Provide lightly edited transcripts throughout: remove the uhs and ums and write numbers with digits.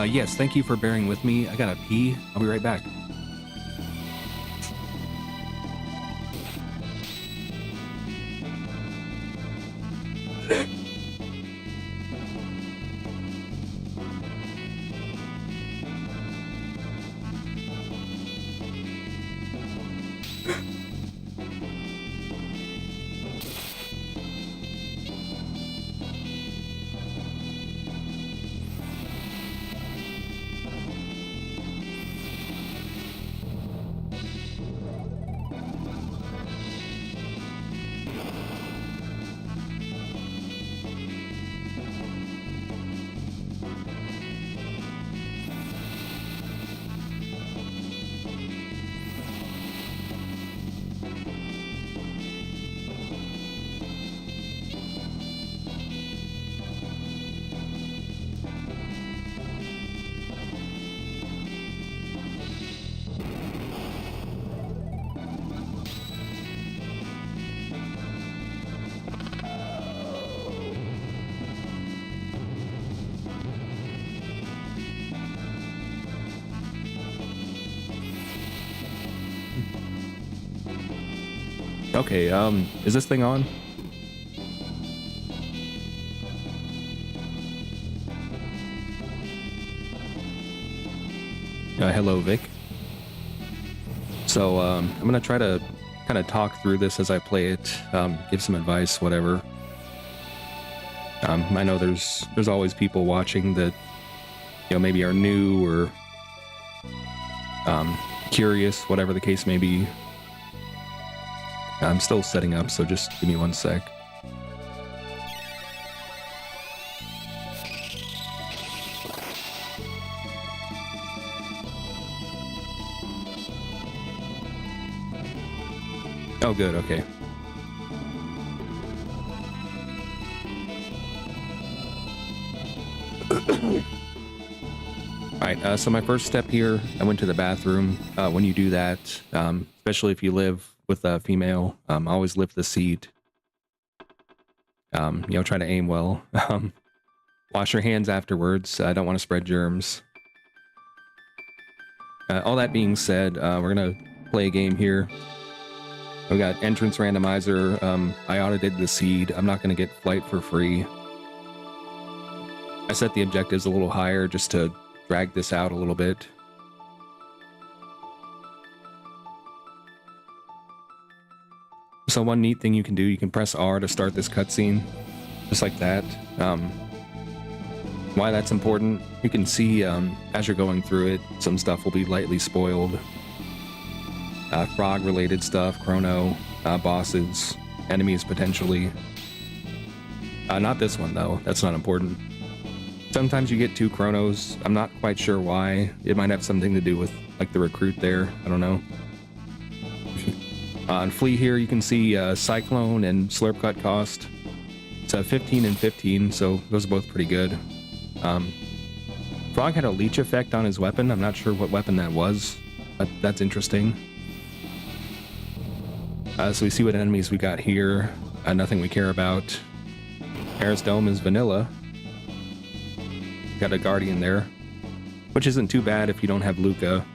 Yes, thank you for bearing with me. I gotta pee. I'll be right back. Okay, is this thing on? Hello, Vic. So, I'm gonna try to kind of talk through this as I play it, give some advice, whatever. I know there's always people watching that, you know, maybe are new or curious, whatever the case may be. I'm still setting up, so just give me one sec. Oh, good, okay. Alright, so my first step here, I went to the bathroom. When you do that, especially if you live with a female, always lift the seat. You know, try to aim well. Wash your hands afterwards. I don't want to spread germs. All that being said, we're gonna play a game here. We got Entrance Randomizer. I audited the seed. I'm not gonna get flight for free. I set the objectives a little higher just to drag this out a little bit. So one neat thing you can do, you can press R to start this cutscene, just like that. Why that's important, you can see as you're going through it, some stuff will be lightly spoiled. Frog-related stuff, Chrono, bosses, enemies potentially. Not this one though, that's not important. Sometimes you get two Chronos, I'm not quite sure why. It might have something to do with like the recruit there, I don't know. On Flea here, you can see Cyclone and Slurp Cut cost. It's 15 and 15, so those are both pretty good. Frog had a leech effect on his weapon. I'm not sure what weapon that was, but that's interesting. So we see what enemies we got here. Nothing we care about. Paris Dome is vanilla. Got a Guardian there, which isn't too bad if you don't have Luca.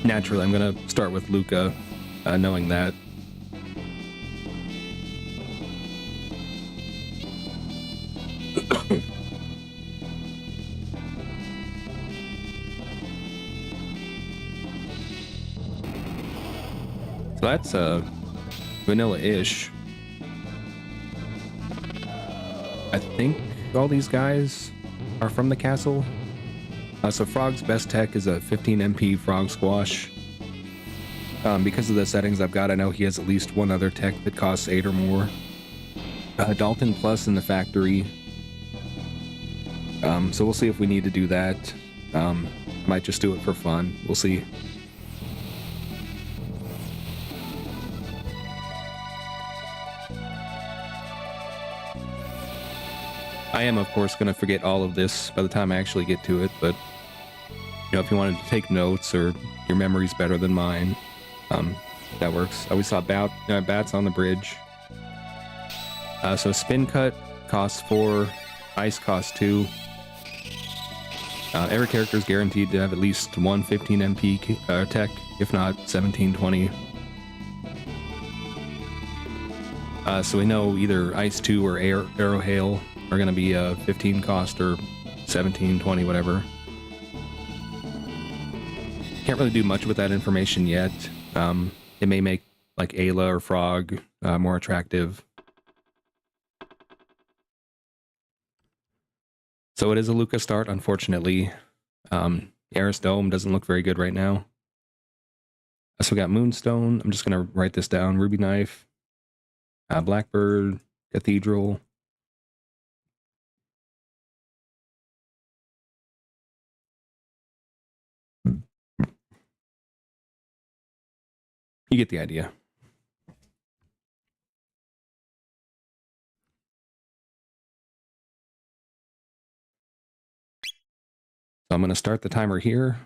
Naturally, I'm gonna start with Luca, knowing that. So that's vanilla-ish. I think all these guys are from the castle. So Frog's best tech is a 15 MP Frog Squash. Because of the settings I've got, I know he has at least one other tech that costs 8 or more. Dalton Plus in the factory. So we'll see if we need to do that. Might just do it for fun. We'll see. I am, of course, going to forget all of this by the time I actually get to it, but you know, if you wanted to take notes or your memory's better than mine, that works. We saw bats on the bridge. So Spin Cut costs 4, Ice costs 2. Every character is guaranteed to have at least one 15 MP tech, if not 17, 20. So we know either Ice 2 or Arrow Hail are going to be 15 cost or 17, 20, whatever. Can't really do much with that information yet. It may make like Ayla or Frog more attractive. So it is a Luca start, unfortunately. Eris Dome doesn't look very good right now. So we got Moonstone. I'm just going to write this down. Ruby Knife. Blackbird. Cathedral. You get the idea. So I'm going to start the timer here.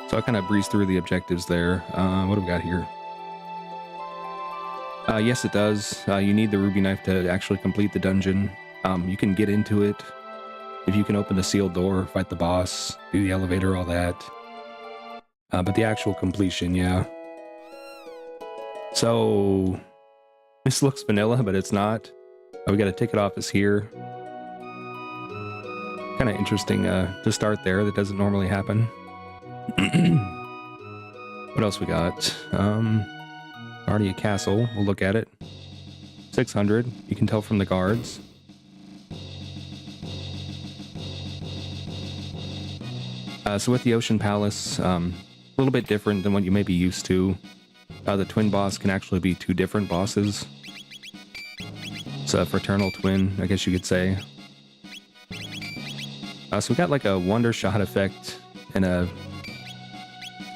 So I kind of breezed through the objectives there. What do we got here? Yes, it does. You need the Ruby Knife to actually complete the dungeon. You can get into it if you can open the sealed door, fight the boss, do the elevator, all that. But the actual completion, yeah. So this looks vanilla, but it's not. We got a ticket office here. Kind of interesting to start there. That doesn't normally happen. What else we got? Already a castle. We'll look at it. 600. You can tell from the guards. So with the Ocean Palace, a little bit different than what you may be used to. The twin boss can actually be two different bosses. It's a fraternal twin, I guess you could say. So we got like a Wonder Shot effect and a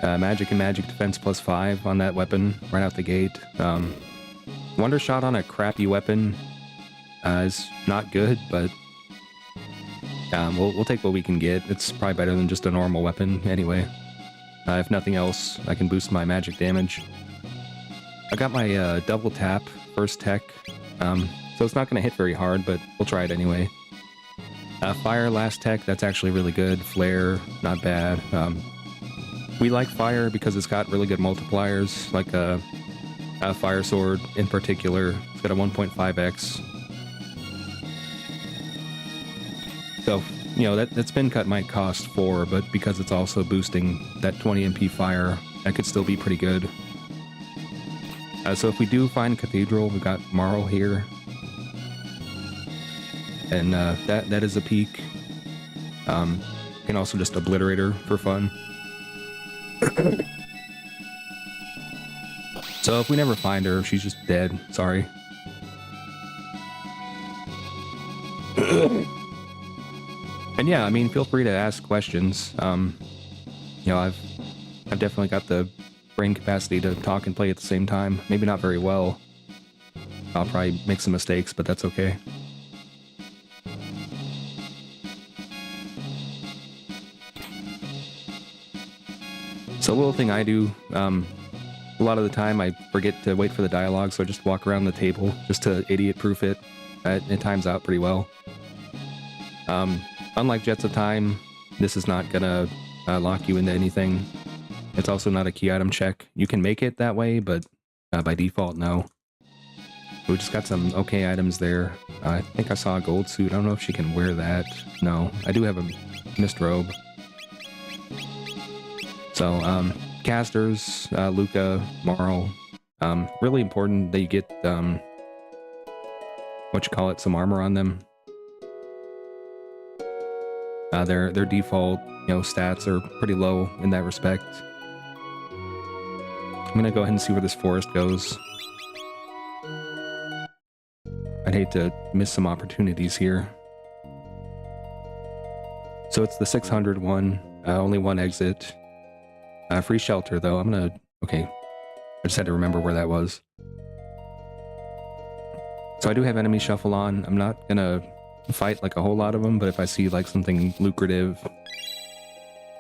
Magic and Magic Defense +5 on that weapon right out the gate. Wonder Shot on a crappy weapon is not good, but we'll take what we can get. It's probably better than just a normal weapon anyway. If nothing else, I can boost my magic damage. I got my double tap first tech, so it's not going to hit very hard, but we'll try it anyway. Fire last tech, that's actually really good. Flare, not bad. We like fire because it's got really good multipliers, like a fire sword in particular. It's got a 1.5x. So, you know, that spin cut might cost 4, but because it's also boosting that 20 MP fire, that could still be pretty good. So if we do find Cathedral, we've got Marl here. And that is a peak. You can also just obliterate her for fun. So if we never find her, she's just dead. Sorry. And yeah, I mean, feel free to ask questions. You know, I've definitely got the brain capacity to talk and play at the same time. Maybe not very well. I'll probably make some mistakes, but that's okay. So a little thing I do, a lot of the time I forget to wait for the dialogue, so I just walk around the table just to idiot-proof it. It times out pretty well. Unlike Jets of Time, this is not gonna lock you into anything. It's also not a key item check. You can make it that way, but by default, no. We just got some okay items there. I think I saw a gold suit. I don't know if she can wear that. No, I do have a mist robe. So, casters, Luca, Marl, really important that you get, some armor on them. Their default, stats are pretty low in that respect. I'm gonna go ahead and see where this forest goes. I'd hate to miss some opportunities here. So it's the 600 one, only one exit. Free shelter, though. Okay. I just had to remember where that was. So I do have enemy shuffle on. I'm not gonna fight like a whole lot of them, but if I see like something lucrative,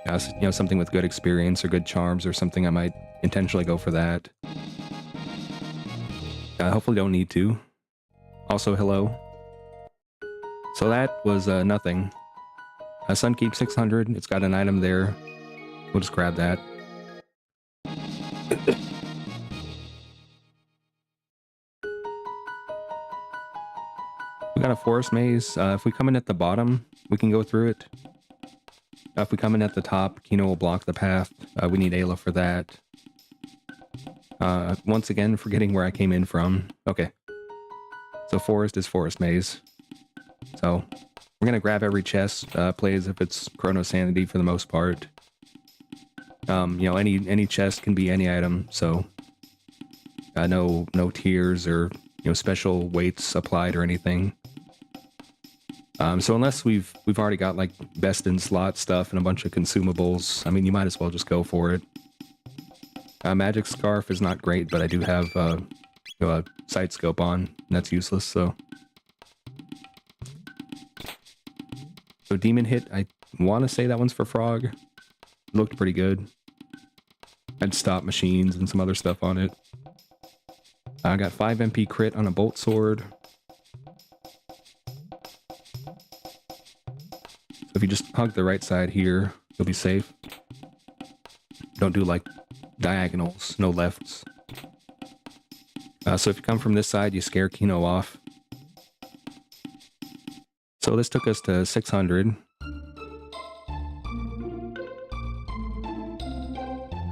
you know, something with good experience or good charms or something, I might intentionally go for that. Hopefully don't need to. Also, hello. So that was nothing. Sunkeep 600, it's got an item there. We'll just grab that. We got a forest maze. If we come in at the bottom, we can go through it. If we come in at the top, Kino will block the path. We need Ayla for that. Once again, forgetting where I came in from. Okay. So forest is forest maze. So we're going to grab every chest, play as if it's Chrono Sanity for the most part. You know, any chest can be any item, so no tiers or, you know, special weights applied or anything. So unless we've already got like best in slot stuff and a bunch of consumables, I mean, you might as well just go for it. Magic Scarf is not great, but I do have you know, a sight scope on, and that's useless, so. So Demon Hit, I want to say that one's for Frog. It looked pretty good. I'd stop machines and some other stuff on it. I got 5 MP crit on a Bolt Sword. So if you just hug the right side here, you'll be safe. Don't do like diagonals, no lefts. So if you come from this side, you scare Kino off. So this took us to 600.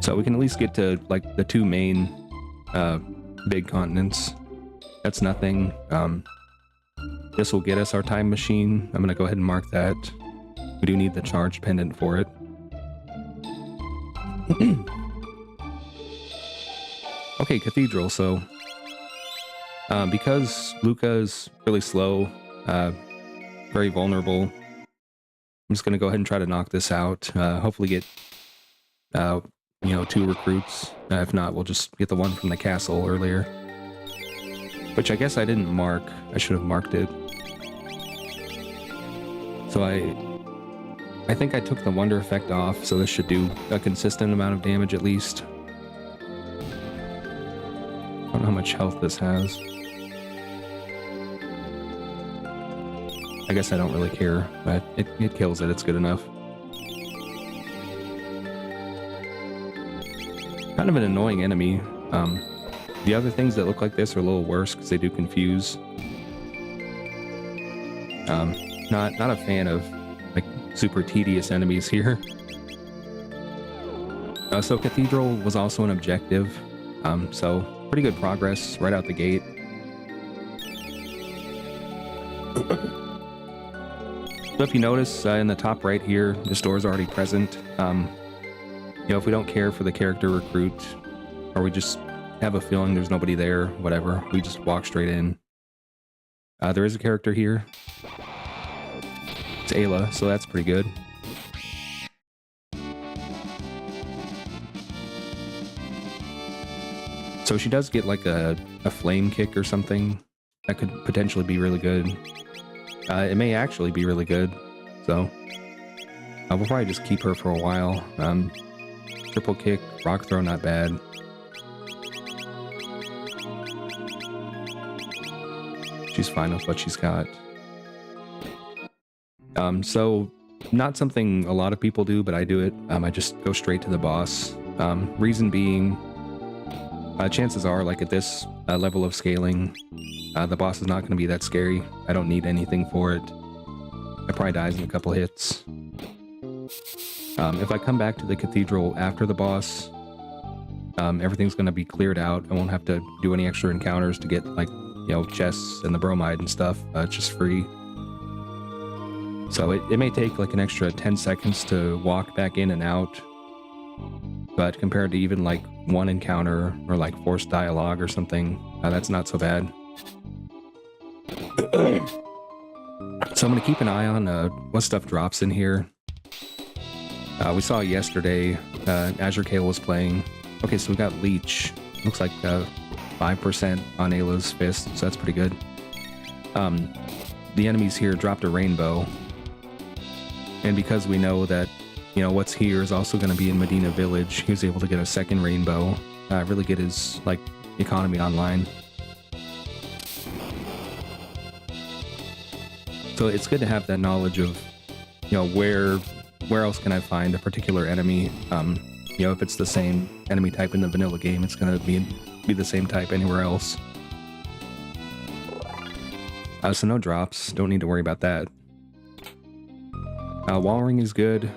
So we can at least get to like the 2 main big continents. That's nothing. This will get us our time machine. I'm gonna go ahead and mark that. We do need the charge pendant for it. Okay, Cathedral. So because Luca's really slow, very vulnerable, I'm just gonna go ahead and try to knock this out. Hopefully get you know, 2 recruits. If not, we'll just get the one from the castle earlier, which I guess I didn't mark. I should have marked it. So I think I took the wonder effect off, so this should do a consistent amount of damage at least. I don't know how much health this has. I guess I don't really care, but it kills it. It's good enough. Kind of an annoying enemy. The other things that look like this are a little worse because they do confuse. Not a fan of like super tedious enemies here. So Cathedral was also an objective. So pretty good progress right out the gate. So if you notice in the top right here, this door is already present. You know, if we don't care for the character recruit, or we just have a feeling there's nobody there, whatever, we just walk straight in. There is a character here. It's Ayla, so that's pretty good. So she does get like a flame kick or something. That could potentially be really good. It may actually be really good, so we'll probably just keep her for a while. Triple kick, rock throw, not bad. She's fine with what she's got. So not something a lot of people do, but I do it. I just go straight to the boss. Reason being, chances are, like at this level of scaling, the boss is not going to be that scary. I don't need anything for it. It probably dies in a couple hits. If I come back to the cathedral after the boss, everything's going to be cleared out. I won't have to do any extra encounters to get, like, you know, chests and the bromide and stuff. It's just free. So it may take like an extra 10 seconds to walk back in and out, but compared to even like one encounter or like forced dialogue or something, that's not so bad. So I'm going to keep an eye on what stuff drops in here. We saw yesterday, Azure Kale was playing. Okay, so we got Leech. Looks like 5% on Ayla's Fist, so that's pretty good. the enemies here dropped a rainbow. And because we know that, you know, what's here is also going to be in Medina Village, he was able to get a second rainbow, really get his, like, economy online. So it's good to have that knowledge of, you know, where else can I find a particular enemy. You know, if it's the same enemy type in the vanilla game, it's going to be the same type anywhere else. So no drops, don't need to worry about that. Wall ring is good,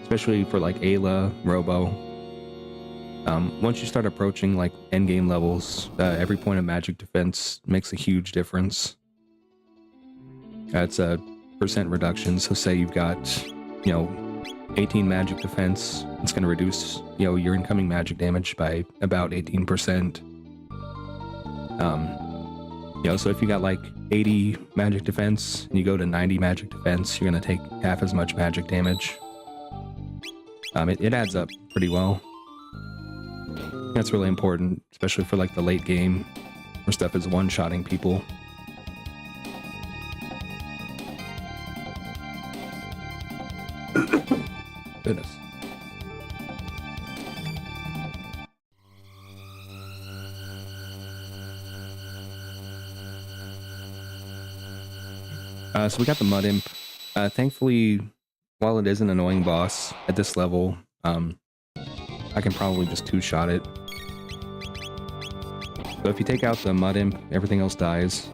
especially for like Ayla, Robo. Once you start approaching like endgame levels, every point of magic defense makes a huge difference. It's a % reduction, so say you've got, you know, 18 magic defense, it's going to reduce, you know, your incoming magic damage by about 18%. You know, so if you got like 80 magic defense and you go to 90 magic defense, you're going to take half as much magic damage. It adds up pretty well. That's really important, especially for like the late game where stuff is one-shotting people. Goodness. So we got the Mud Imp. Thankfully, while it is an annoying boss at this level, I can probably just two-shot it. So if you take out the Mud Imp, everything else dies.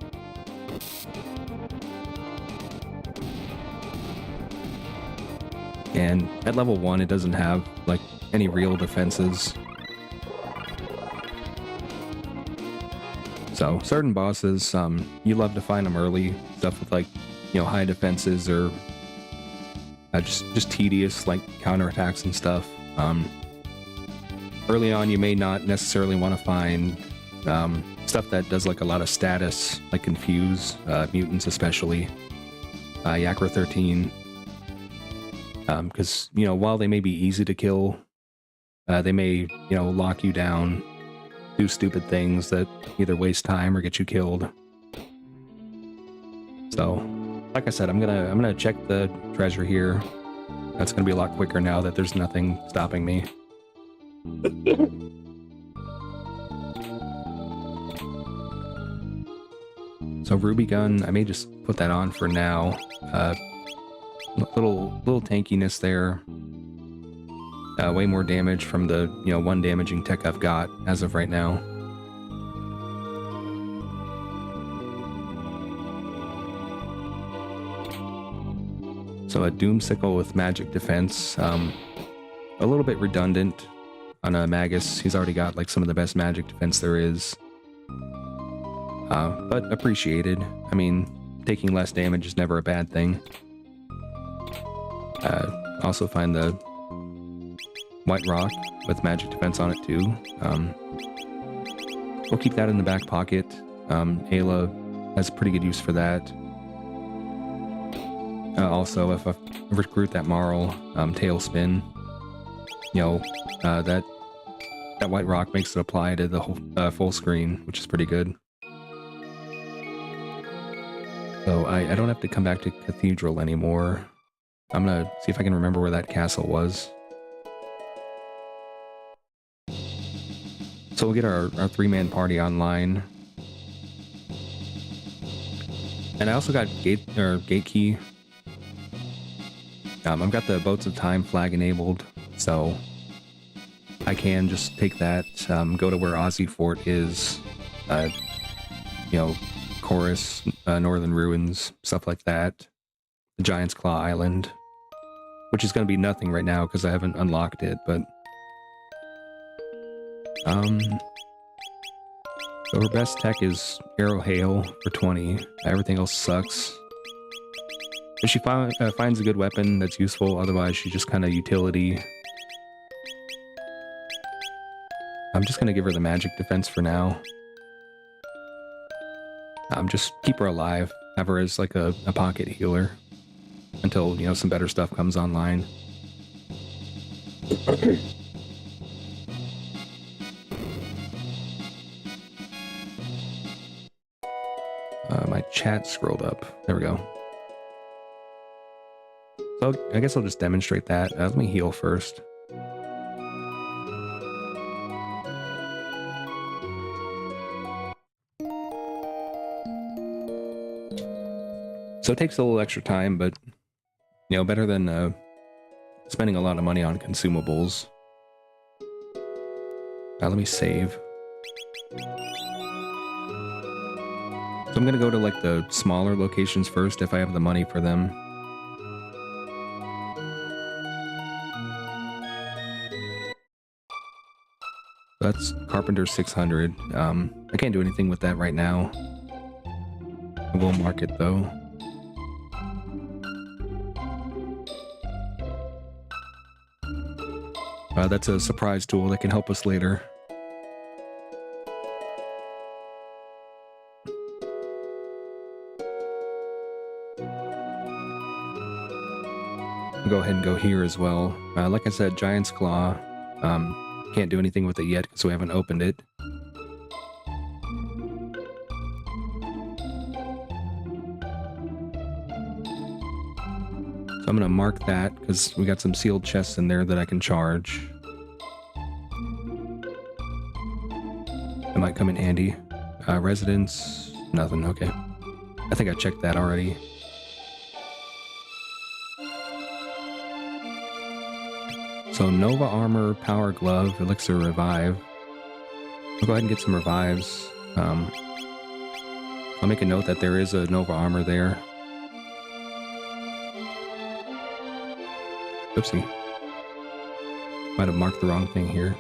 And at level 1, it doesn't have like any real defenses. So certain bosses, you love to find them early, stuff with like, you know, high defenses or just tedious like counterattacks and stuff. Early on, you may not necessarily want to find stuff that does like a lot of status, like Confuse, mutants especially, Yakra 13. Because, you know, while they may be easy to kill, they may, you know, lock you down, do stupid things that either waste time or get you killed. So, like I said, I'm gonna check the treasure here. That's gonna be a lot quicker now that there's nothing stopping me. So Ruby Gun, I may just put that on for now. Little tankiness there. Way more damage from the, you know, one damaging tech I've got as of right now. So a Doomsicle with magic defense, a little bit redundant on a Magus. He's already got like some of the best magic defense there is. But appreciated. I mean, taking less damage is never a bad thing. Also find the White Rock with magic defense on it too. We'll keep that in the back pocket. Ayla has pretty good use for that. Also, if I recruit that Marl Tailspin, you know, that White Rock makes it apply to the whole full screen, which is pretty good. So I don't have to come back to Cathedral anymore. I'm gonna see if I can remember where that castle was. So we'll get our three-man party online. And I also got gate key. I've got the Boats of Time flag enabled, so I can just take that, go to where Ozzy Fort is, you know, Chorus, Northern Ruins, stuff like that. The Giant's Claw Island, which is going to be nothing right now because I haven't unlocked it, but so her best tech is Arrow Hail for 20. Everything else sucks. If she finds a good weapon that's useful, otherwise she's just kind of utility. I'm just going to give her the magic defense for now. Just keep her alive. Have her as like a pocket healer until, you know, some better stuff comes online. chat scrolled up. There we go. So I guess I'll just demonstrate that. Let me heal first. So it takes a little extra time, but you know, better than spending a lot of money on consumables. Let me save. So I'm gonna go to like the smaller locations first if I have the money for them. That's Carpenter 600. I can't do anything with that right now. I will mark it though. That's a surprise tool that can help us later. I'll go ahead and go here as well. Like I said, Giant's Claw. Can't do anything with it yet because we haven't opened it. So I'm going to mark that because we got some sealed chests in there that I can charge. It might come in handy. Residence, nothing, okay. I think I checked that already. So Nova Armor, Power Glove, Elixir Revive. I'll go ahead and get some revives. I'll make a note that there is a Nova Armor there. Oopsie. Might have marked the wrong thing here.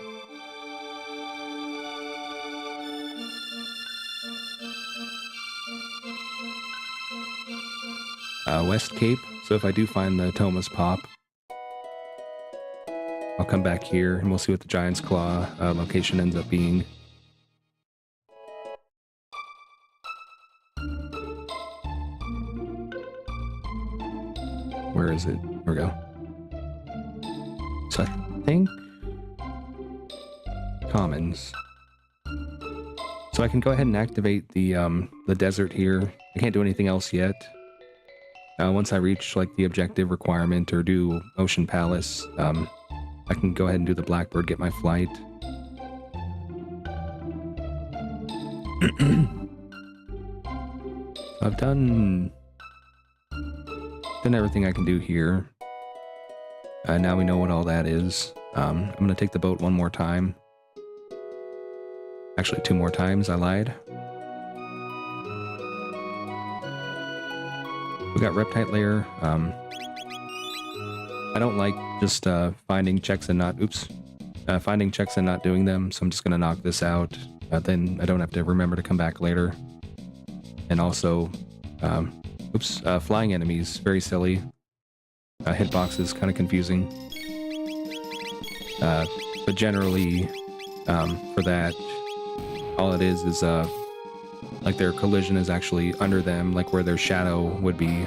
West Cape. So if I do find the Thomas Pop, I'll come back here and we'll see what the Giant's Claw location ends up being. Where is it? There we go. So I think Commons. So I can go ahead and activate the desert here. I can't do anything else yet. Once I reach like the objective requirement or do Ocean Palace, I can go ahead and do the Blackbird, get my flight. I've done everything I can do here. Now we know what all that is. I'm going to take the boat one more time. Actually, 2 more times, I lied. We got Reptite Lair. I don't like just finding checks and not, finding checks and not doing them, so I'm just going to knock this out. Then I don't have to remember to come back later. And also, flying enemies, very silly. Hitboxes, kind of confusing. But generally, for that, all it is like their collision is actually under them, like where their shadow would be.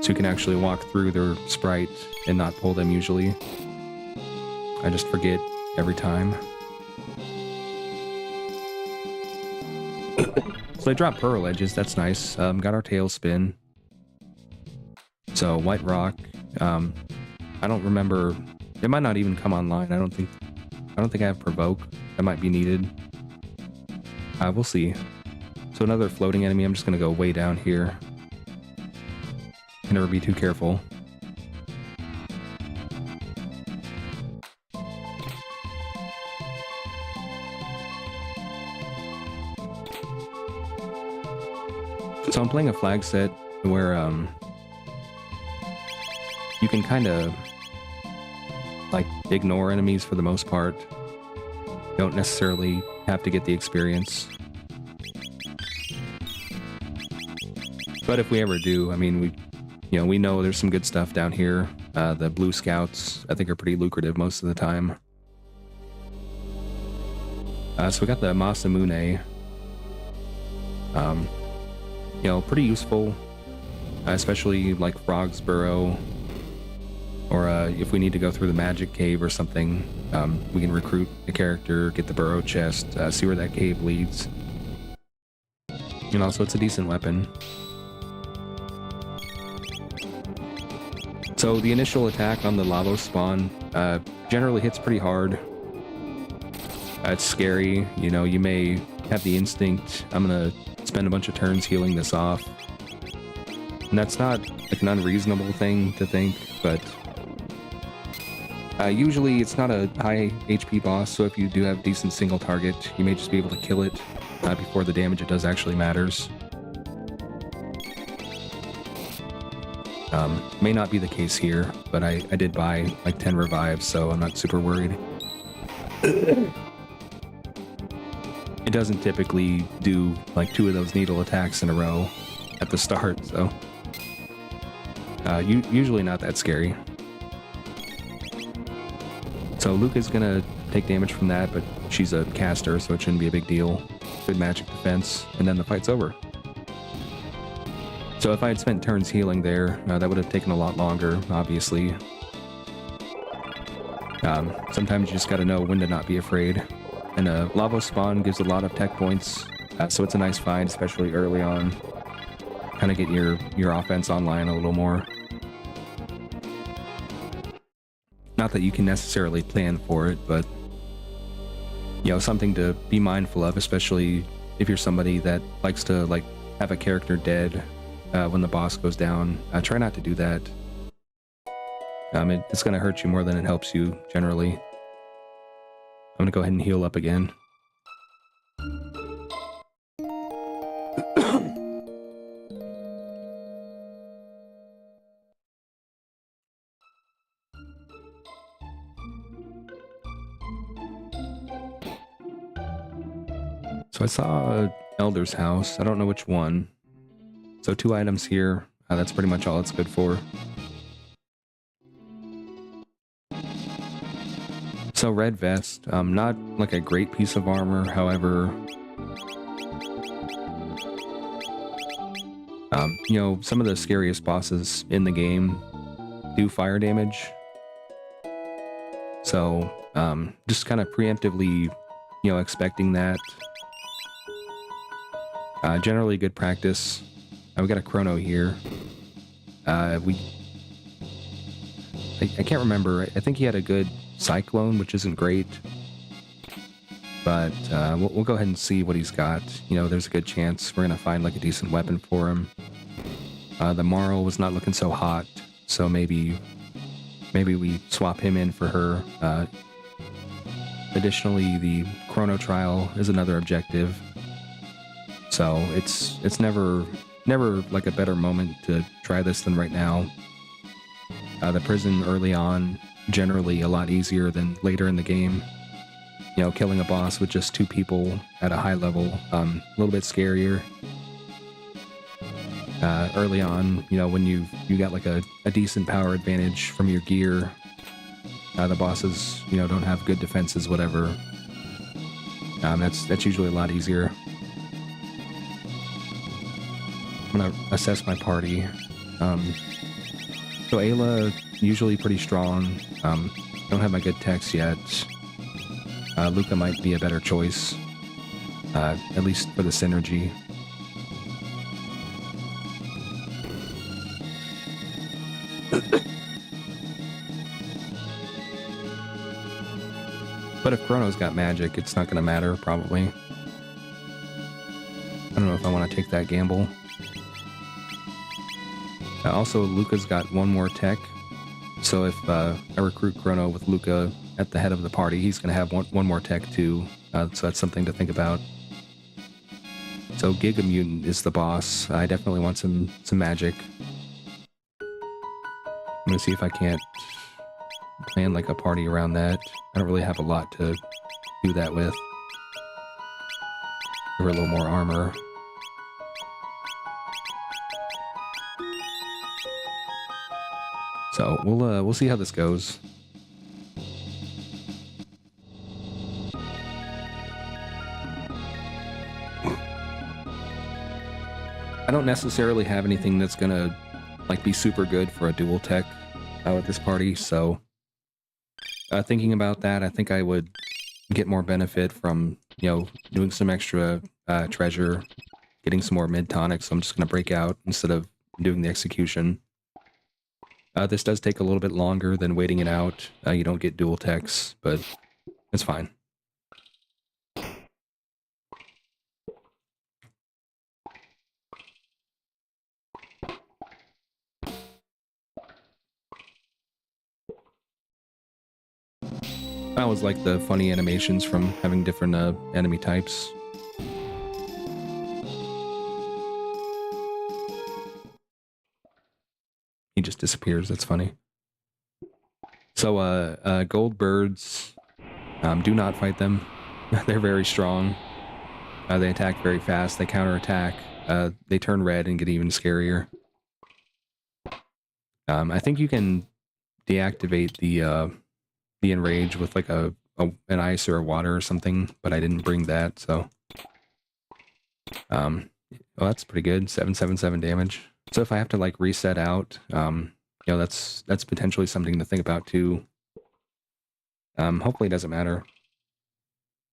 So you can actually walk through their sprite and not pull them usually. I just forget every time. So I dropped Pearl Edges, that's nice. Got our Tailspin. So White Rock. I don't remember. It might not even come online. I don't think I have Provoke. That might be needed. We'll see. So another floating enemy. I'm just gonna go way down here. Can never be too careful. So I'm playing a flag set where you can kind of like ignore enemies for the most part. You don't necessarily have to get the experience. But if we ever do, I mean, we know there's some good stuff down here. The Blue Scouts, I think, are pretty lucrative most of the time. So we got the Masamune. Pretty useful, especially like Frog's Burrow, or if we need to go through the Magic Cave or something, we can recruit the character, get the Burrow chest, see where that cave leads. And also, it's a decent weapon. So the initial attack on the lava spawn generally hits pretty hard. It's scary, you know, you may have the instinct, I'm gonna spend a bunch of turns healing this off. And that's not like an unreasonable thing to think, but usually it's not a high HP boss, so if you do have decent single target, you may just be able to kill it before the damage it does actually matters. May not be the case here, but I did buy like 10 revives, so I'm not super worried. It doesn't typically do like 2 of those needle attacks in a row at the start, so usually not that scary. So Luca's gonna take damage from that, but she's a caster, so it shouldn't be a big deal. Good magic defense, and then the fight's over. So if I had spent turns healing there, that would have taken a lot longer, obviously. Sometimes you just gotta know when to not be afraid. And a lava spawn gives a lot of tech points, so it's a nice find, especially early on. Kind of get your offense online a little more. Not that you can necessarily plan for it, but you know, something to be mindful of, especially if you're somebody that likes to like have a character dead when the boss goes down. Try not to do that. It's going to hurt you more than it helps you, generally. I'm going to go ahead and heal up again. So I saw Elder's house. I don't know which one. So 2 items here. That's pretty much all it's good for. So red vest, not like a great piece of armor, however, you know, some of the scariest bosses in the game do fire damage. So just kind of preemptively, you know, expecting that. Generally good practice. We got a Chrono here. I can't remember. I think he had a good Cyclone, which isn't great. But we'll go ahead and see what he's got. You know, there's a good chance we're going to find like a decent weapon for him. The Marl was not looking so hot, so maybe we swap him in for her. Additionally, the Chrono trial is another objective. So it's never like a better moment to try this than right now. The prison early on, generally a lot easier than later in the game. You know, killing a boss with just 2 people at a high level, a little bit scarier. Early on, you know, when you got like a decent power advantage from your gear, the bosses, you know, don't have good defenses, whatever. That's usually a lot easier. I'm gonna assess my party. So Ayla, usually pretty strong. Don't have my good techs yet. Luca might be a better choice, at least for the synergy. But if Chrono's got magic, it's not going to matter, probably. I don't know if I want to take that gamble. Also, Luca's got 1 more tech, so if I recruit Chrono with Luca at the head of the party, he's going to have one more tech too, so that's something to think about. So Giga Mutant is the boss. I definitely want some magic. I'm going to see if I can't plan like a party around that. I don't really have a lot to do that with. Give her a little more armor. So we'll see how this goes. I don't necessarily have anything that's gonna like be super good for a dual tech with this party, so thinking about that, I think I would get more benefit from, you know, doing some extra treasure getting some more mid tonic, so I'm just going to break out instead of doing the execution. This does take a little bit longer than waiting it out. You don't get dual techs, but it's fine. I always like the funny animations from having different enemy types. He just disappears. That's funny. So, gold birds, do not fight them. They're very strong. They attack very fast. They counterattack. They turn red and get even scarier. I think you can deactivate the enrage with like an ice or a water or something, but I didn't bring that, so. Well, that's pretty good. 777 damage. So if I have to like reset out, you know, that's potentially something to think about too. Hopefully it doesn't matter.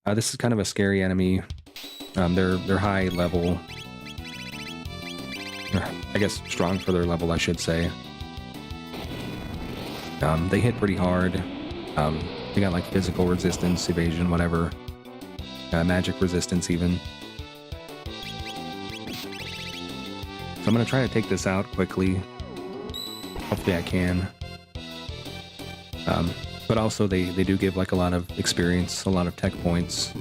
This is kind of a scary enemy. They're high level. I guess strong for their level, I should say. They hit pretty hard. They got like physical resistance, evasion, whatever. Magic resistance even. So I'm going to try to take this out quickly. Hopefully I can. But also they do give like a lot of experience, a lot of tech points.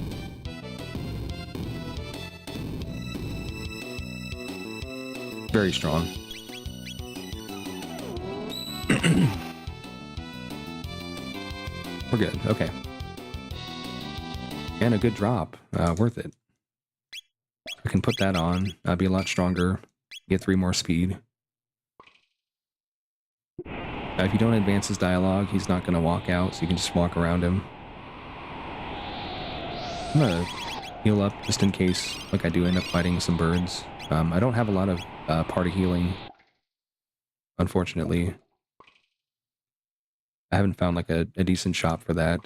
Very strong. We're good. Okay. And a good drop. Worth it. I can put that on. Be a lot stronger. Get 3 more speed. If you don't advance his dialogue, he's not going to walk out, so you can just walk around him. I'm going to heal up just in case, like I do end up fighting some birds. I don't have a lot of party healing, unfortunately. I haven't found like a decent shop for that.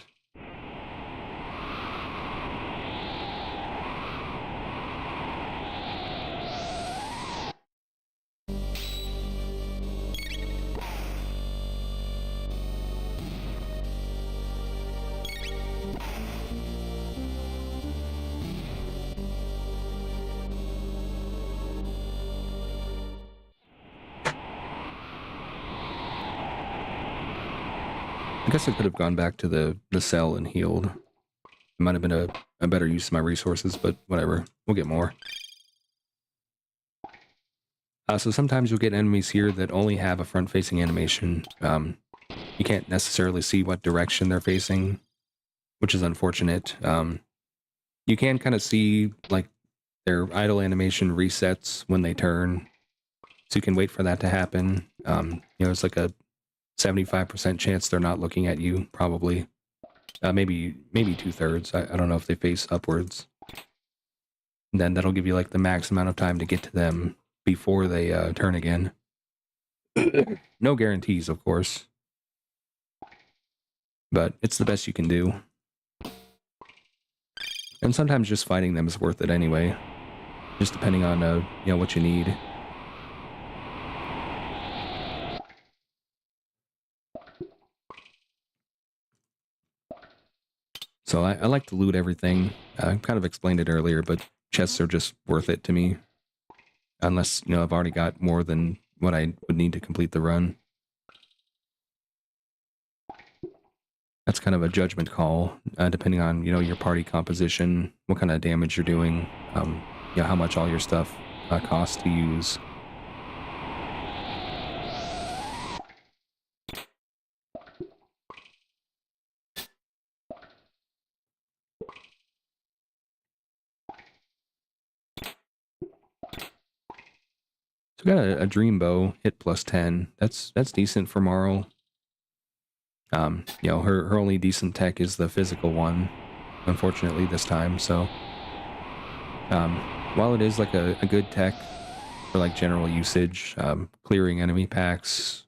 I guess I could have gone back to the cell and healed. It might have been a better use of my resources, but whatever. We'll get more. So sometimes you'll get enemies here that only have a front-facing animation. You can't necessarily see what direction they're facing, which is unfortunate. You can kind of see, like, their idle animation resets when they turn, so you can wait for that to happen. You know, it's like a 75% chance they're not looking at you, probably. Maybe 2/3. I don't know if they face upwards. And then that'll give you like the max amount of time to get to them before they turn again. No guarantees, of course. But it's the best you can do. And sometimes just fighting them is worth it anyway. Just depending on you know, what you need. So I like to loot everything. I kind of explained it earlier, but chests are just worth it to me. Unless, you know, I've already got more than what I would need to complete the run. That's kind of a judgment call, depending on, you know, your party composition, what kind of damage you're doing, you know, how much all your stuff costs to use. So we got a dream bow, hit +10. That's decent for Marl. You know, her only decent tech is the physical one, unfortunately this time. So, while it is like a good tech for like general usage, clearing enemy packs,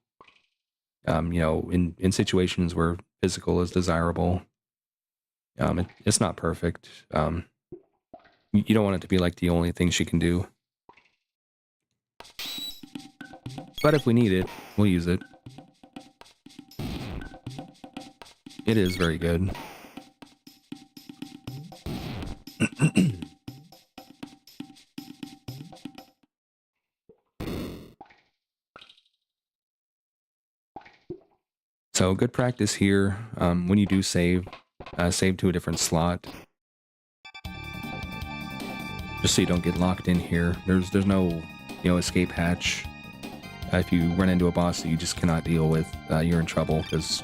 you know, in situations where physical is desirable, it's not perfect. You don't want it to be like the only thing she can do. But if we need it, we'll use it. It is very good. So good practice here. When you do save, save to a different slot. Just so you don't get locked in here. There's no, escape hatch. If you run into a boss that you just cannot deal with, you're in trouble because,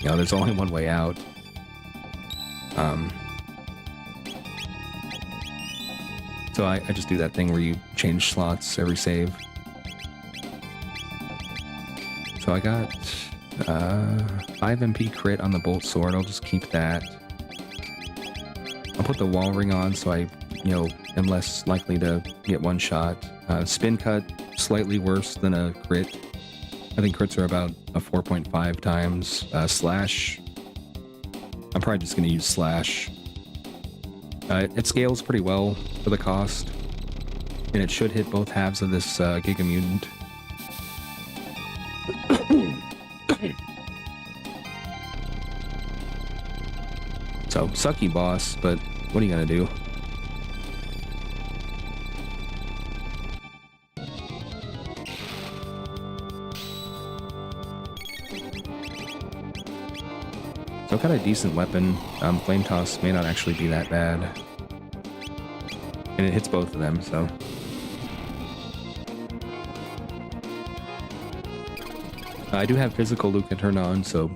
there's only one way out. So I just do that thing where you change slots every save. So I got 5 MP crit on the bolt sword. I'll just keep that. I'll put the wall ring on so I, am less likely to get one shot. Spin cut, slightly worse than a crit. I think crits are about a 4.5 times. Slash, I'm probably just going to use slash. It scales pretty well for the cost, and it should hit both halves of this Giga Mutant. So, sucky boss, but what are you gonna do? So I've got a decent weapon. Flame Toss may not actually be that bad. And it hits both of them, so. I do have physical Luca turned on, so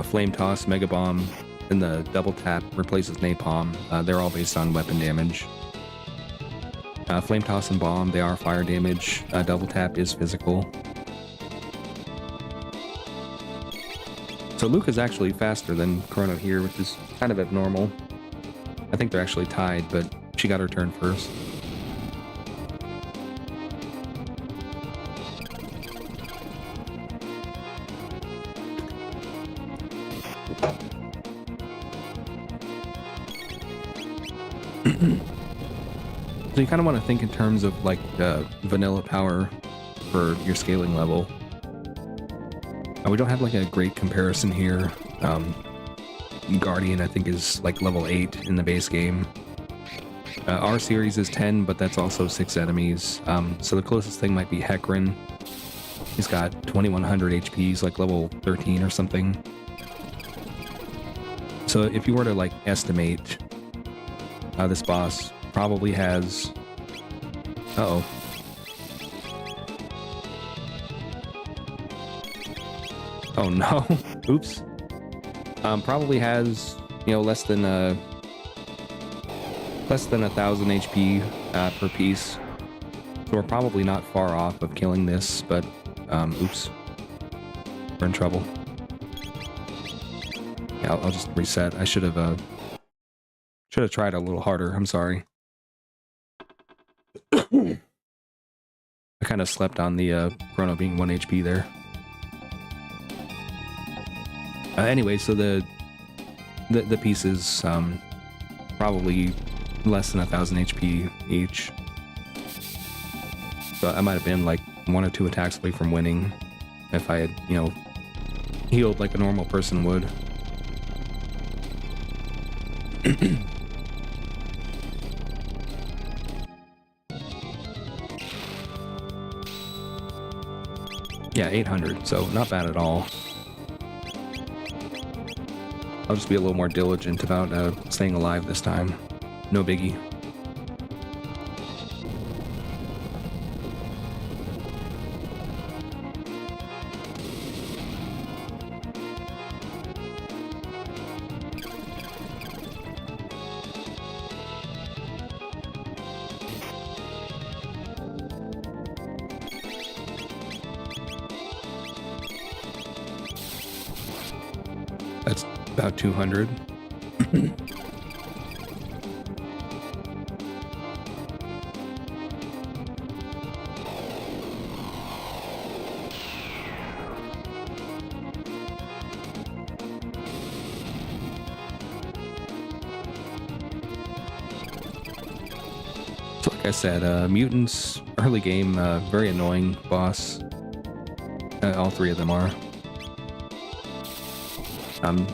Flame Toss, Mega Bomb, and the Double Tap replaces Napalm. They're all based on weapon damage. Flame Toss and Bomb, they are fire damage. Double Tap is physical. So Luca's actually faster than Chrono here, which is kind of abnormal. I think they're actually tied, but she got her turn first. So you kind of want to think in terms of like vanilla power for your scaling level. We don't have like a great comparison here. Guardian I think is like level 8 in the base game. Our series is 10, but that's also 6 enemies. So the closest thing might be Hecarim. He's got 2100 HP, he's like level 13 or something. So if you were to like estimate, this boss probably has... Uh-oh. Oh no. Oops. Probably has, less than 1,000 HP per piece. So we're probably not far off of killing this, but oops. We're in trouble. Yeah, I'll just reset. I should have tried a little harder. I'm sorry. I kind of slept on the Chrono being 1 HP there. Anyway, so the pieces probably less than 1,000 HP each. So I might have been like 1 or 2 attacks away from winning if I had, healed like a normal person would. Yeah, 800, so not bad at all. I'll just be a little more diligent about staying alive this time. No biggie. That's about 200. So Like I said, mutants, early game, very annoying boss. All three of them are.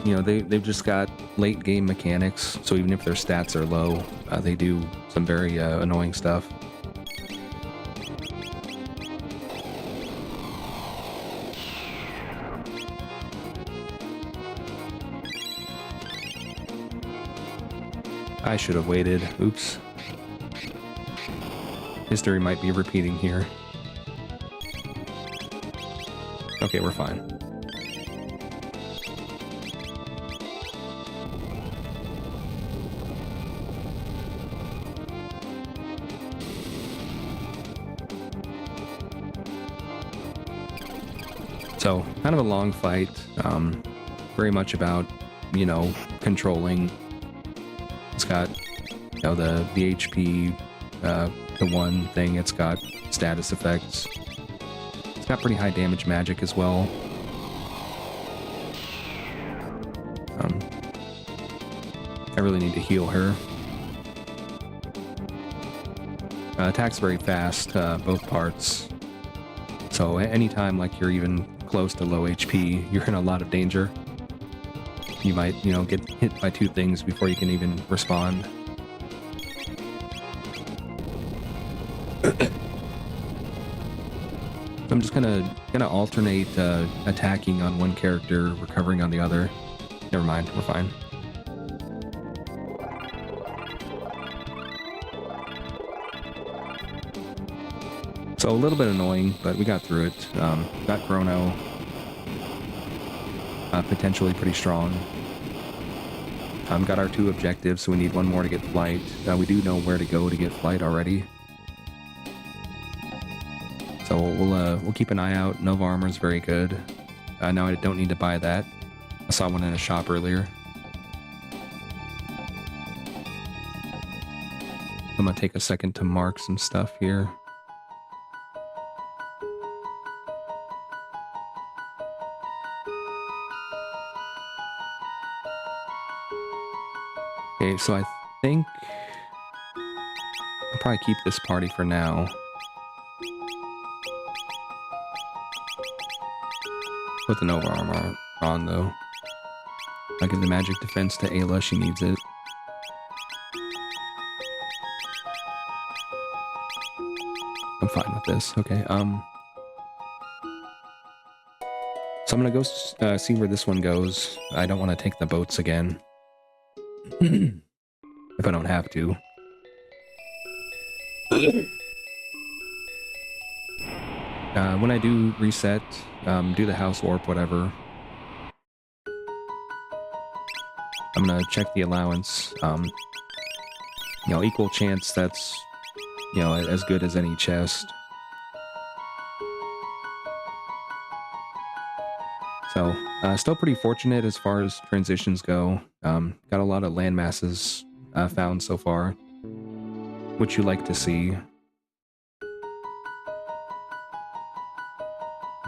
You know, they've just got late game mechanics, so even if their stats are low, they do some very annoying stuff. I should have waited. Oops. History might be repeating here. Okay, we're fine. So, kind of a long fight, very much about, you know, controlling. It's got, you know, the HP, the one thing, it's got status effects. It's got pretty high damage magic as well. I really need to heal her. Attacks very fast, both parts. So anytime like you're even close to low HP, you're in a lot of danger. You might, you know, get hit by two things before you can even respond. I'm just gonna alternate attacking on one character, recovering on the other. Never mind, we're fine. So a little bit annoying, but we got through it. Got Chrono. Potentially pretty strong. Got our 2 objectives, so we need one more to get flight. We do know where to go to get flight already. So we'll keep an eye out. Nova armor is very good. Now I don't need to buy that. I saw one in a shop earlier. I'm gonna take a second to mark some stuff here. Okay, so I think I'll probably keep this party for now. Put the Nova armor on, though. I'll give the magic defense to Ayla, she needs it. I'm fine with this, okay. So I'm gonna go see where this one goes. I don't want to take the boats again. If I don't have to. When I do reset, do the house warp, whatever, I'm gonna check the allowance. You know, equal chance that's, you know, as good as any chest. So, still pretty fortunate as far as transitions go. Got a lot of land masses found so far, which you like to see.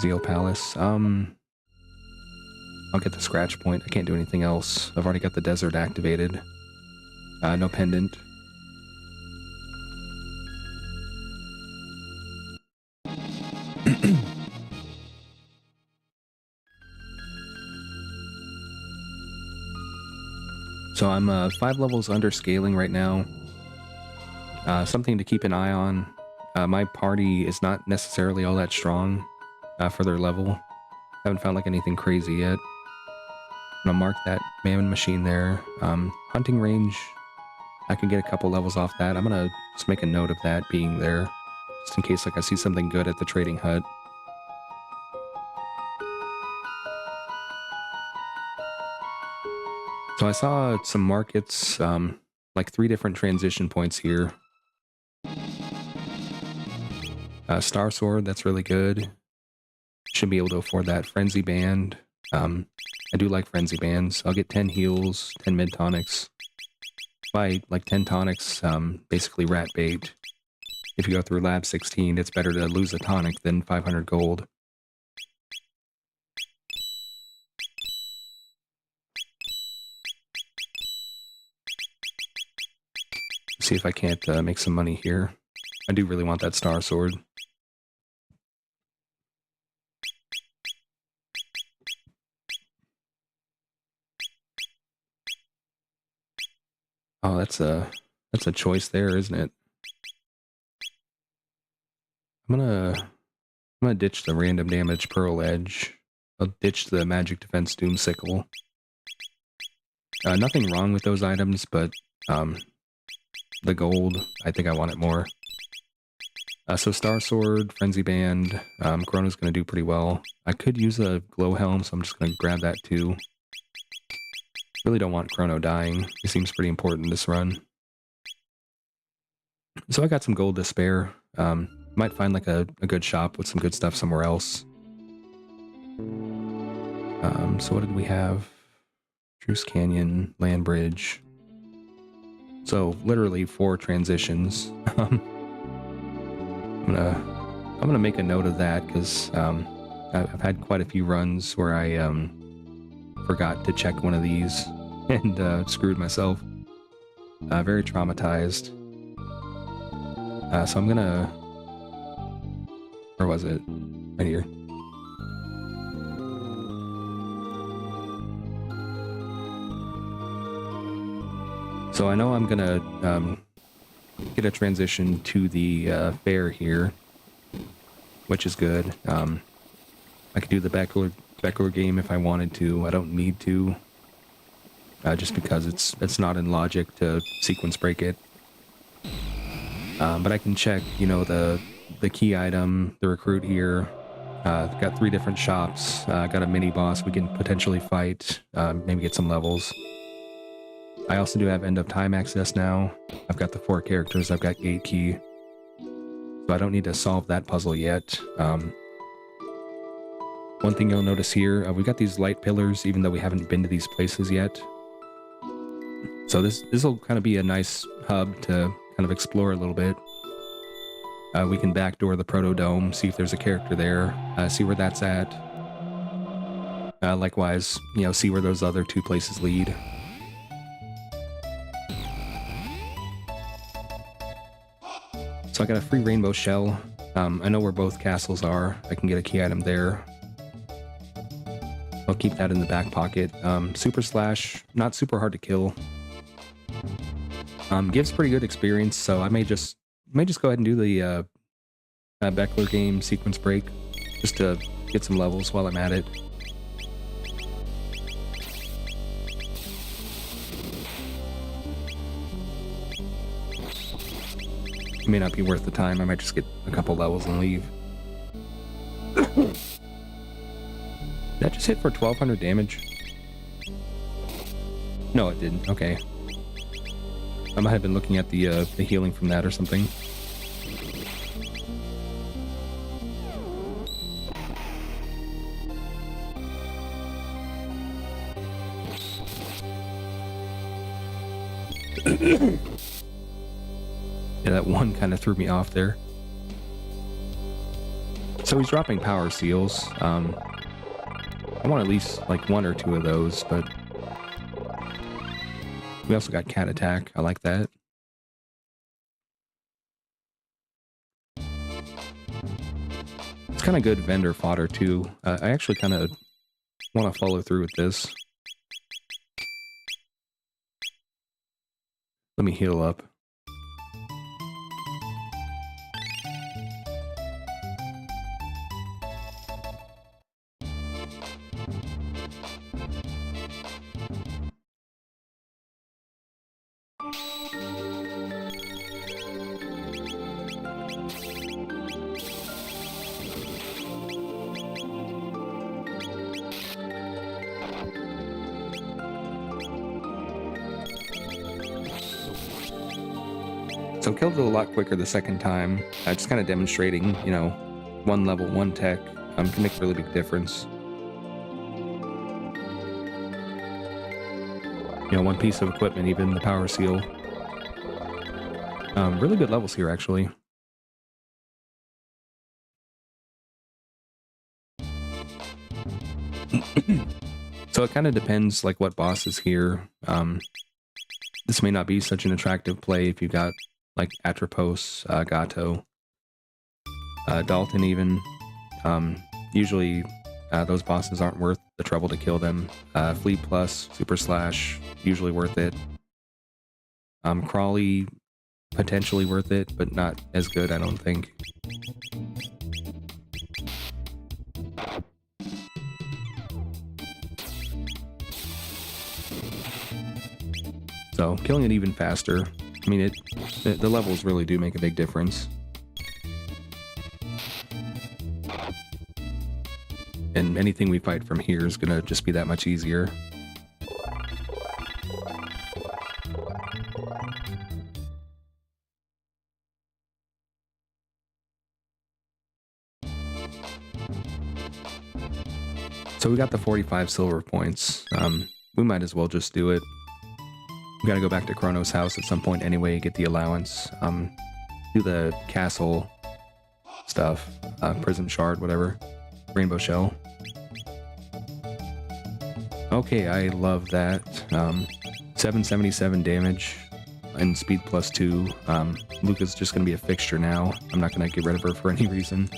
Zeal Palace. I'll get the scratch point. I can't do anything else. I've already got the desert activated. No pendant. So I'm 5 levels under scaling right now. Something to keep an eye on. My party is not necessarily all that strong for their level. Haven't found like anything crazy yet. I'm gonna mark that Mammon machine there. Hunting range, I can get a couple levels off that. I'm gonna just make a note of that being there, just in case like I see something good at the trading hut. So I saw some markets, like 3 different transition points here. Star Sword, that's really good. Should be able to afford that. Frenzy Band. I do like Frenzy Bands. I'll get 10 heals, 10 mid tonics. By like 10 tonics, basically rat bait. If you go through Lab 16, it's better to lose a tonic than 500 gold. See if I can't make some money here. I do really want that Star Sword. Oh, that's a choice there, isn't it? I'm gonna ditch the random damage Pearl Edge. I'll ditch the magic defense Doom Sickle. Nothing wrong with those items, but the gold, I think I want it more. So Star Sword, Frenzy Band, Chrono's gonna do pretty well. I could use a Glow Helm, so I'm just gonna grab that too. Really don't want Chrono dying. He seems pretty important this run. So I got some gold to spare. Might find like a good shop with some good stuff somewhere else. So what did we have? Truce Canyon, Land Bridge. So literally 4 transitions. I'm gonna make a note of that because I've had quite a few runs where I forgot to check one of these and screwed myself. Very traumatized. So I'm gonna... Where was it? Right here. So I know I'm gonna get a transition to the fair here, which is good. I could do the Beckler game if I wanted to. I don't need to, just because it's not in logic to sequence break it. But I can check, you know, the key item, the recruit here. Got 3 different shops. Got a mini boss we can potentially fight. Maybe get some levels. I also do have end of time access now. I've got the 4 characters. I've got gate key. So I don't need to solve that puzzle yet. One thing you'll notice here, we got these light pillars, even though we haven't been to these places yet. So this will kind of be a nice hub to kind of explore a little bit. We can backdoor the Proto Dome, see if there's a character there, see where that's at. Likewise, you know, see where those other 2 places lead. So I got a free rainbow shell. I know where both castles are. I can get a key item there. I'll keep that in the back pocket. Super Slash, not super hard to kill. Gives pretty good experience, so I may just go ahead and do the Beckler game sequence break, just to get some levels while I'm at it. It may not be worth the time. I might just get a couple levels and leave. That just hit for 1200 damage? No, it didn't. Okay. I might have been looking at the healing from that or something. Yeah, that one kind of threw me off there. So he's dropping power seals. I want at least like 1 or 2 of those, but we also got cat attack. I like that. It's kind of good vendor fodder too. I actually kind of want to follow through with this. Let me heal up. So killed it a lot quicker the second time. Just kind of demonstrating, you know, 1 level, 1 tech can make a really big difference. You know, 1 piece of equipment, even the power seal. Really good levels here, actually. So it kind of depends, like, what boss is here. This may not be such an attractive play if you've got like Atropos, Gato, Dalton even. Usually those bosses aren't worth the trouble to kill them. Fleet Plus, Super Slash, usually worth it. Crawley, potentially worth it, but not as good, I don't think. So, killing it even faster. I mean, the levels really do make a big difference. And anything we fight from here is gonna just be that much easier. So we got the 45 silver points. We might as well just do it. We gotta go back to Chrono's house at some point anyway, get the allowance. Do the castle stuff. Prism shard, whatever. Rainbow shell. Okay, I love that. 777 damage and speed +2. Luca's just gonna be a fixture now. I'm not gonna get rid of her for any reason.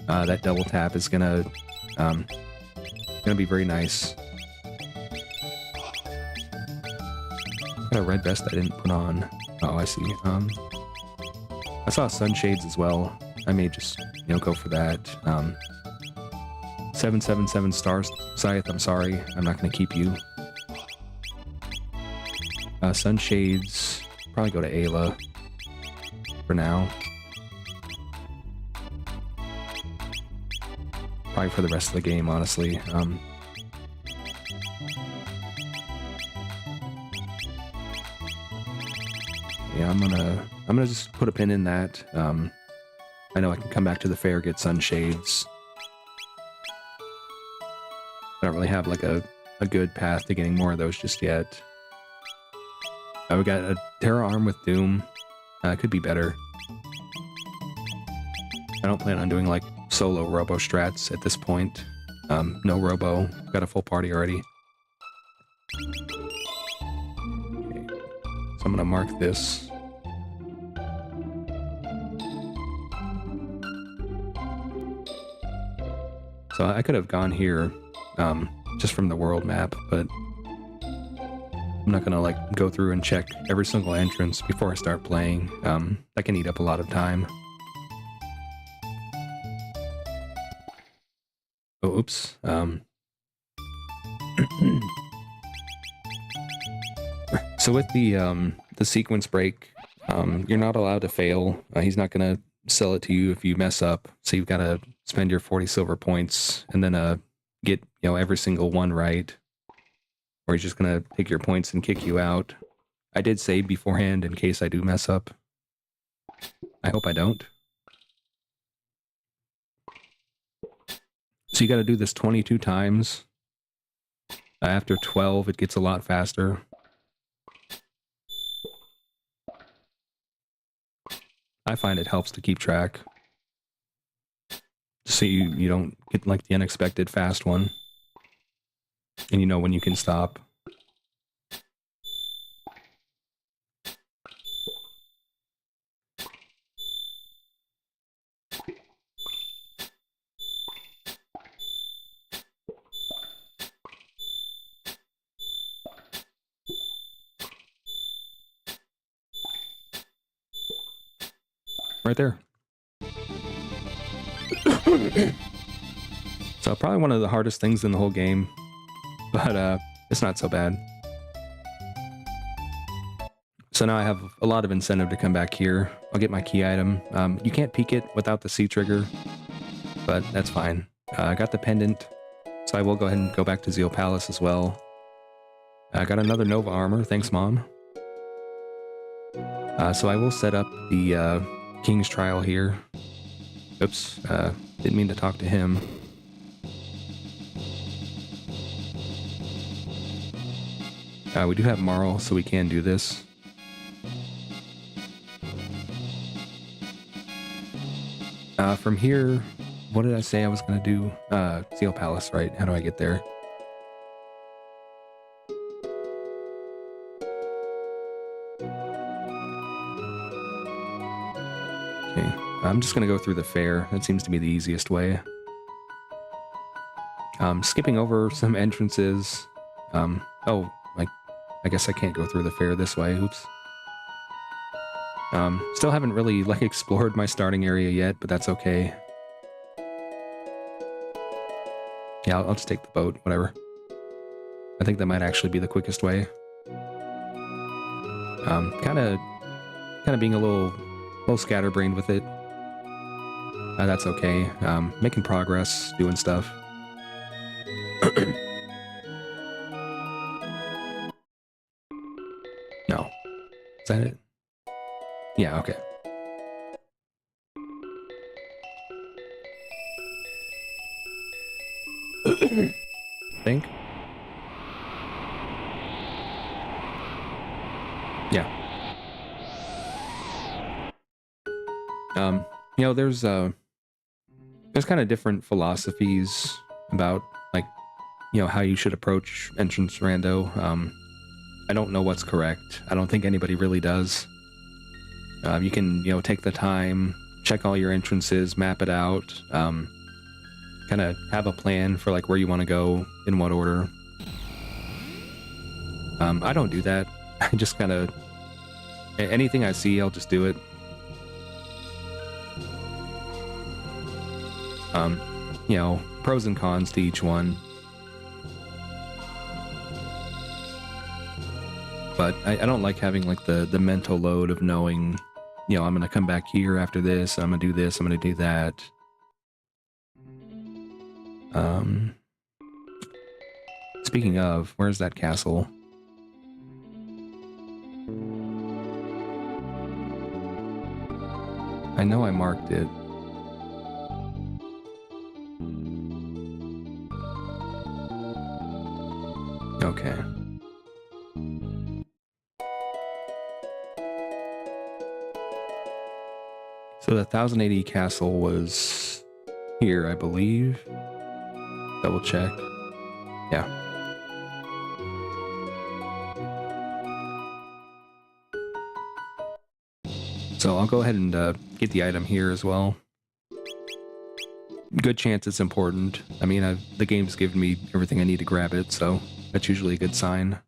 That double tap is gonna be very nice. Got a red vest I didn't put on. Oh, I see. I saw sunshades as well. I may just, go for that. 777 star scythe. I'm sorry. I'm not going to keep you. Sunshades. Probably go to Ayla for now. Probably for the rest of the game, honestly. Yeah, I'm gonna just put a pin in that. I know I can come back to the fair, get sunshades. I don't really have like a good path to getting more of those just yet. We got a Terra Arm with Doom. Could be better. I don't plan on doing like solo robo strats at this point. No robo. Got a full party already. Okay. So I'm gonna mark this. So I could have gone here just from the world map, but I'm not gonna like go through and check every single entrance before I start playing. That can eat up a lot of time. Oh, oops. So with the sequence break, you're not allowed to fail. He's not gonna sell it to you if you mess up. So you've got to spend your 40 silver points and then get every single one right, or he's just gonna take your points and kick you out. I did save beforehand in case I do mess up. I hope I don't. So you got to do this 22 times. After 12, it gets a lot faster. I find it helps to keep track. So you don't get like the unexpected fast one. And you know when you can stop. Right there. So probably one of the hardest things in the whole game, but it's not so bad. So now I have a lot of incentive to come back here. I'll get my key item. You can't peek it without the C trigger, but that's fine. I got the pendant, so I will go ahead and go back to Zeal Palace as well. I got another Nova armor. Thanks, Mom. So I will set up the King's Trial here. Oops, didn't mean to talk to him. We do have Marl, so we can do this. From here, what did I say I was going to do? Zeal Palace, right? How do I get there? Okay, I'm just gonna go through the fair. That seems to be the easiest way. Skipping over some entrances. Oh, I guess I can't go through the fair this way. Oops. Still haven't really like explored my starting area yet, but that's okay. Yeah, I'll just take the boat, whatever. I think that might actually be the quickest way. Kind of being a little scatterbrained with it. That's okay. Making progress, doing stuff. No. Is that it? Yeah, okay. Think? Yeah. You know, there's kind of different philosophies about, like, you know, how you should approach Entrance Rando. I don't know what's correct. I don't think anybody really does. You can, you know, take the time, check all your entrances, map it out, kind of have a plan for like where you want to go, in what order. I don't do that. I just kind of, anything I see, I'll just do it. You know, pros and cons to each one. But I don't like having like the mental load of knowing, you know, I'm going to come back here after this, I'm going to do this, I'm going to do that. Speaking of, where's that castle? I know I marked it. Okay. So the 1080 castle was here, I believe. Double check. Yeah. So I'll go ahead and get the item here as well. Good chance it's important. I mean, the game's given me everything I need to grab it, so that's usually a good sign.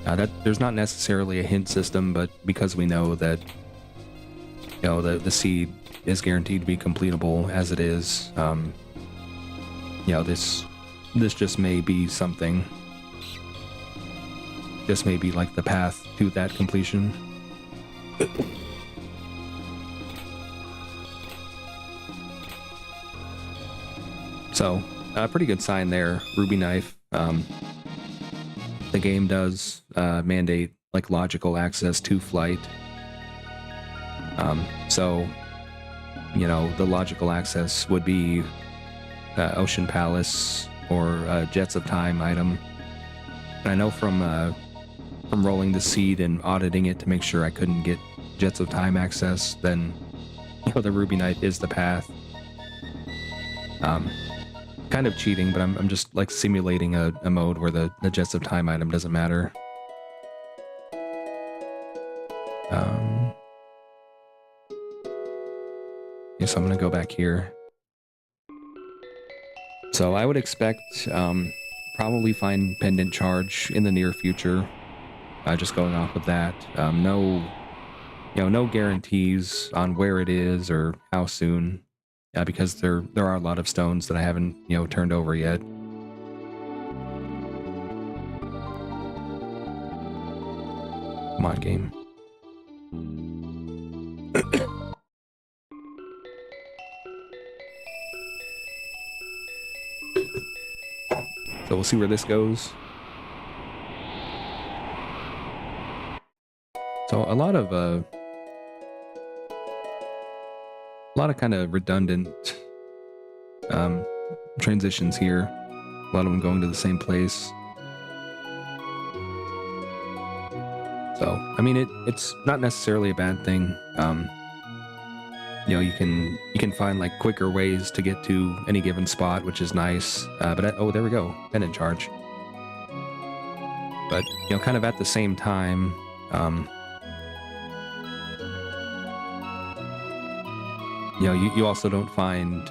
There's not necessarily a hint system, but because we know that, you know, the seed is guaranteed to be completable as it is, you know, this just may be something. This may be like the path to that completion. So, pretty good sign there, Ruby Knife. The game does mandate like logical access to flight. So, you know, the logical access would be Ocean Palace or Jets of Time item. And I know from rolling the seed and auditing it to make sure I couldn't get Jets of Time access, then, you know, the Ruby Knight is the path. Kind of cheating, but I'm just like simulating a mode where the Jets of Time item doesn't matter. Yeah, so I'm gonna go back here. So I would expect probably find Pendant Charge in the near future. Just going off of that, no guarantees on where it is or how soon. Because there are a lot of stones that I haven't, you know, turned over yet. Come on, game. So we'll see where this goes. So a lot of kind of redundant transitions here. A lot of them going to the same place. So, I mean, it's not necessarily a bad thing. You know, you can find like quicker ways to get to any given spot, which is nice. But oh, there we go, Pendant Charge. But, you know, kind of at the same time, you know, you also don't find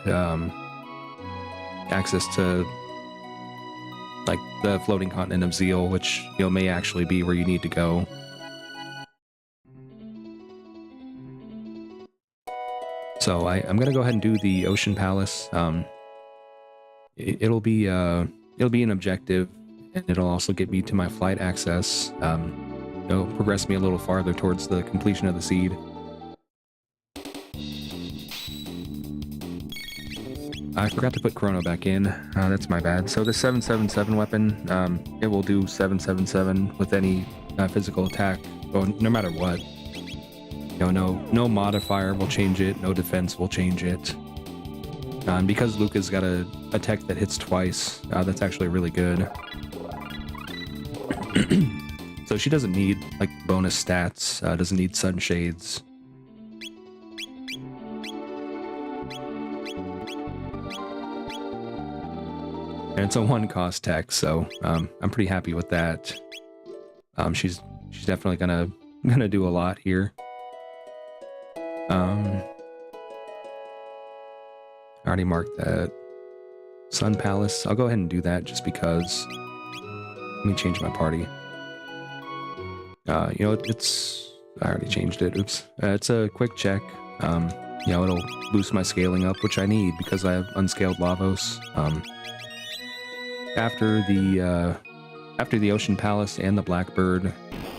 access to like the floating continent of Zeal, which, you know, may actually be where you need to go. So I'm gonna go ahead and do the Ocean Palace. It'll be an objective, and it'll also get me to my flight access. It'll progress me a little farther towards the completion of the seed. I forgot to put Chrono back in. That's my bad. So the 777 weapon, it will do 777 with any physical attack, well, no matter what. You know, no modifier will change it, no defense will change it. Because Luca's got a tech that hits twice, that's actually really good. So she doesn't need like bonus stats, doesn't need sunshades. And it's a one-cost tech, so I'm pretty happy with that. She's definitely gonna do a lot here. I already marked that. Sun Palace. I'll go ahead and do that just because. Let me change my party. You know, I already changed it. Oops. It's a quick check. You know, it'll boost my scaling up, which I need because I have unscaled Lavos. After the Ocean Palace and the Blackbird,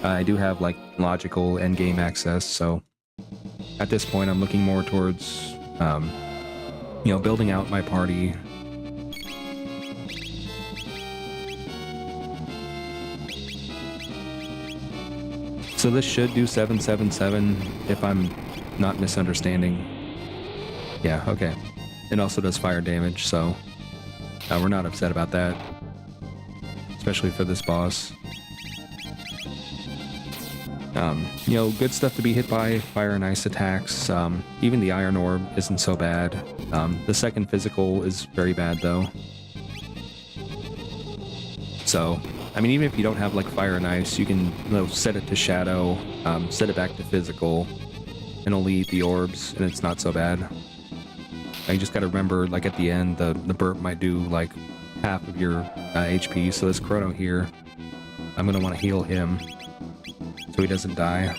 I do have like logical endgame access. So at this point, I'm looking more towards, you know, building out my party. So this should do 777 if I'm not misunderstanding. Yeah, okay. It also does fire damage, so we're not upset about that. Especially for this boss. You know, good stuff to be hit by, fire and ice attacks. Even the Iron Orb isn't so bad. The second physical is very bad, though. So, I mean, even if you don't have, like, fire and ice, you can, you know, set it to shadow, set it back to physical, and only eat the orbs, and it's not so bad. You just gotta remember, like, at the end, the burp might do, like, half of your HP, so this Chrono here, I'm gonna want to heal him so he doesn't die.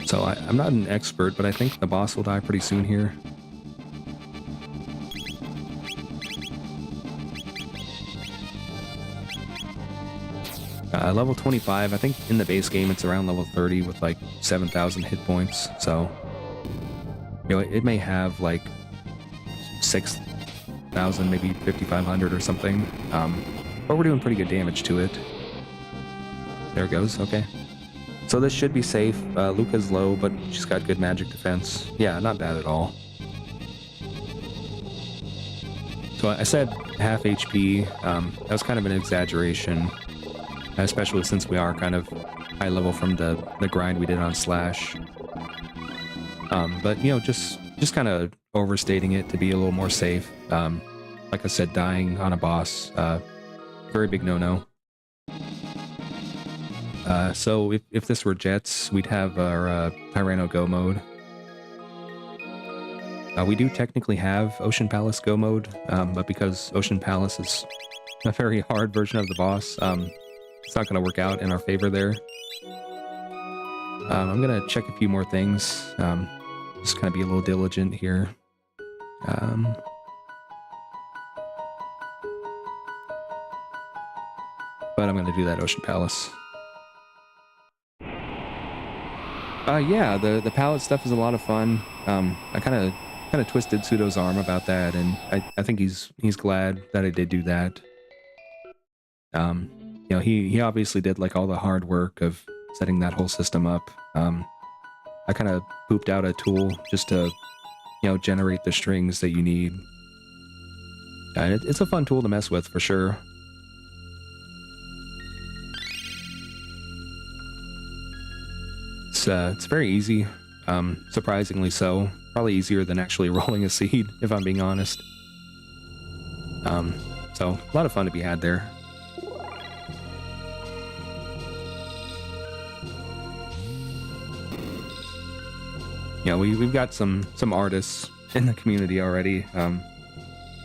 So I'm not an expert, but I think the boss will die pretty soon here. Level 25, I think in the base game it's around level 30 with like 7,000 hit points, so you know, it may have like 6,000, maybe 5,500 or something, but we're doing pretty good damage to it. There it goes, okay. So this should be safe. Luca's low, but she's got good magic defense. Yeah, not bad at all. So I said half HP, that was kind of an exaggeration. Especially since we are kind of high level from the grind we did on Slash. But, you know, just kind of overstating it to be a little more safe. Like I said, dying on a boss, very big no-no. So if this were Jets, we'd have our Tyranno Go mode. We do technically have Ocean Palace Go mode, but because Ocean Palace is a very hard version of the boss, it's not going to work out in our favor there. I'm going to check a few more things. Just kind of be a little diligent here. But I'm going to do that Ocean Palace. Yeah, the palette stuff is a lot of fun. I kind of twisted Pseudo's arm about that, and I think he's glad that I did do that. You know, he obviously did like all the hard work of setting that whole system up. I kind of pooped out a tool just to, you know, generate the strings that you need. It's a fun tool to mess with for sure. It's very easy, surprisingly so. Probably easier than actually rolling a seed, if I'm being honest. So a lot of fun to be had there. You know, we've got some artists in the community already.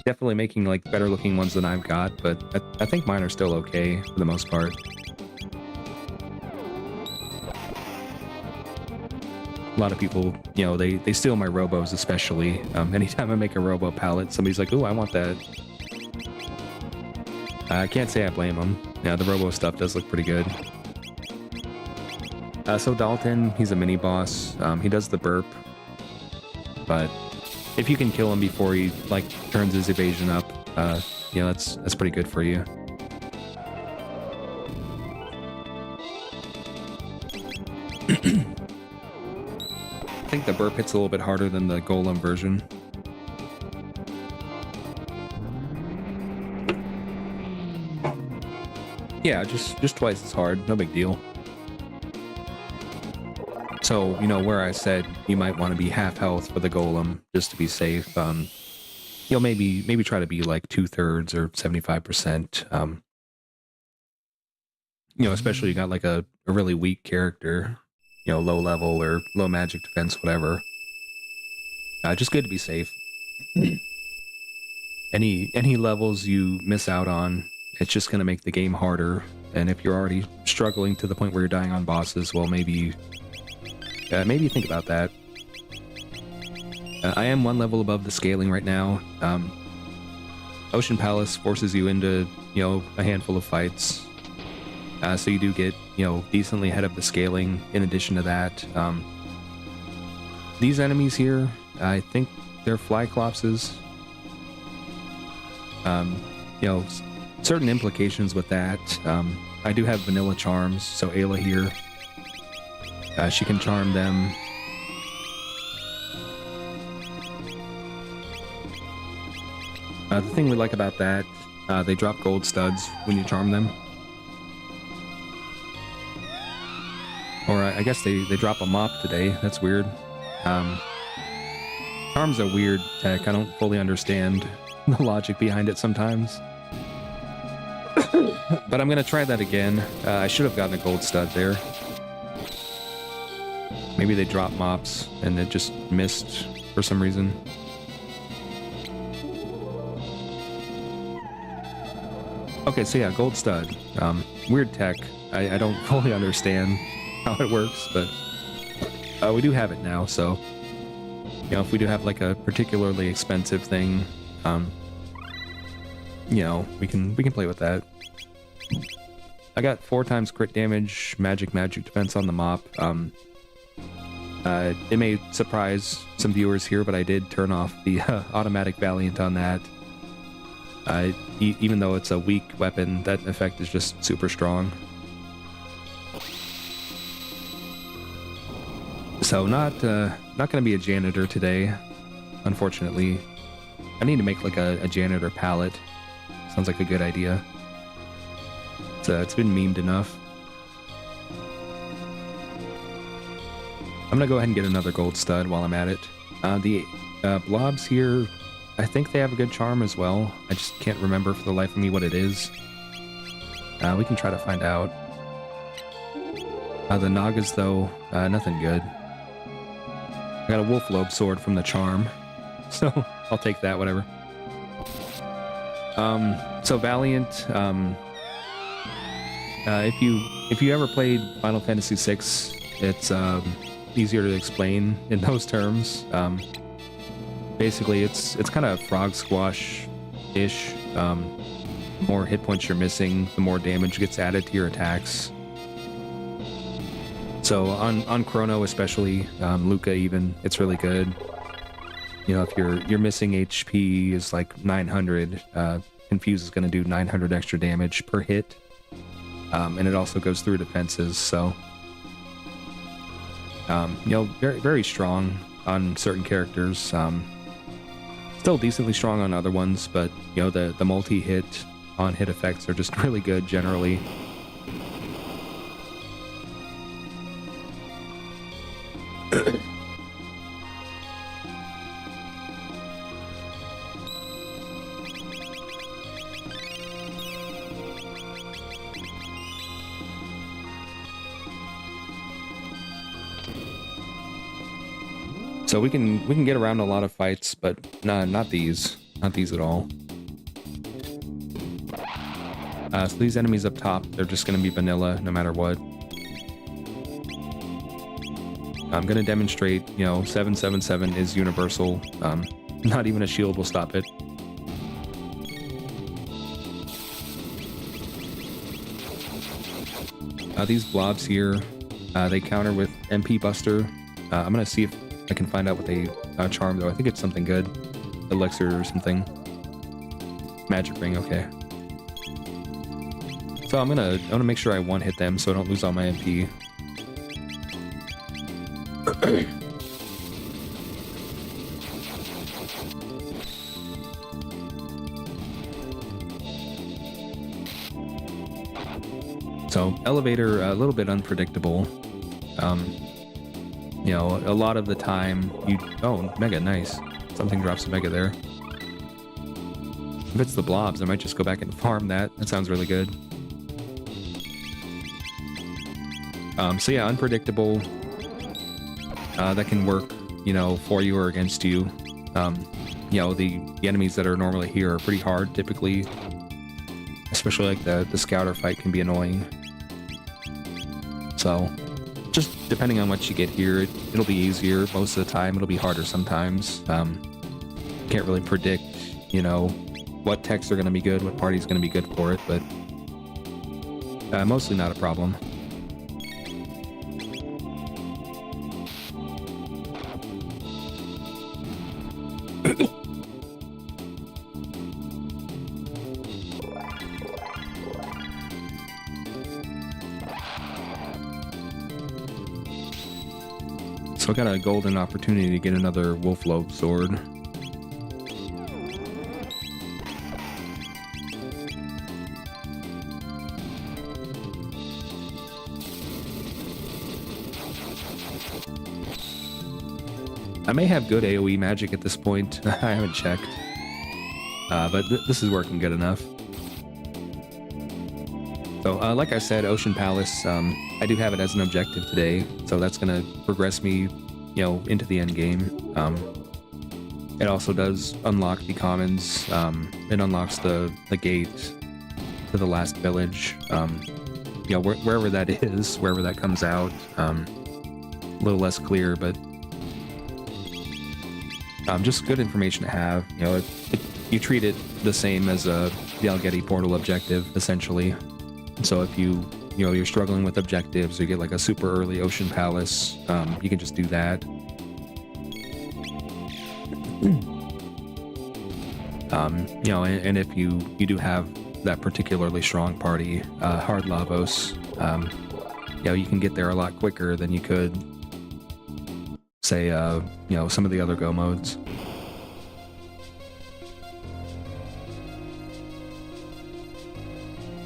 Definitely making like better looking ones than I've got, but I think mine are still okay for the most part. A lot of people, you know, they steal my robos, especially. Anytime I make a robo palette, somebody's like, "Ooh, I want that." I can't say I blame them. Yeah, the robo stuff does look pretty good. So Dalton, he's a mini boss. He does the burp, but if you can kill him before he like turns his evasion up, you know, that's pretty good for you. I think the burp hits a little bit harder than the golem version. Yeah, just twice as hard, no big deal. So, you know, where I said you might want to be half health for the golem just to be safe, you'll maybe try to be like 2/3 or 75%. You know, especially you got like a really weak character, you know, low level or low magic defense, whatever. Just good to be safe. Any levels you miss out on, it's just gonna make the game harder. And if you're already struggling to the point where you're dying on bosses, well, maybe think about that. I am one level above the scaling right now. Ocean Palace forces you into, you know, a handful of fights. So you do get, you know, decently ahead of the scaling. In addition to that, these enemies here, I think they're Flyclopses. You know, certain implications with that. I do have vanilla charms, so Ayla here, she can charm them. The thing we like about that, they drop gold studs when you charm them. Or I guess they drop a mop today. That's weird. Charm's a weird tech. I don't fully understand the logic behind it sometimes. But I'm going to try that again. I should have gotten a gold stud there. Maybe they dropped mops and it just missed for some reason. Okay, so yeah, gold stud. Weird tech. I don't fully understand how it works, but we do have it now, so you know, if we do have like a particularly expensive thing, you know, we can play with that. I got 4 times crit damage, magic defense on the mop. It may surprise some viewers here, but I did turn off the automatic Valiant on that. Even though it's a weak weapon, that effect is just super strong. So not gonna be a janitor today, unfortunately. I need to make like a janitor palette. Sounds like a good idea. It's been memed enough. I'm gonna go ahead and get another gold stud while I'm at it. The blobs here, I think they have a good charm as well. I just can't remember for the life of me what it is. We can try to find out. The Nagas though, nothing good. I got a wolf lobe sword from the charm, so I'll take that, whatever. So Valiant, if you ever played Final Fantasy VI, it's easier to explain in those terms. Basically, it's kind of frog squash-ish. The more hit points you're missing, the more damage gets added to your attacks. So on Chrono especially, Luca even, it's really good. You know, if your missing HP is like 900, Confuse is going to do 900 extra damage per hit. And it also goes through defenses, so you know, very, very strong on certain characters. Still decently strong on other ones, but you know, the multi-hit on hit effects are just really good generally. So we can get around a lot of fights, but not these. Not these at all. So these enemies up top, they're just going to be vanilla no matter what. I'm going to demonstrate, 777 is universal. Not even a shield will stop it. These blobs here, they counter with MP Buster. I'm going to see if I can find out what they charm, though. I think it's something good. Elixir or something. Magic ring, okay. So I want to make sure I one-hit them so I don't lose all my MP. So elevator, a little bit unpredictable. A lot of the time oh, mega, nice. Something drops a mega there. If it's the blobs, I might just go back and farm that. That sounds really good. So yeah, unpredictable. That can work, for you or against you. The enemies that are normally here are pretty hard, typically. Especially like the scouter fight can be annoying. So, just depending on what you get here, it'll be easier most of the time. It'll be harder sometimes. Can't really predict, what techs are going to be good, what party's going to be good for it, but mostly not a problem. So I got a golden opportunity to get another wolf lobe sword. I may have good AoE magic at this point. I haven't checked. But this is working good enough. So, like I said, Ocean Palace, I do have it as an objective today, so that's going to progress me, into the end game. It also does unlock the commons. It unlocks the gate to the last village. Wherever that is, wherever that comes out, a little less clear, but just good information to have. You treat it the same as the Algeti portal objective, essentially. So if you're struggling with objectives, or you get like a super early Ocean Palace, you can just do that. And if you do have that particularly strong party, Hard Lavos, you can get there a lot quicker than you could, say, some of the other go modes.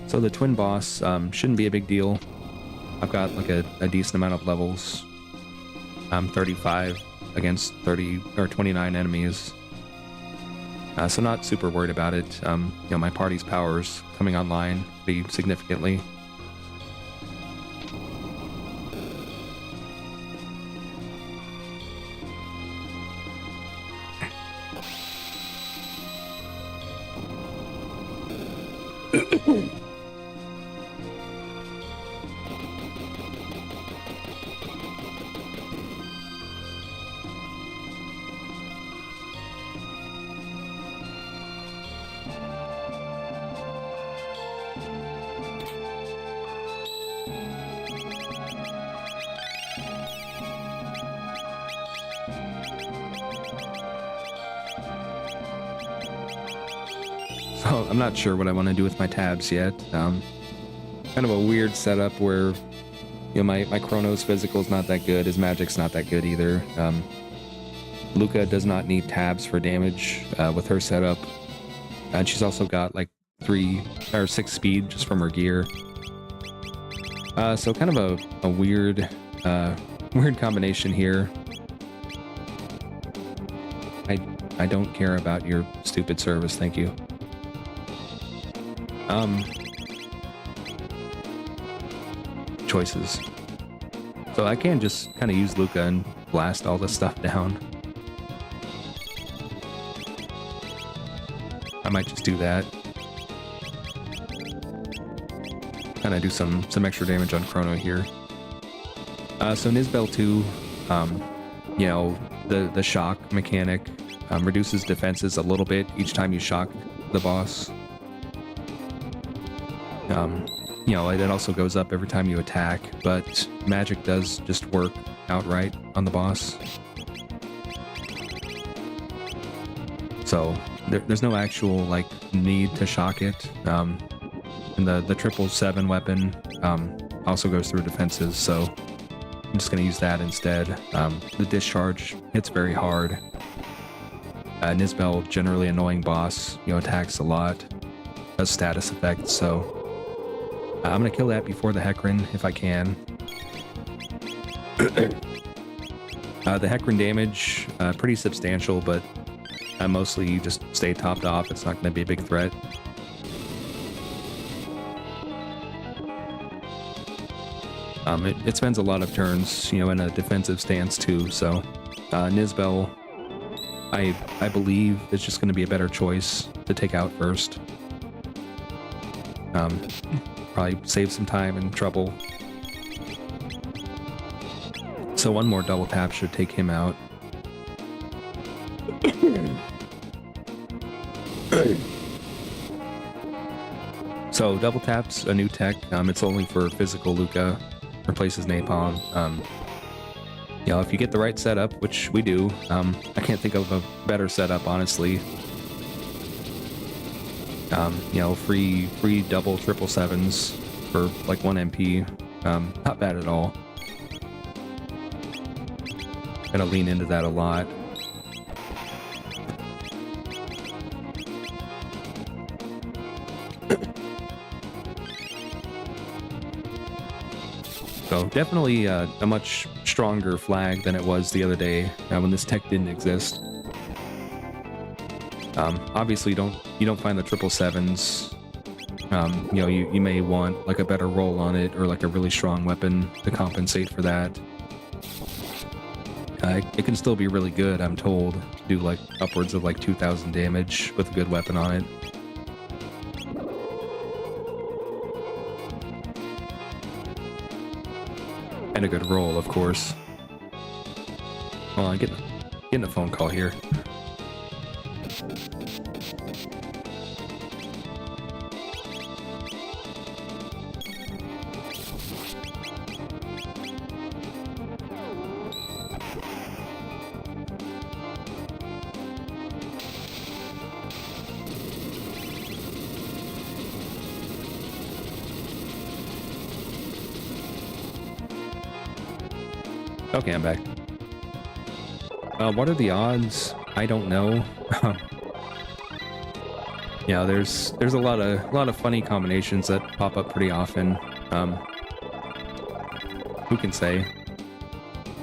So the twin boss shouldn't be a big deal. I've got like a decent amount of levels. I'm 35 against 30 or 29 enemies. So not super worried about it. My party's powers coming online pretty significantly. So I'm not sure what I want to do with my tabs yet. Kind of a weird setup where, my Chrono's physical's not that good, his magic's not that good either. Luca does not need tabs for damage with her setup. And she's also got like 3 or 6 speed just from her gear. So kind of a weird combination here. I don't care about your stupid service, thank you. Choices. So I can just kind of use Luca and blast all this stuff down. I might just do that. Kind of do some extra damage on Chrono here. So Nizbel 2, you know, the shock mechanic reduces defenses a little bit each time you shock the boss. You know, it also goes up every time you attack, but magic does just work outright on the boss. So there's no actual like need to shock it. And the 777 weapon also goes through defenses, so I'm just going to use that instead. The discharge hits very hard. Nizbel, generally annoying boss, you know, attacks a lot, does status effects, so I'm going to kill that before the Hecarim if I can. The Hecarim damage, pretty substantial, but mostly you just stay topped off. It's not going to be a big threat. It spends a lot of turns, you know, in a defensive stance too, so Nizbel, I believe it's just going to be a better choice to take out first. Probably save some time and trouble. So one more double tap should take him out. So double tap's a new tech. It's only for physical Luca. Replaces napalm. You know, if you get the right setup, which we do, I can't think of a better setup, honestly. You know, free double 777s for like 1 MP. Not bad at all. Gotta lean into that a lot. So definitely a much stronger flag than it was the other day when this tech didn't exist. Obviously, you don't find the 777s. You know, you may want like a better roll on it or like a really strong weapon to compensate for that. It can still be really good, I'm told, to do like upwards of like 2,000 damage with a good weapon on it. And a good roll, of course. Hold on, getting a phone call here. Okay, I'm back. What are the odds? I don't know. Yeah, there's a lot of funny combinations that pop up pretty often. Who can say?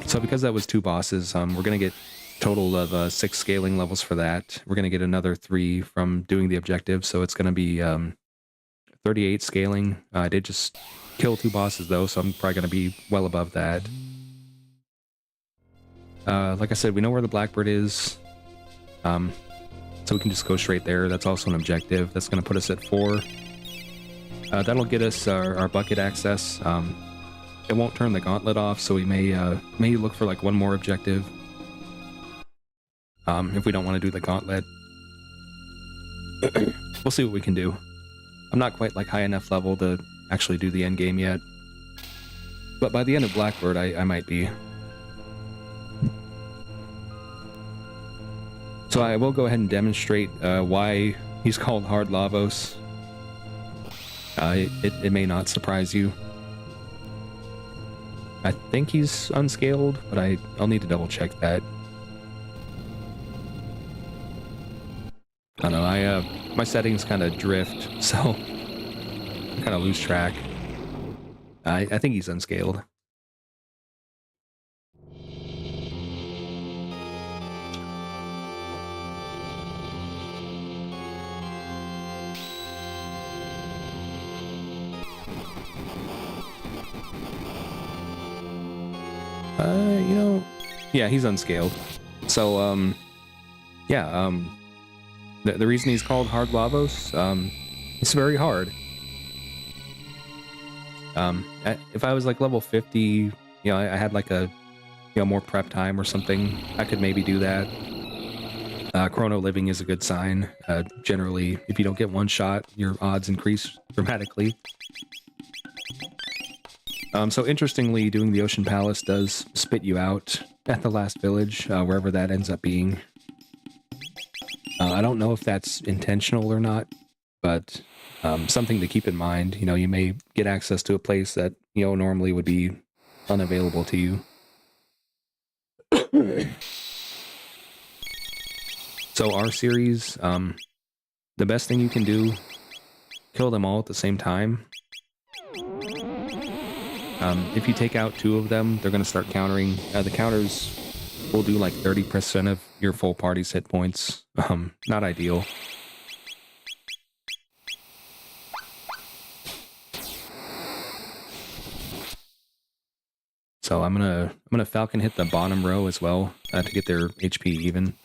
So because that was 2 bosses, we're gonna get a total of 6 scaling levels for that. We're gonna get another 3 from doing the objective, so it's gonna be 38 scaling. I did just kill 2 bosses though, so I'm probably gonna be well above that. Like I said, we know where the Blackbird is, so we can just go straight there. That's also an objective. That's going to put us at 4. That'll get us our bucket access. It won't turn the gauntlet off, so we may look for like one more objective if we don't want to do the gauntlet. We'll see what we can do. I'm not quite like high enough level to actually do the end game yet, but by the end of Blackbird, I might be. So I will go ahead and demonstrate why he's called Hard Lavos. It may not surprise you. I think he's unscaled, but I'll need to double check that. I don't know, my settings kind of drift, so I kind of lose track. I think he's unscaled. You know, yeah, he's unscaled. So, yeah, The reason he's called Hard Lavos, it's very hard. If I was like level 50, you know, I had like a, you know, more prep time or something, I could maybe do that. Chrono living is a good sign. Generally, if you don't get one shot, your odds increase dramatically. So interestingly, doing the Ocean Palace does spit you out at the last village, wherever that ends up being. I don't know if that's intentional or not, but something to keep in mind. You know, you may get access to a place that, you know, normally would be unavailable to you. So our series, the best thing you can do, kill them all at the same time. If you take out 2 of them, they're going to start countering. The counters will do like 30% of your full party's hit points. Not ideal. So I'm gonna Falcon hit the bottom row as well to get their HP even.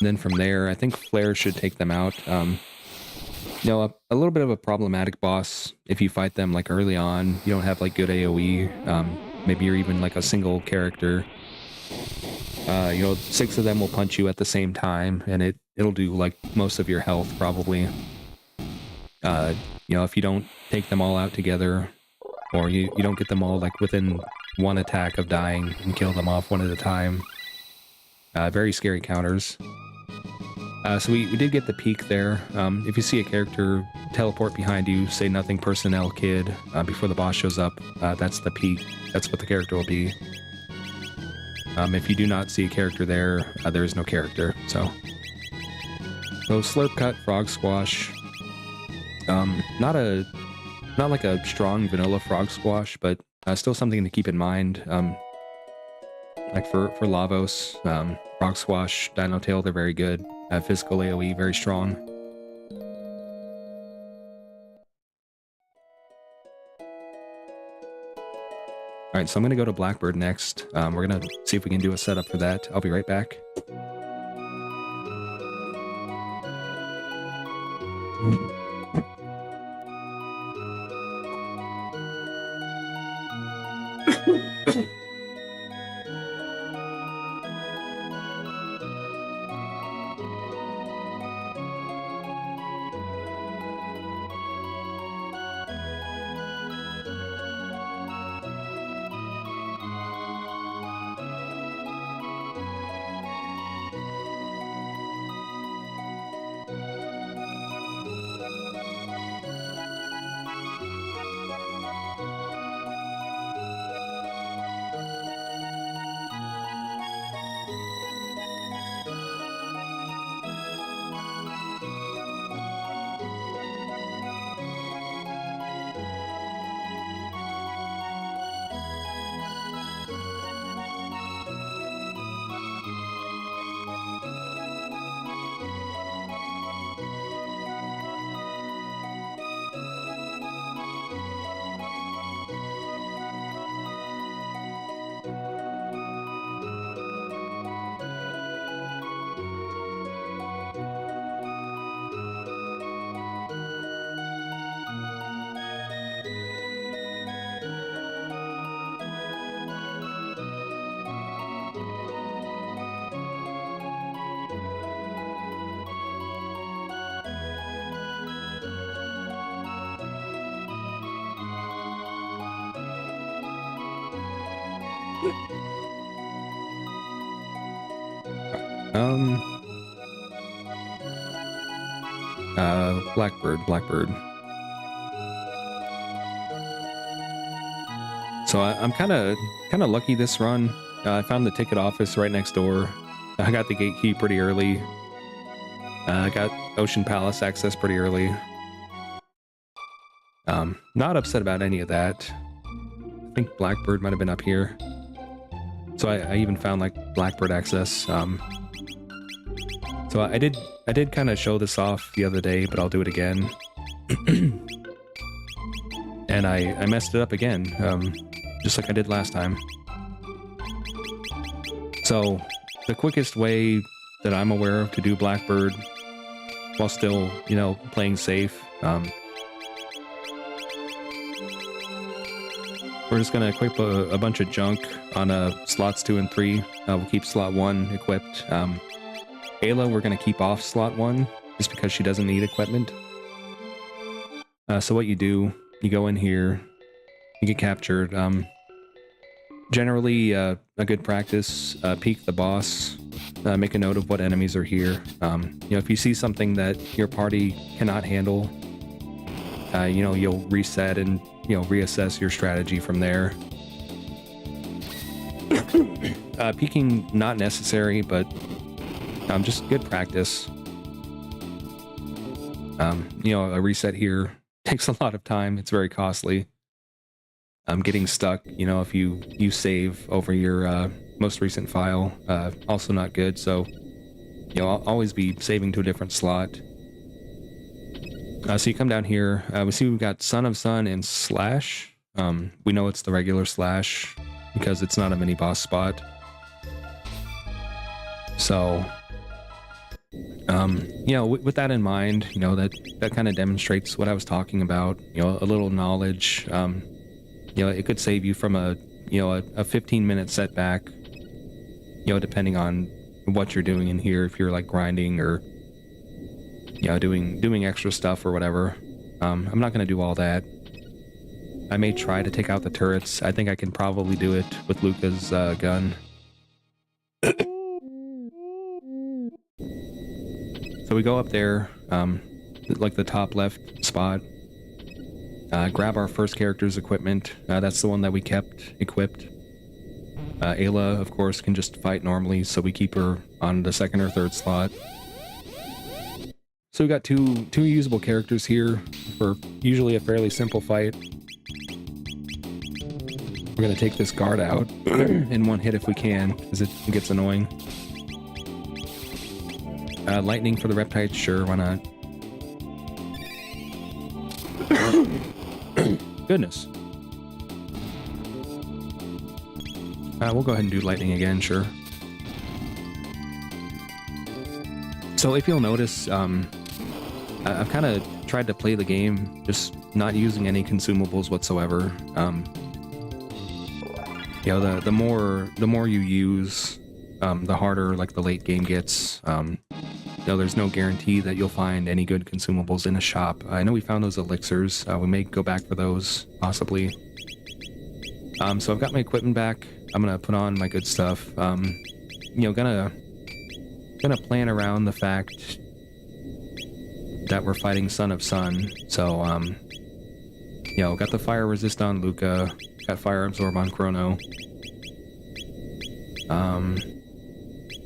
And then from there, I think Flare should take them out. You know, a little bit of a problematic boss if you fight them like early on. You don't have like good AoE. Maybe you're even like a single character. You know, 6 of them will punch you at the same time, and it'll do like most of your health probably. You know, if you don't take them all out together, or you don't get them all like within one attack of dying and kill them off one at a time. Very scary counters. So we did get the peak there. If you see a character teleport behind you, say nothing personnel kid, before the boss shows up, that's the peak. That's what the character will be. If you do not see a character there, there is no character. So Slurp Cut, Frog Squash. Not like a strong vanilla Frog Squash, but still something to keep in mind. Like for Lavos, Frog Squash, Dino Tail, they're very good. Physical AoE, very strong. Alright, so I'm going to go to Blackbird next. We're going to see if we can do a setup for that. I'll be right back. Blackbird. So I'm kind of lucky this run. I found the ticket office right next door. I got the gate key pretty early. I got Ocean Palace access pretty early. Not upset about any of that. I think Blackbird might have been up here. So I even found like Blackbird access. So I did kind of show this off the other day, but I'll do it again. And I messed it up again, just like I did last time. So the quickest way that I'm aware of to do Blackbird while still, you know, playing safe. We're just going to equip a bunch of junk on slots 2 and 3. We'll keep slot 1 equipped. Ayla, we're going to keep off slot 1 just because she doesn't need equipment. So what you do, you go in here, you get captured. Generally, a good practice, peek the boss, make a note of what enemies are here. You know, if you see something that your party cannot handle, you know, you'll reset and, you know, reassess your strategy from there. Peeking not necessary, but just good practice. You know, a reset here takes a lot of time. It's very costly. Getting stuck, you know, if you save over your most recent file, also not good. So, you know, I'll always be saving to a different slot. So you come down here, we see we've got Son of Sun and Slash. We know it's the regular Slash because it's not a mini boss spot. So, you know, with that in mind, you know, that kind of demonstrates what I was talking about, you know, a little knowledge. You know, it could save you from a 15-minute setback, you know, depending on what you're doing in here, if you're like grinding or, you know, doing extra stuff or whatever. I'm not going to do all that. I may try to take out the turrets. I think I can probably do it with Luca's gun. So we go up there, like the top left spot, grab our first character's equipment. That's the one that we kept equipped. Ayla, of course, can just fight normally, so we keep her on the second or third slot. So we got two usable characters here for usually a fairly simple fight. We're gonna take this guard out in one hit if we can, because it gets annoying. Lightning for the reptiles, sure, why not? Goodness. We'll go ahead and do lightning again, sure. So if you'll notice, I've kind of tried to play the game just not using any consumables whatsoever. You know, the more you use, the harder like the late game gets. You know, there's no guarantee that you'll find any good consumables in a shop. I know we found those elixirs. We may go back for those, possibly. So I've got my equipment back. I'm gonna put on my good stuff. You know, gonna plan around the fact that we're fighting Son of Sun. So, you know, got the fire resist on Luca, got fire absorb on Chrono.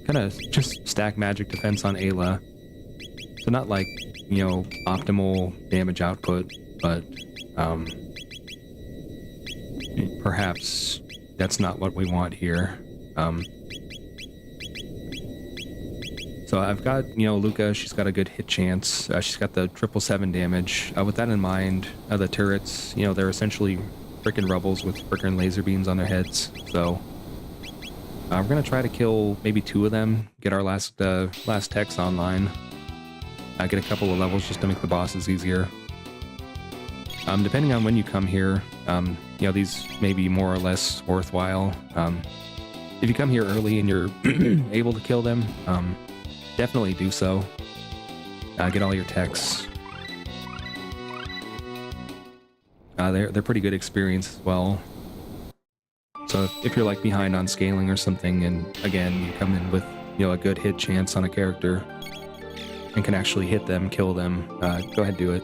Kind of just stack magic defense on Ayla. So not like, you know, optimal damage output, but perhaps that's not what we want here. So I've got, you know, Luca, she's got a good hit chance. She's got the 777 damage. With that in mind, the turrets, you know, they're essentially frickin' rebels with frickin' laser beams on their heads. So we're gonna try to kill maybe 2 of them, get our last techs online, get a couple of levels just to make the bosses easier. Depending on when you come here, you know, these may be more or less worthwhile. If you come here early and you're able to kill them, definitely do so. Get all your techs. They're pretty good experience as well. So if you're like behind on scaling or something, and again, you come in with, you know, a good hit chance on a character and can actually hit them, kill them, go ahead, do it.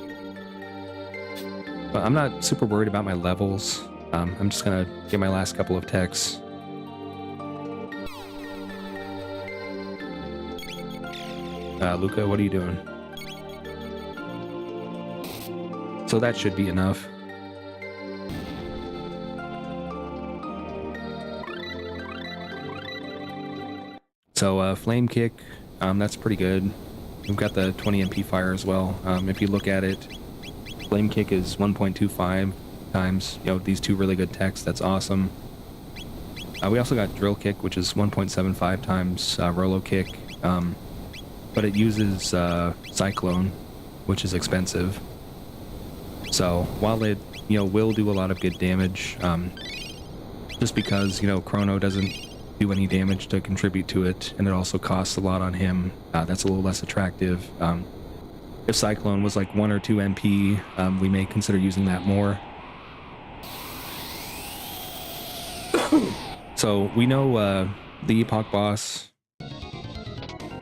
But I'm not super worried about my levels. I'm just gonna get my last couple of techs. Luca, what are you doing? So that should be enough. So flame kick, that's pretty good. We've got the 20 MP fire as well. If you look at it, flame kick is 1.25 times, you know, these 2 really good techs. That's awesome. We also got Drill Kick, which is 1.75 times Rolo Kick, but it uses Cyclone, which is expensive. So while it, will do a lot of good damage, just because, Chrono doesn't do any damage to contribute to it, and it also costs a lot on him, that's a little less attractive. If Cyclone was like 1 or 2 MP, we may consider using that more. So we know the Epoch boss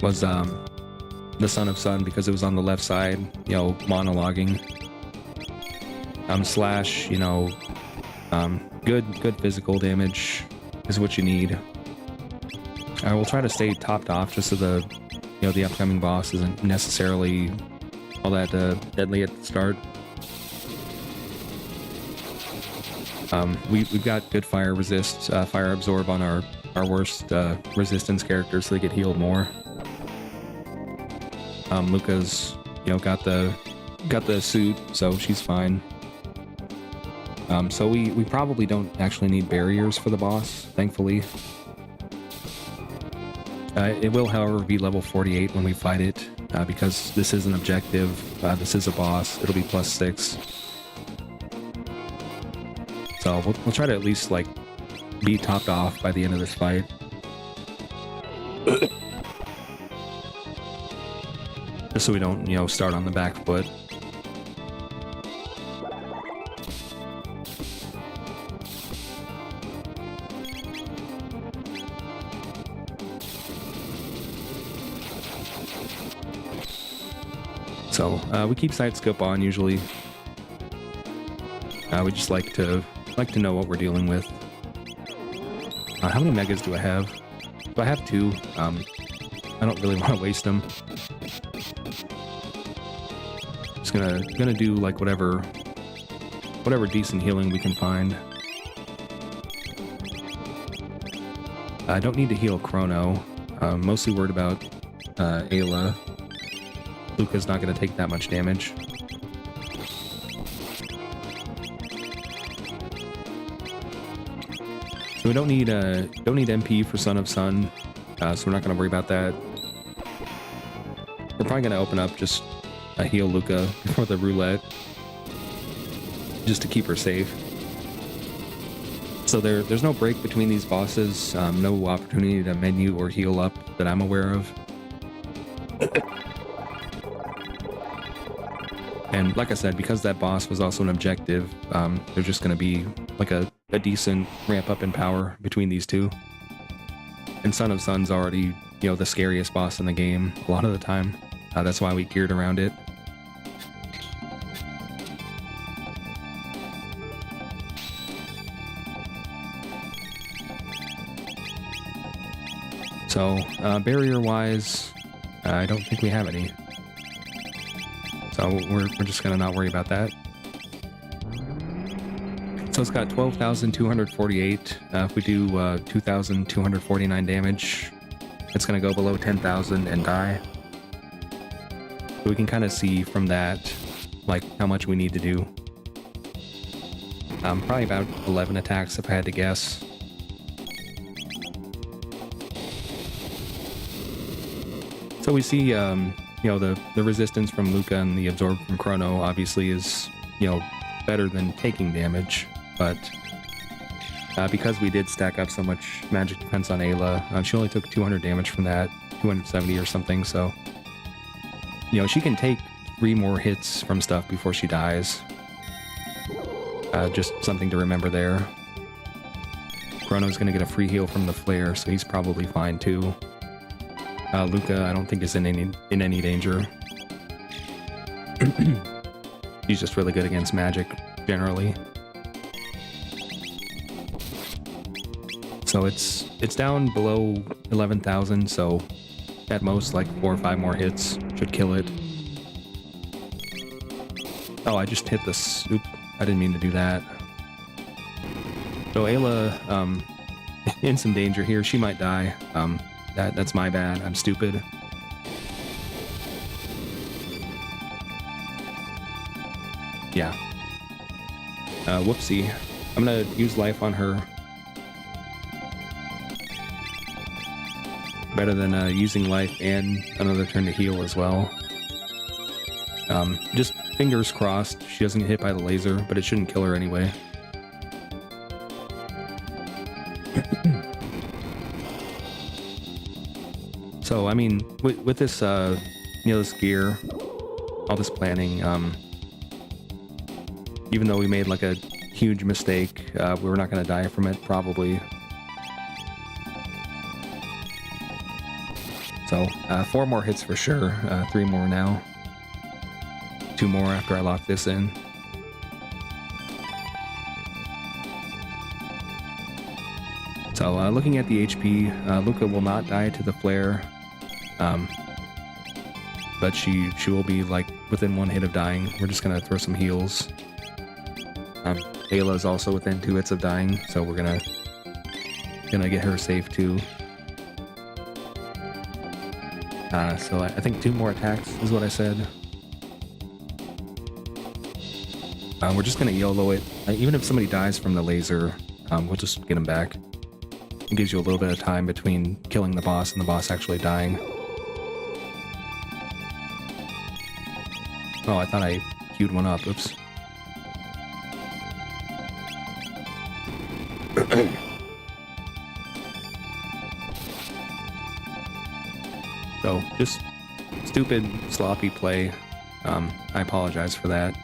was the Son of Sun because it was on the left side, monologuing. Slash, good physical damage is what you need. I will try to stay topped off just so the upcoming boss isn't necessarily all that deadly at the start. We've got good fire resist, fire absorb on our worst resistance characters, so they get healed more. Luca's got the suit, so she's fine. So we probably don't actually need barriers for the boss, thankfully. It will, however, be level 48 when we fight it, because this is an objective, this is a boss, it'll be +6. So we'll try to at least, be topped off by the end of this fight. Just so we don't, start on the back foot. So we keep side scope on usually. We just like to know what we're dealing with. How many megas do I have? So I have 2. I don't really want to waste them. Just gonna do whatever decent healing we can find. I don't need to heal Chrono. Mostly worried about Ayla. Luca's not going to take that much damage. So we don't need MP for Son of Sun, so we're not going to worry about that. We're probably going to open up just a heal Luca for the roulette, just to keep her safe. So there's no break between these bosses, no opportunity to menu or heal up that I'm aware of. And like I said, because that boss was also an objective, there's just going to be a decent ramp up in power between these two. And Son of Sun's already, the scariest boss in the game a lot of the time. That's why we geared around it. So, barrier-wise, I don't think we have any. So we're just gonna not worry about that. So it's got 12,248. If we do 2,249 damage, it's gonna go below 10,000 and die. So we can kind of see from that, how much we need to do. Probably about 11 attacks if I had to guess. So we see, the resistance from Luca and the absorb from Chrono obviously is, better than taking damage, but because we did stack up so much magic defense on Ayla, she only took 200 damage from that, 270 or something, so, she can take 3 more hits from stuff before she dies. Just something to remember there. Chrono's gonna get a free heal from the flare, so he's probably fine too. Luca, I don't think is in any danger. He's just really good against magic, generally. So it's down below 11,000, so at most 4 or 5 more hits should kill it. Oh, I just hit this. Oop, I didn't mean to do that. So Ayla, in some danger here. She might die. That's my bad. I'm stupid. Yeah. Whoopsie. I'm gonna use life on her. Better than using life and another turn to heal as well. Just fingers crossed she doesn't get hit by the laser, but it shouldn't kill her anyway. So, I mean, with this, this gear, all this planning, even though we made like a huge mistake, we're not going to die from it, probably. So, 4 more hits for sure, 3 more now. 2 more after I lock this in. So, looking at the HP, Luca will not die to the flare, but she will be like within 1 hit of dying. We're just gonna throw some heals. Ayla is also within 2 hits of dying, so we're gonna get her safe too. So I think 2 more attacks is what I said. We're just gonna YOLO it. Even if somebody dies from the laser, we'll just get him back. It gives you a little bit of time between killing the boss and the boss actually dying. Oh, I thought I queued one up. Oops. So, just stupid, sloppy play. I apologize for that.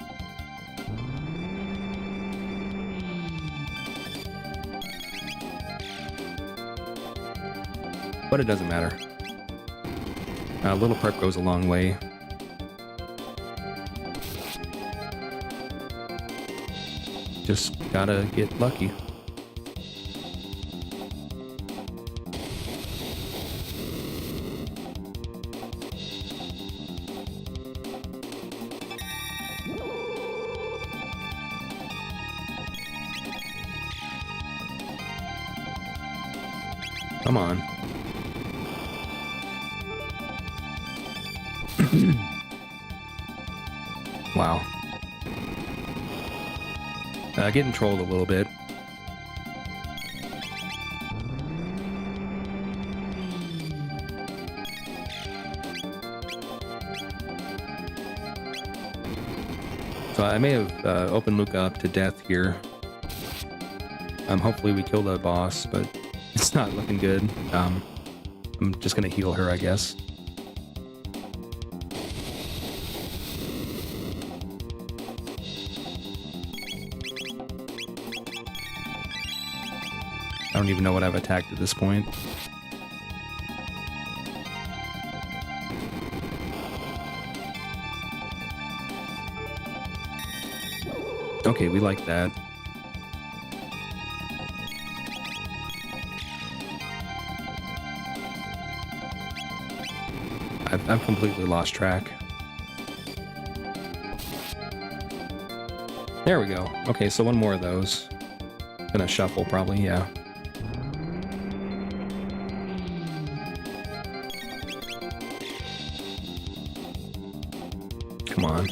But it doesn't matter. A little prep goes a long way. Just gotta get lucky. Come on. Wow. Getting trolled a little bit. So I may have opened Luca up to death here. Hopefully we kill the boss, but it's not looking good. I'm just gonna heal her, I guess. I don't even know what I've attacked at this point. Okay, we like that. I've completely lost track. There we go. Okay, so 1 more of those. Gonna shuffle probably, yeah. Come on.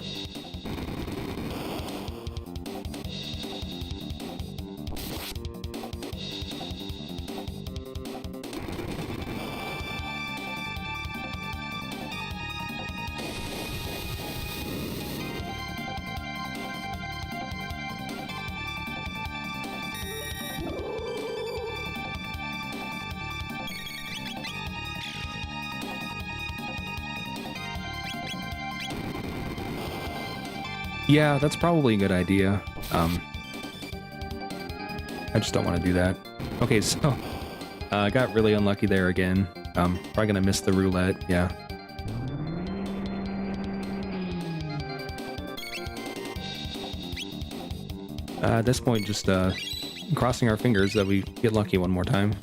Yeah, that's probably a good idea. I just don't want to do that. Okay, so I got really unlucky there again. Probably gonna miss the roulette, yeah. At this point, just crossing our fingers that we get lucky one more time.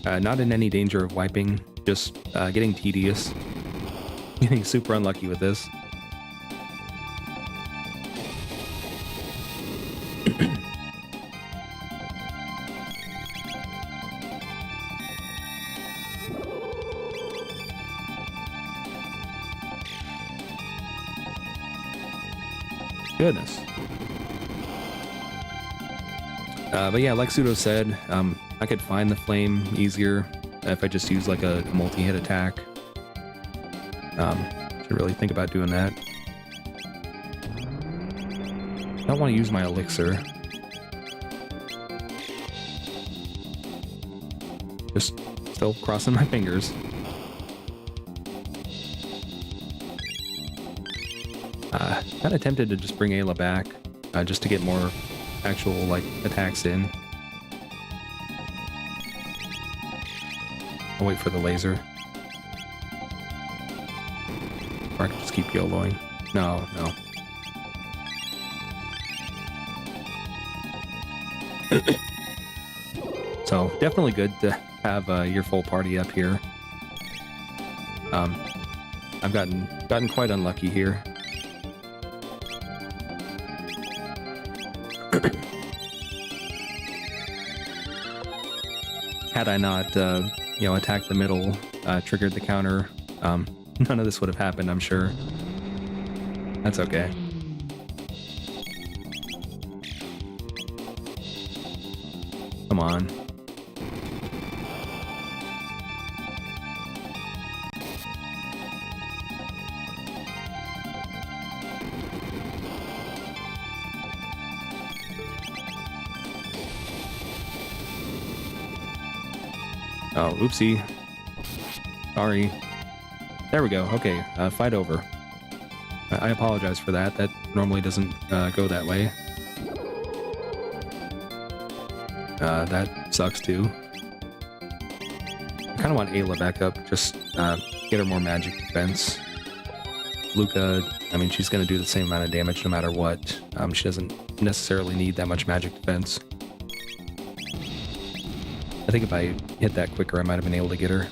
Not in any danger of wiping, just getting tedious. Getting super unlucky with this. Goodness. But yeah, like Pseudo said, I could find the flame easier. if I just use like a multi-hit attack. Should really think about doing that. I don't want to use my elixir. Just still crossing my fingers. Kind of tempted to just bring Ayla back, just to get more actual like attacks in. I'll wait for the laser. Or I can just keep YOLOing. No. So definitely good to have your full party up here. I've gotten quite unlucky here. Had I not, attacked the middle, triggered the counter, none of this would have happened, I'm sure. That's okay. Come on. Oh, oopsie. Sorry. There we go. Okay, fight over. I apologize for that. That normally doesn't go that way. That sucks too. I kind of want Ayla back up. Just get her more magic defense. Luca, I mean, she's going to do the same amount of damage no matter what. She doesn't necessarily need that much magic defense. I think if I hit that quicker, I might have been able to get her.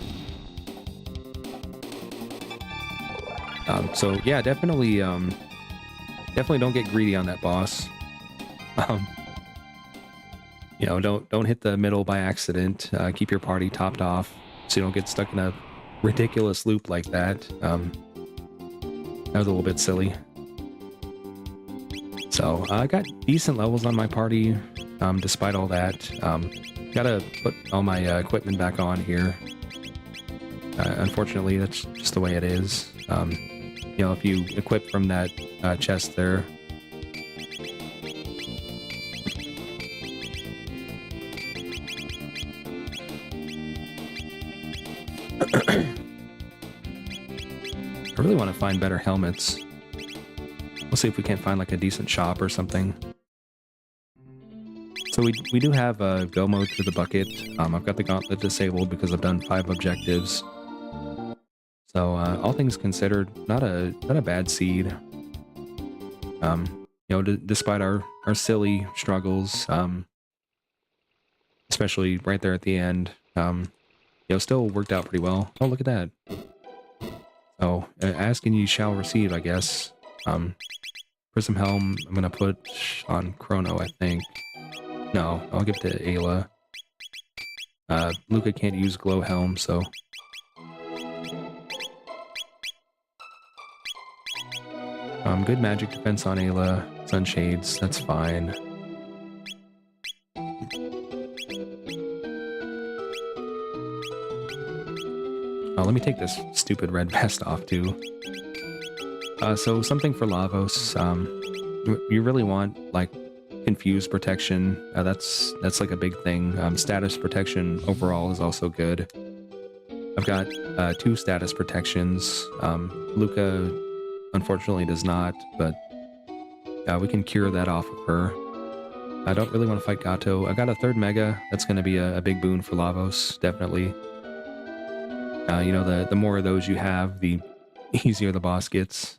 So yeah, definitely don't get greedy on that boss. Don't hit the middle by accident. Keep your party topped off so you don't get stuck in a ridiculous loop like that. That was a little bit silly. So I got decent levels on my party, despite all that. Gotta put all my equipment back on here. Unfortunately, that's just the way it is. If you equip from that chest there. I really want to find better helmets. We'll see if we can't find like a decent shop or something. So we do have go mode through the bucket. I've got the gauntlet disabled because I've done 5 objectives. So all things considered, not a bad seed. Despite our silly struggles, especially right there at the end, still worked out pretty well. Oh, look at that. So ask and you shall receive, I guess. Prism Helm, I'm gonna put on Chrono, I think. No, I'll give it to Ayla. Luca can't use Glow Helm, so... good magic defense on Ayla. Sunshades, that's fine. Oh, let me take this stupid red vest off, too. So something for Lavos. You really want, like, confused protection. That's like a big thing. Status protection overall is also good. I've got 2 status protections. Luca unfortunately does not, but we can cure that off of her. I don't really want to fight Gato. I got a 3rd Mega. That's going to be a big boon for Lavos, definitely. The more of those you have, the easier the boss gets.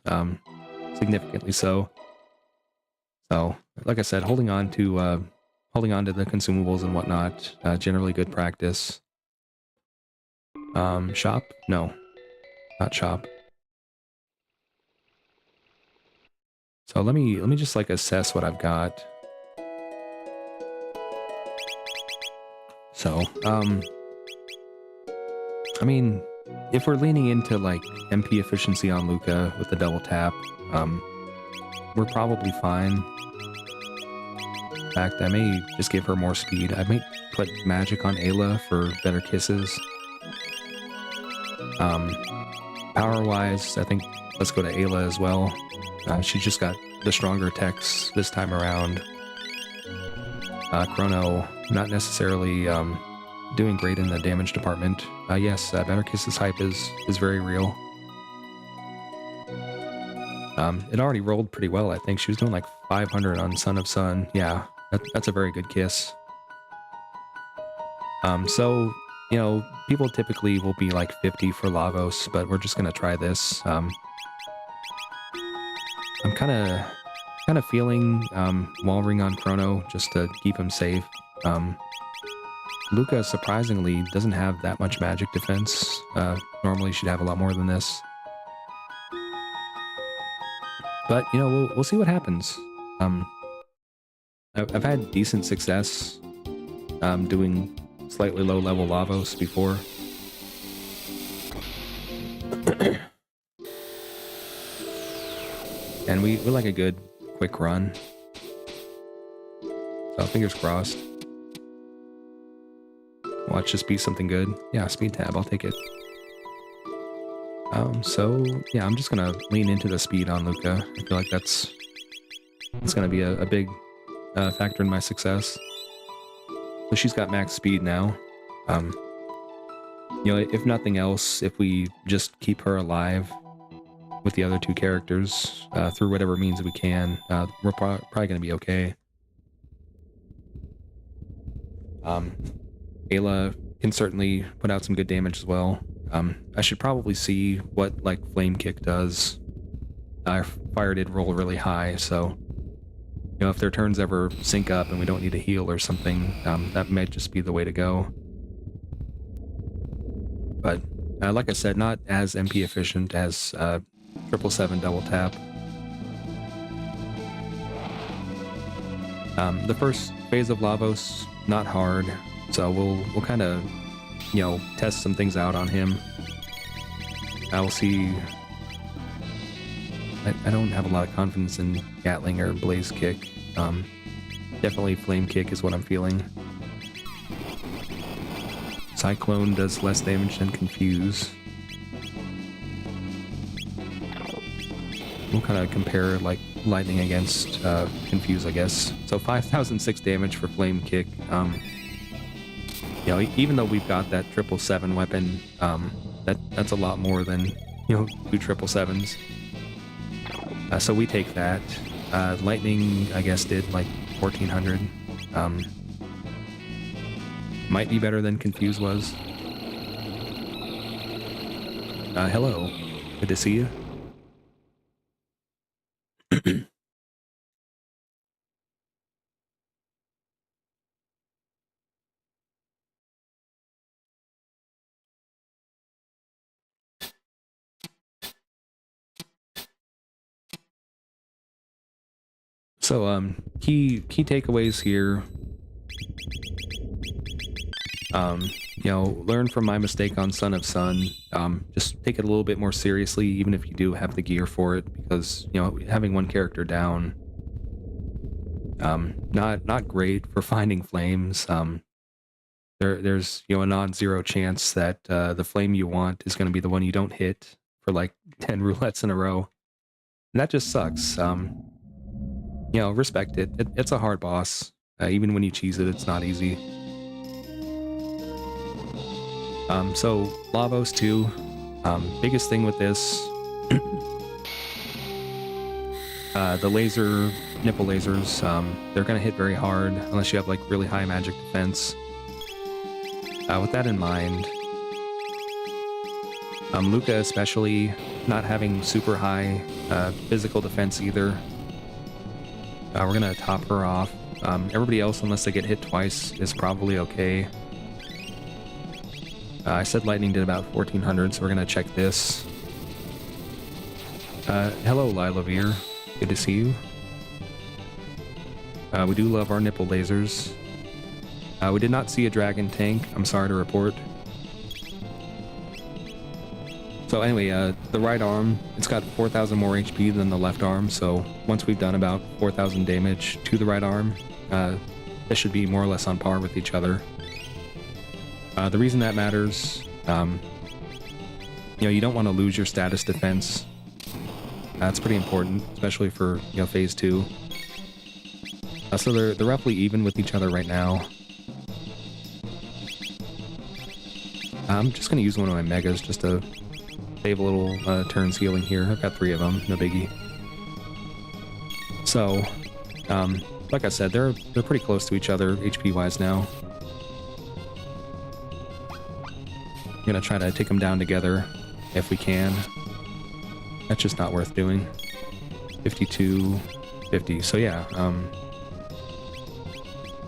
Significantly so. So, like I said, holding on to the consumables and whatnot, generally good practice. Shop? No, not shop. So let me just like assess what I've got. So, I mean, if we're leaning into like MP efficiency on Luca with the double tap, we're probably fine. In fact, I may just give her more speed. I might put magic on Ayla for better kisses. Power-wise, I think let's go to Ayla as well. She's just got the stronger techs this time around. Chrono, not necessarily doing great in the damage department. Yes, Better Kiss's hype is very real. It already rolled pretty well, I think. She was doing like 500 on Son of Sun. Yeah, that's a very good kiss. So, you know, people typically will be like 50 for Lavos, but we're just gonna try this. I'm kind of feeling Wallring on Chrono just to keep him safe. Luca surprisingly doesn't have that much magic defense. Normally she'd have a lot more than this. But, you know, we'll see what happens. I've had decent success doing slightly low-level Lavos before. And we like a good, quick run. So fingers crossed. Watch this be something good. Yeah, speed tab, I'll take it. So yeah, I'm just gonna lean into the speed on Luca. I feel like that's gonna be a big factor in my success. So she's got max speed now. You know, if nothing else, if we just keep her alive with the other two characters through whatever means we can, we're probably gonna be okay. Ayla can certainly put out some good damage as well. I should probably see what like Flame Kick does. Our fire did roll really high, so you know, if their turns ever sync up and we don't need a heal or something, that might just be the way to go. But like I said, not as MP efficient as 777 double tap. The first phase of Lavos, not hard, so we'll kind of, you know, test some things out on him. I'll see. I don't have a lot of confidence in Gatling or Blaze Kick. Definitely Flame Kick is what I'm feeling. Cyclone does less damage than Confuse. We'll kind of compare like Lightning against Confuse, I guess. So 5,006 damage for Flame Kick. You know, even though we've got that 777 weapon, that's a lot more than, you know, 2 777s. So we take that. Lightning, I guess, did like 1,400. Might be better than Confuse was. Hello. Good to see you. So, key takeaways here. You know, learn from my mistake on Son of Sun. Just take it a little bit more seriously, even if you do have the gear for it, because, you know, having one character down, not great for finding flames. There's, you know, a non-zero chance that the flame you want is going to be the one you don't hit for like 10 roulettes in a row. And that just sucks. You know, respect it. It's a hard boss. Even when you cheese it, it's not easy. So, Lavos 2. Biggest thing with this, the nipple lasers, they're going to hit very hard unless you have like really high magic defense. With that in mind, Luca especially not having super high physical defense either. We're gonna top her off. Everybody else, unless they get hit twice, is probably okay. I said Lightning did about 1,400, so we're gonna check this. Hello, Lilavir. Good to see you. We do love our nipple lasers. We did not see a dragon tank, I'm sorry to report. So anyway, the right arm, it's got 4,000 more HP than the left arm, so once we've done about 4,000 damage to the right arm, they should be more or less on par with each other. The reason that matters, you know, you don't want to lose your status defense. That's pretty important, especially for, you know, phase 2. So they're roughly even with each other right now. I'm just gonna use one of my megas just to save a little turns healing here. I've got 3 of them, no biggie. So, like I said, they're pretty close to each other HP wise now. I'm gonna try to take them down together if we can. That's just not worth doing. 52, 50. So yeah,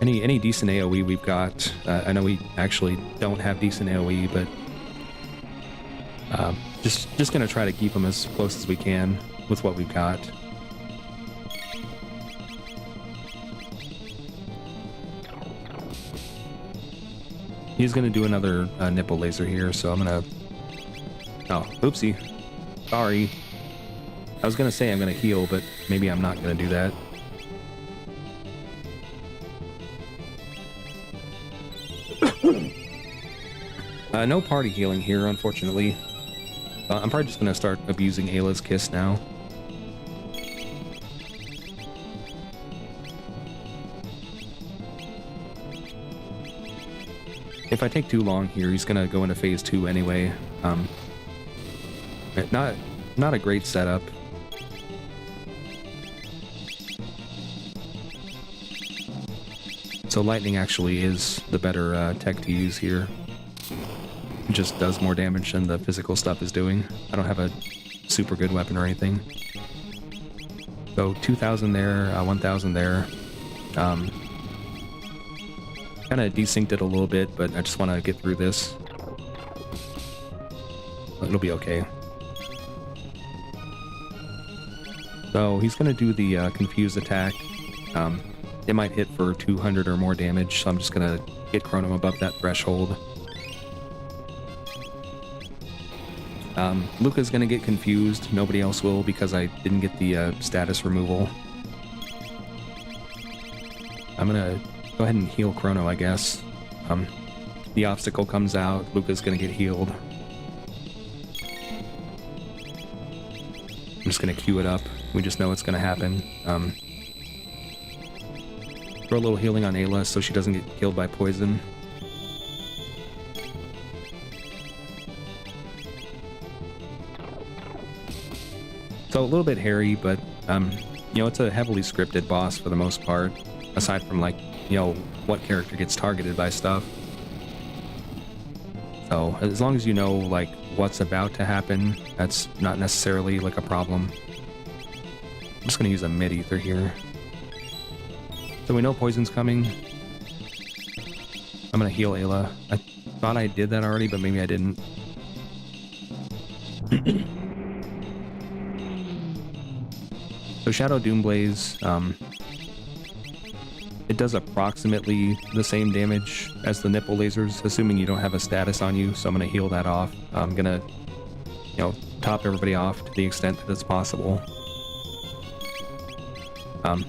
any decent AoE we've got. I know we actually don't have decent AoE, but just gonna try to keep them as close as we can with what we've got. He's gonna do another nipple laser here, so I'm gonna... Oh, oopsie. Sorry. I was gonna say I'm gonna heal, but maybe I'm not gonna do that. No party healing here, unfortunately. I'm probably just gonna start abusing Ayla's Kiss now. If I take too long here, he's gonna go into phase 2 anyway. Not a great setup. So lightning actually is the better tech to use here. It just does more damage than the physical stuff is doing. I don't have a super good weapon or anything. So 2,000 there, 1,000 there. Kind of desynced it a little bit, but I just want to get through this. It'll be okay. So he's going to do the confused attack. It might hit for 200 or more damage, so I'm just going to get Chrono above that threshold. Luca's going to get confused. Nobody else will because I didn't get the status removal. I'm going to go ahead and heal Chrono, I guess. The obstacle comes out. Luca's going to get healed. I'm just going to queue it up. We just know it's going to happen. Throw a little healing on Ayla so she doesn't get killed by poison. So a little bit hairy, but you know, it's a heavily scripted boss for the most part, aside from, like, you know, what character gets targeted by stuff. So as long as you know, like, what's about to happen, that's not necessarily like a problem. I'm just gonna use a mid-ether here. So we know poison's coming. I'm gonna heal Ayla. I thought I did that already, but maybe I didn't. So Shadow Doomblaze, it does approximately the same damage as the nipple lasers, assuming you don't have a status on you, so I'm gonna heal that off. I'm gonna, you know, top everybody off to the extent that it's possible.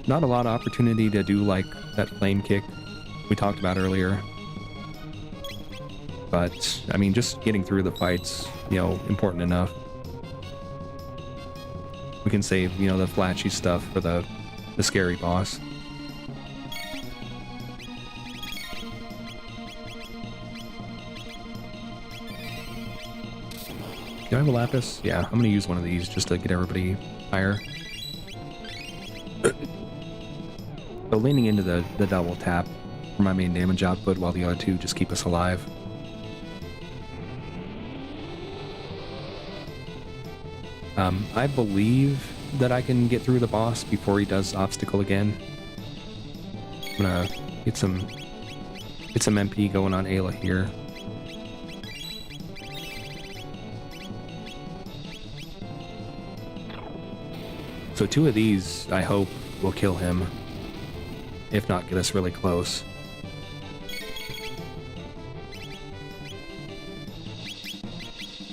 Not a lot of opportunity to do, like, that flame kick we talked about earlier. But, I mean, just getting through the fight's, you know, important enough. We can save, you know, the flashy stuff for the scary boss. Do I have a lapis? Yeah, I'm gonna use one of these just to get everybody higher. So leaning into the double tap for my main damage output while the other two just keep us alive. I believe that I can get through the boss before he does obstacle again. I'm gonna get some MP going on Ayla here. So 2 of these, I hope, will kill him. If not, get us really close.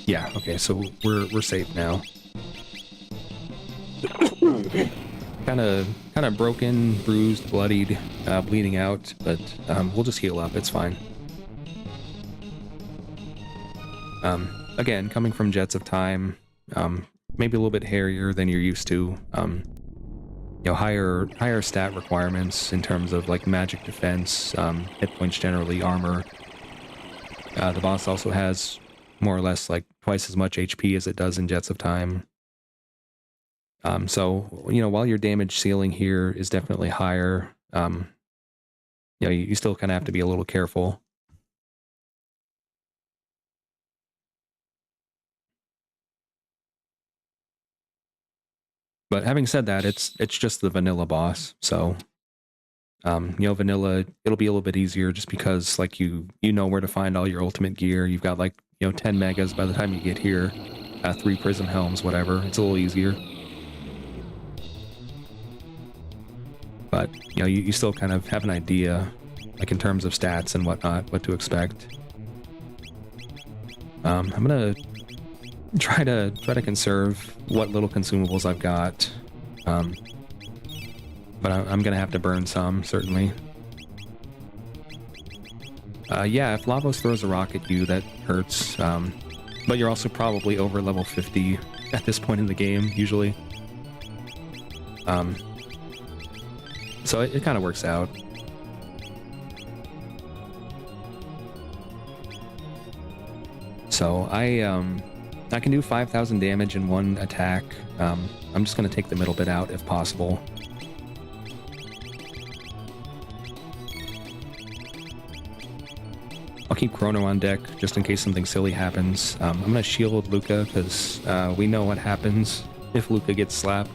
Yeah, okay, so we're safe now. kind of broken, bruised, bloodied, bleeding out, but we'll just heal up. It's fine. again, coming from Jets of Time, maybe a little bit hairier than you're used to. You know, higher stat requirements in terms of like magic defense, hit points generally, armor. The boss also has more or less like twice as much HP as it does in Jets of Time. So, you know, while your damage ceiling here is definitely higher, you know, you still kind of have to be a little careful. But having said that, it's just the vanilla boss, so you know, vanilla, it'll be a little bit easier just because like you know where to find all your ultimate gear. You've got like, you know, 10 megas by the time you get here, 3 prism helms, whatever. It's a little easier. But, you know, you still kind of have an idea, like in terms of stats and whatnot, what to expect. I'm gonna try to conserve what little consumables I've got, but I'm gonna have to burn some, certainly. Yeah, if Lavos throws a rock at you, that hurts, but you're also probably over level 50 at this point in the game, usually. So it kind of works out. So I can do 5,000 damage in one attack. I'm just going to take the middle bit out if possible. I'll keep Chrono on deck just in case something silly happens. I'm going to shield Luca because we know what happens if Luca gets slapped.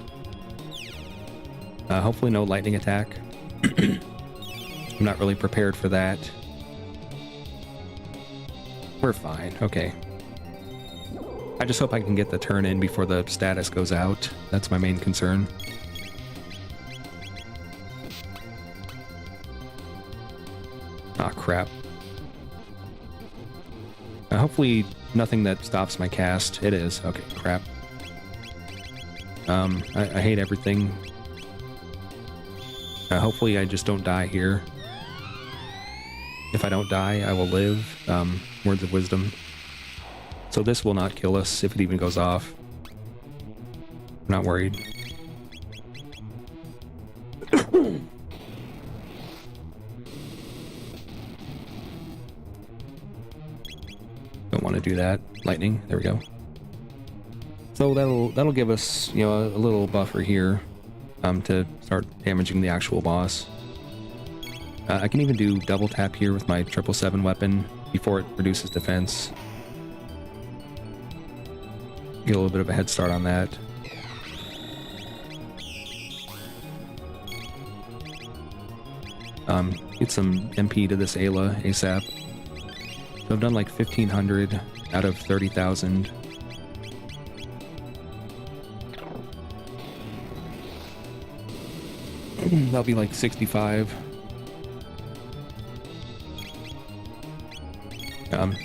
Hopefully no lightning attack. I'm not really prepared for that. We're fine, okay. I just hope I can get the turn in before the status goes out. That's my main concern. Ah, crap. Hopefully nothing that stops my cast. It is. Okay, crap. I hate everything. Hopefully I just don't die here. If I don't die, I will live. Words of wisdom. So this will not kill us if it even goes off. I'm not worried. Don't want to do that. Lightning. There we go. So that'll give us, you know, a little buffer here to start damaging the actual boss. I can even do double tap here with my 777 weapon before it reduces defense. Get a little bit of a head start on that. Get some MP to this Ayla ASAP. So I've done like 1,500 out of 30,000. That'll be like 65.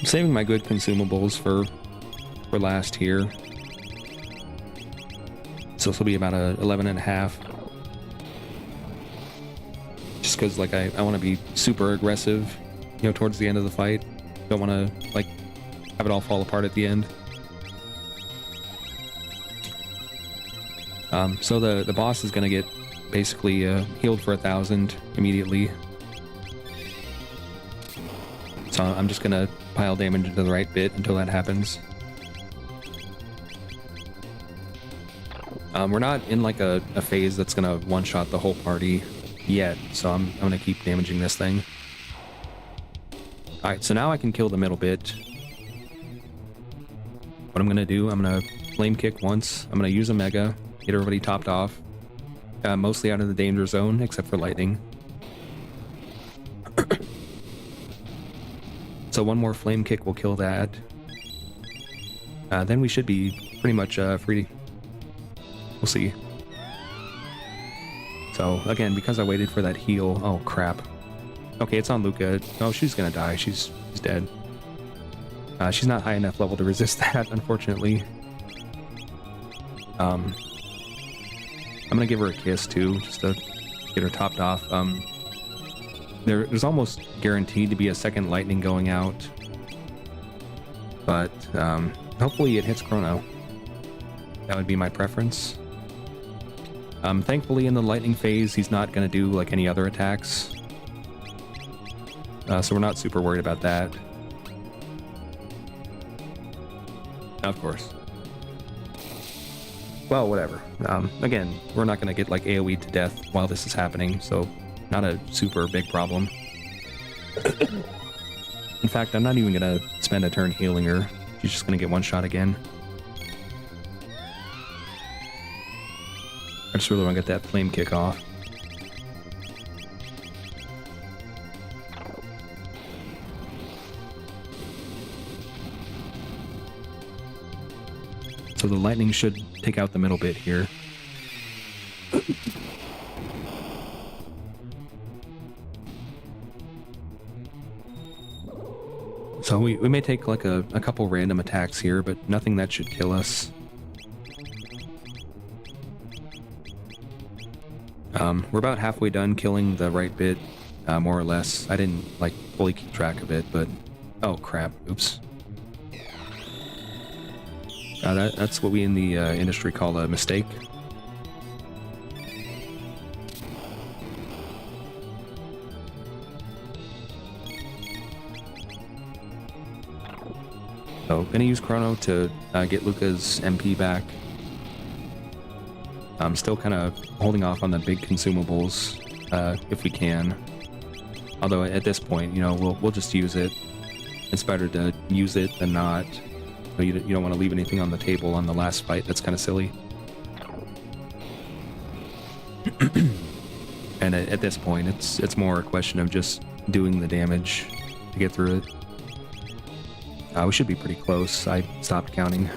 Saving my good consumables for last here. So this will be about 11.5. Just because like I want to be super aggressive, you know, towards the end of the fight. Don't want to like have it all fall apart at the end. So the boss is gonna get basically healed for 1,000 immediately. So I'm just gonna pile damage into the right bit until that happens. We're not in like a phase that's gonna one-shot the whole party yet, so I'm gonna keep damaging this thing. Alright, so now I can kill the middle bit. What I'm gonna do, I'm gonna flame kick once, I'm gonna use a mega, get everybody topped off. Mostly out of the danger zone, except for lightning. So one more flame kick will kill that. Then we should be pretty much free. We'll see. So again, because I waited for that heal. Oh crap. Okay, it's on Luca. Oh, she's gonna die. She's dead. She's not high enough level to resist that, unfortunately. I'm gonna give her a kiss too, just to get her topped off. There's almost guaranteed to be a second lightning going out, but Hopefully it hits Chrono. That would be my preference. Thankfully in the lightning phase, he's not going to do like any other attacks. So we're not super worried about that. Of course. Well, whatever. Again, we're not going to get like AoE to death while this is happening, so not a super big problem. In fact, I'm not even going to spend a turn healing her. She's just going to get one shot again. I just really want to get that flame kick off. So the lightning should take out the middle bit here. So we may take like a couple random attacks here, but nothing that should kill us. We're about halfway done killing the right bit, more or less. I didn't like fully keep track of it, but oh crap! Oops. That's what we in the industry call a mistake. So, gonna use Chrono to get Luca's MP back. I'm still kind of holding off on the big consumables if we can. Although at this point, you know, we'll just use it. It's better to use it than not. You don't want to leave anything on the table on the last fight. That's kind of silly. And at this point, it's more a question of just doing the damage to get through it. We should be pretty close. I stopped counting.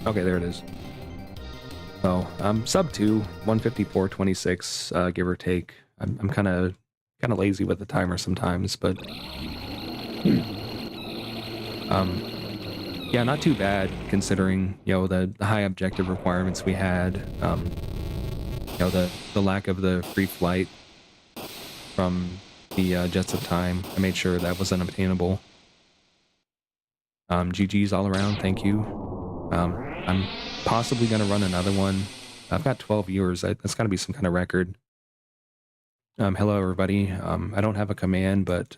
Okay, there it is. So, sub 2, 154.26, give or take. I'm kind of lazy with the timer sometimes, but yeah, not too bad considering, you know, the high objective requirements we had. You know, the lack of the free flight from the Jets of Time. I made sure that was unobtainable. GG's all around, thank you. I'm possibly gonna run another one. I've got 12 viewers. That's gotta be some kind of record. Hello everybody. I don't have a command, but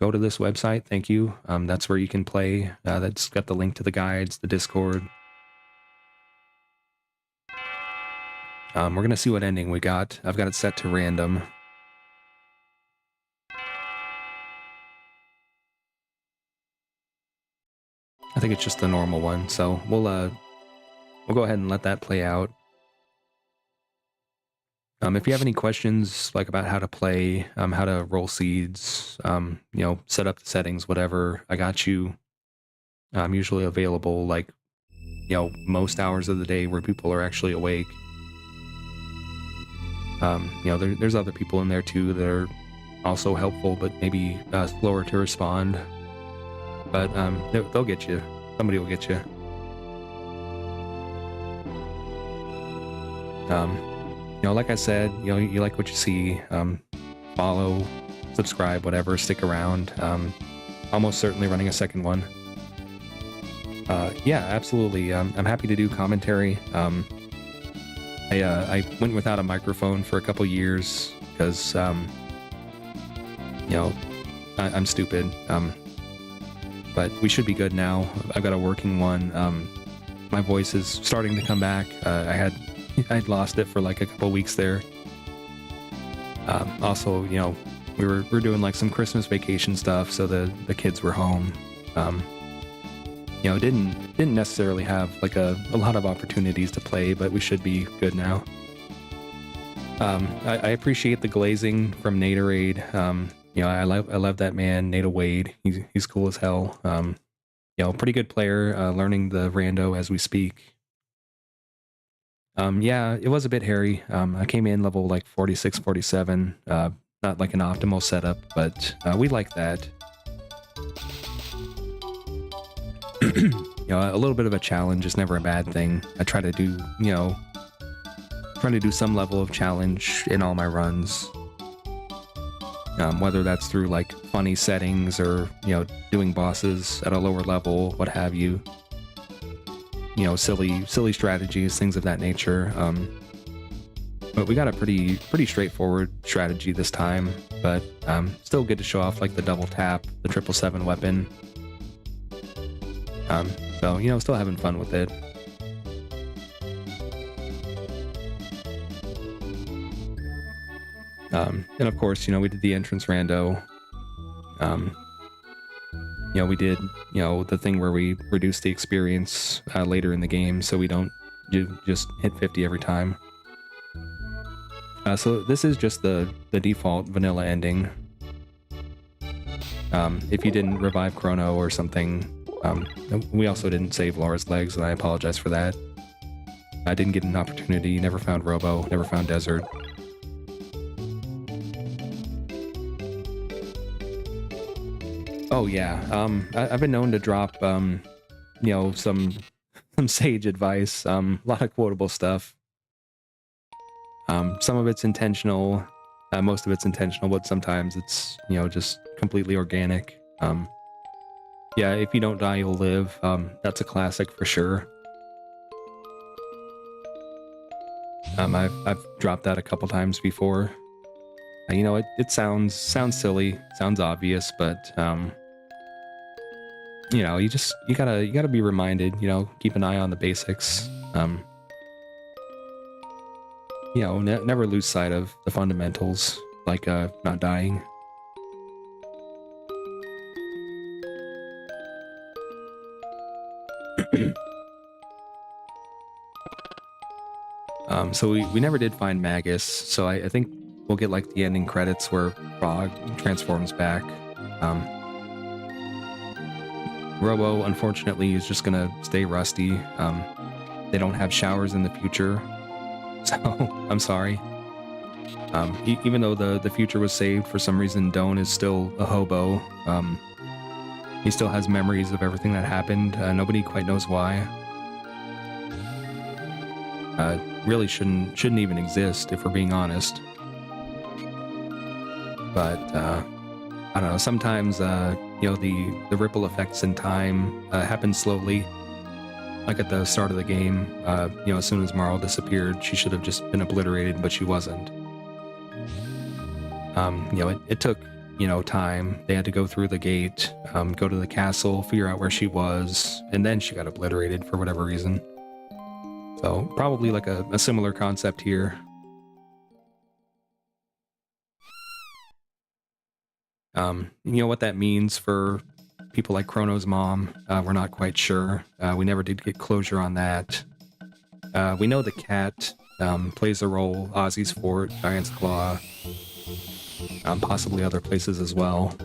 go to this website. Thank you. That's where you can play. That's got the link to the guides, the Discord. We're gonna see what ending we got. I've got it set to random. I think it's just the normal one, so we'll go ahead and let that play out. If you have any questions, like about how to play, how to roll seeds, you know, set up the settings, whatever, I got you. I'm usually available, like, you know, most hours of the day where people are actually awake. You know, there's other people in there too that are also helpful, but maybe slower to respond. But they'll get you. Somebody will get you. You know, like I said, you know, you like what you see. Follow, subscribe, whatever. Stick around. Almost certainly running a second one. Yeah, absolutely. I'm happy to do commentary. I went without a microphone for a couple years because, you know, I'm stupid. But we should be good now. I've got a working one. My voice is starting to come back. I'd lost it for like a couple weeks there. Also, you know, we're doing like some Christmas vacation stuff, so the kids were home. You know, didn't necessarily have like a lot of opportunities to play, but we should be good now. I appreciate the glazing from Naderade. You know, I love that man, Nada Wade. He's cool as hell. You know, pretty good player. Learning the Rando as we speak. Yeah, it was a bit hairy. I came in level like 46, 47. Not like an optimal setup, but we like that. You know, a little bit of a challenge is never a bad thing. I try to do, you know, trying to do some level of challenge in all my runs. Whether that's through like funny settings or, you know, doing bosses at a lower level, what have you. You know, silly strategies, things of that nature. But we got a pretty straightforward strategy this time, but still good to show off like the double tap, the 777 weapon. So, you know, still having fun with it. And of course, you know, we did the entrance rando. You know, we did, you know, the thing where we reduce the experience later in the game so we don't just hit 50 every time. So this is just the default vanilla ending. If you didn't revive Chrono or something, we also didn't save Laura's legs, and I apologize for that. I didn't get an opportunity, never found Robo, never found Desert. Oh yeah, I've been known to drop, you know, some sage advice, a lot of quotable stuff. Some of it's intentional, most of it's intentional, but sometimes it's, you know, just completely organic. Yeah, if you don't die, you'll live. That's a classic for sure. I've dropped that a couple times before. You know, it sounds silly, sounds obvious, but you know, you gotta be reminded. You know, keep an eye on the basics. You know, never lose sight of the fundamentals, like not dying. So we never did find Magus, so I think we'll get like the ending credits where Frog transforms back. Robo, unfortunately, is just gonna stay rusty. They don't have showers in the future, so I'm sorry. Even though the future was saved, for some reason Doan is still a hobo. He still has memories of everything that happened. Nobody quite knows why. Really shouldn't even exist, if we're being honest. But I don't know. Sometimes you know, the ripple effects in time happen slowly. Like at the start of the game, you know, as soon as Marl disappeared, she should have just been obliterated, but she wasn't. You know, it took, you know, time. They had to go through the gate, go to the castle, figure out where she was, and then she got obliterated for whatever reason. So probably like a similar concept here. You know what that means for people like Chrono's mom, we're not quite sure. We never did get closure on that. We know the cat plays a role, Ozzy's Fort, Giant's Claw, possibly other places as well.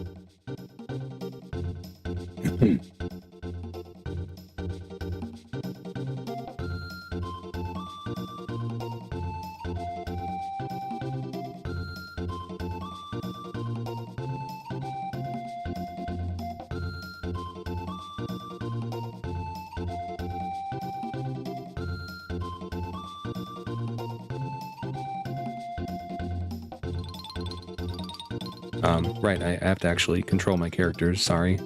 Right, I have to actually control my characters, sorry.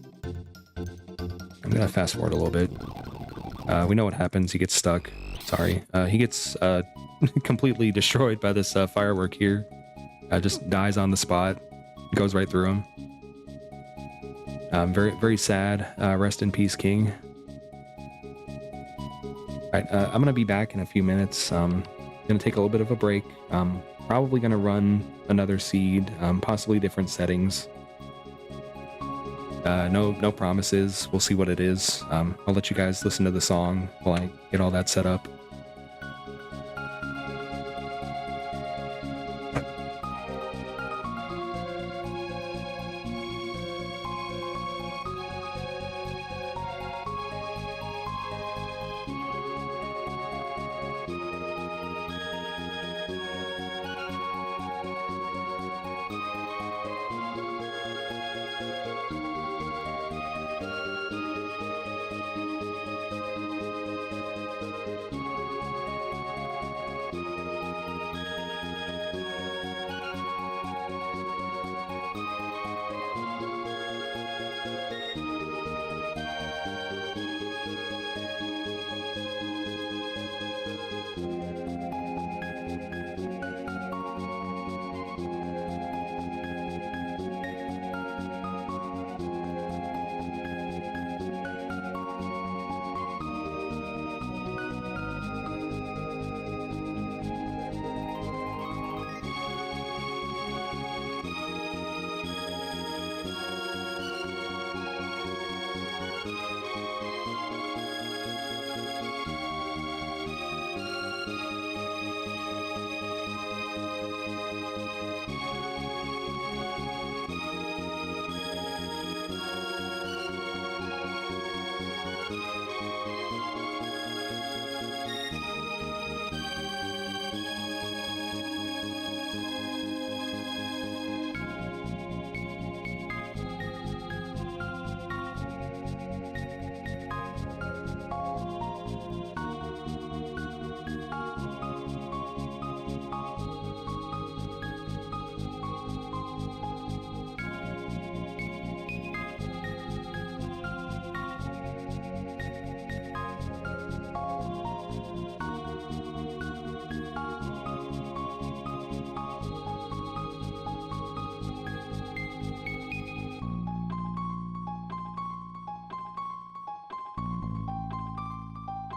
I'm gonna fast forward a little bit. We know what happens, he gets stuck. Sorry. He gets completely destroyed by this firework here. Just dies on the spot. Goes right through him. Very sad. Rest in peace, King. Alright, I'm gonna be back in a few minutes. Gonna take a little bit of a break. Probably gonna run another seed, possibly different settings. No promises. We'll see what it is. I'll let you guys listen to the song while I get all that set up.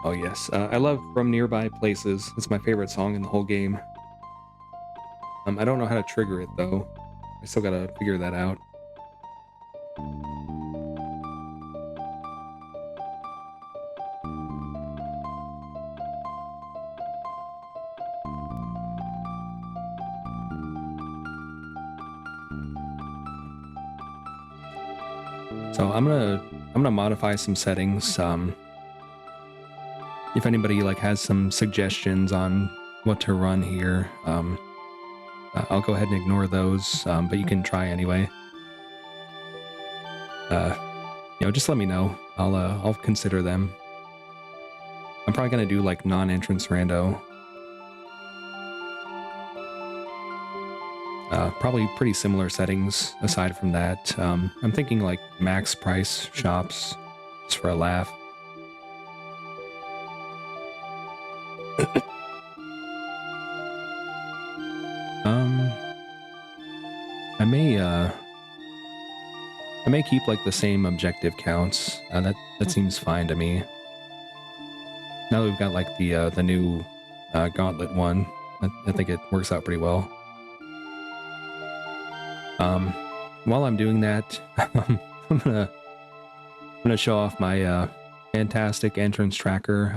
Oh yes, I love From Nearby Places. It's my favorite song in the whole game. I don't know how to trigger it though. I still gotta figure that out. So I'm gonna modify some settings. If anybody like has some suggestions on what to run here, I'll go ahead and ignore those. But you can try anyway. Just let me know. I'll consider them. I'm probably gonna do like non-entrance rando. Probably pretty similar settings aside from that. I'm thinking like max price shops, just for a laugh. I may keep like the same objective counts. That seems fine to me. Now that we've got like the new gauntlet one, I think it works out pretty well. While I'm doing that, I'm gonna show off my fantastic entrance tracker.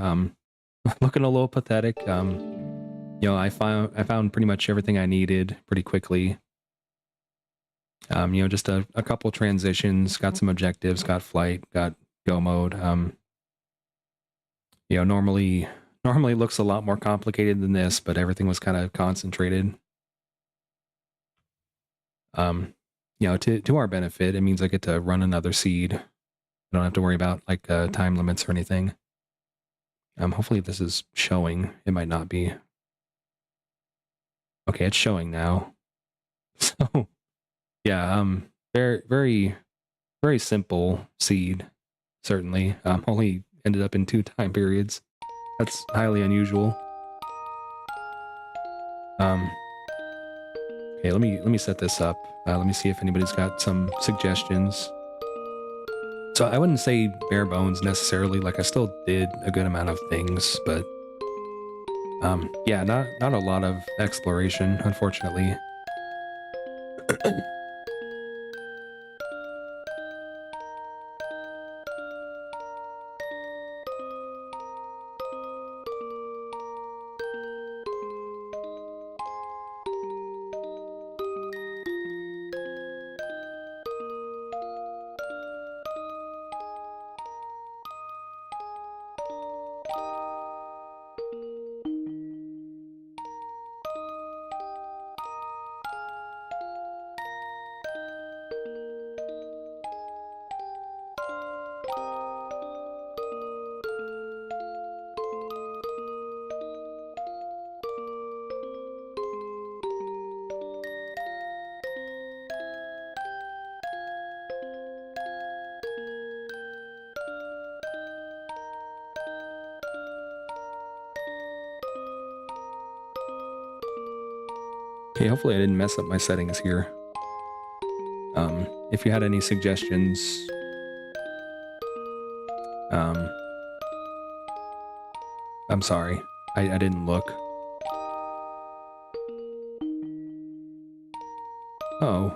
Looking a little pathetic. I found pretty much everything I needed pretty quickly. Just a couple transitions, got some objectives, got flight, got go mode. Normally looks a lot more complicated than this, but everything was kind of concentrated. To our benefit, it means I get to run another seed. I don't have to worry about like time limits or anything. Hopefully this is showing. It might not be. Okay, it's showing now. So, yeah, very, very, very simple seed, certainly. Only ended up in 2 time periods. That's highly unusual. Okay, let me set this up. Let me see if anybody's got some suggestions. So I wouldn't say bare bones necessarily, like I still did a good amount of things, but yeah, not a lot of exploration, unfortunately. Okay, hopefully I didn't mess up my settings here. If you had any suggestions, I'm sorry. I didn't look. Oh,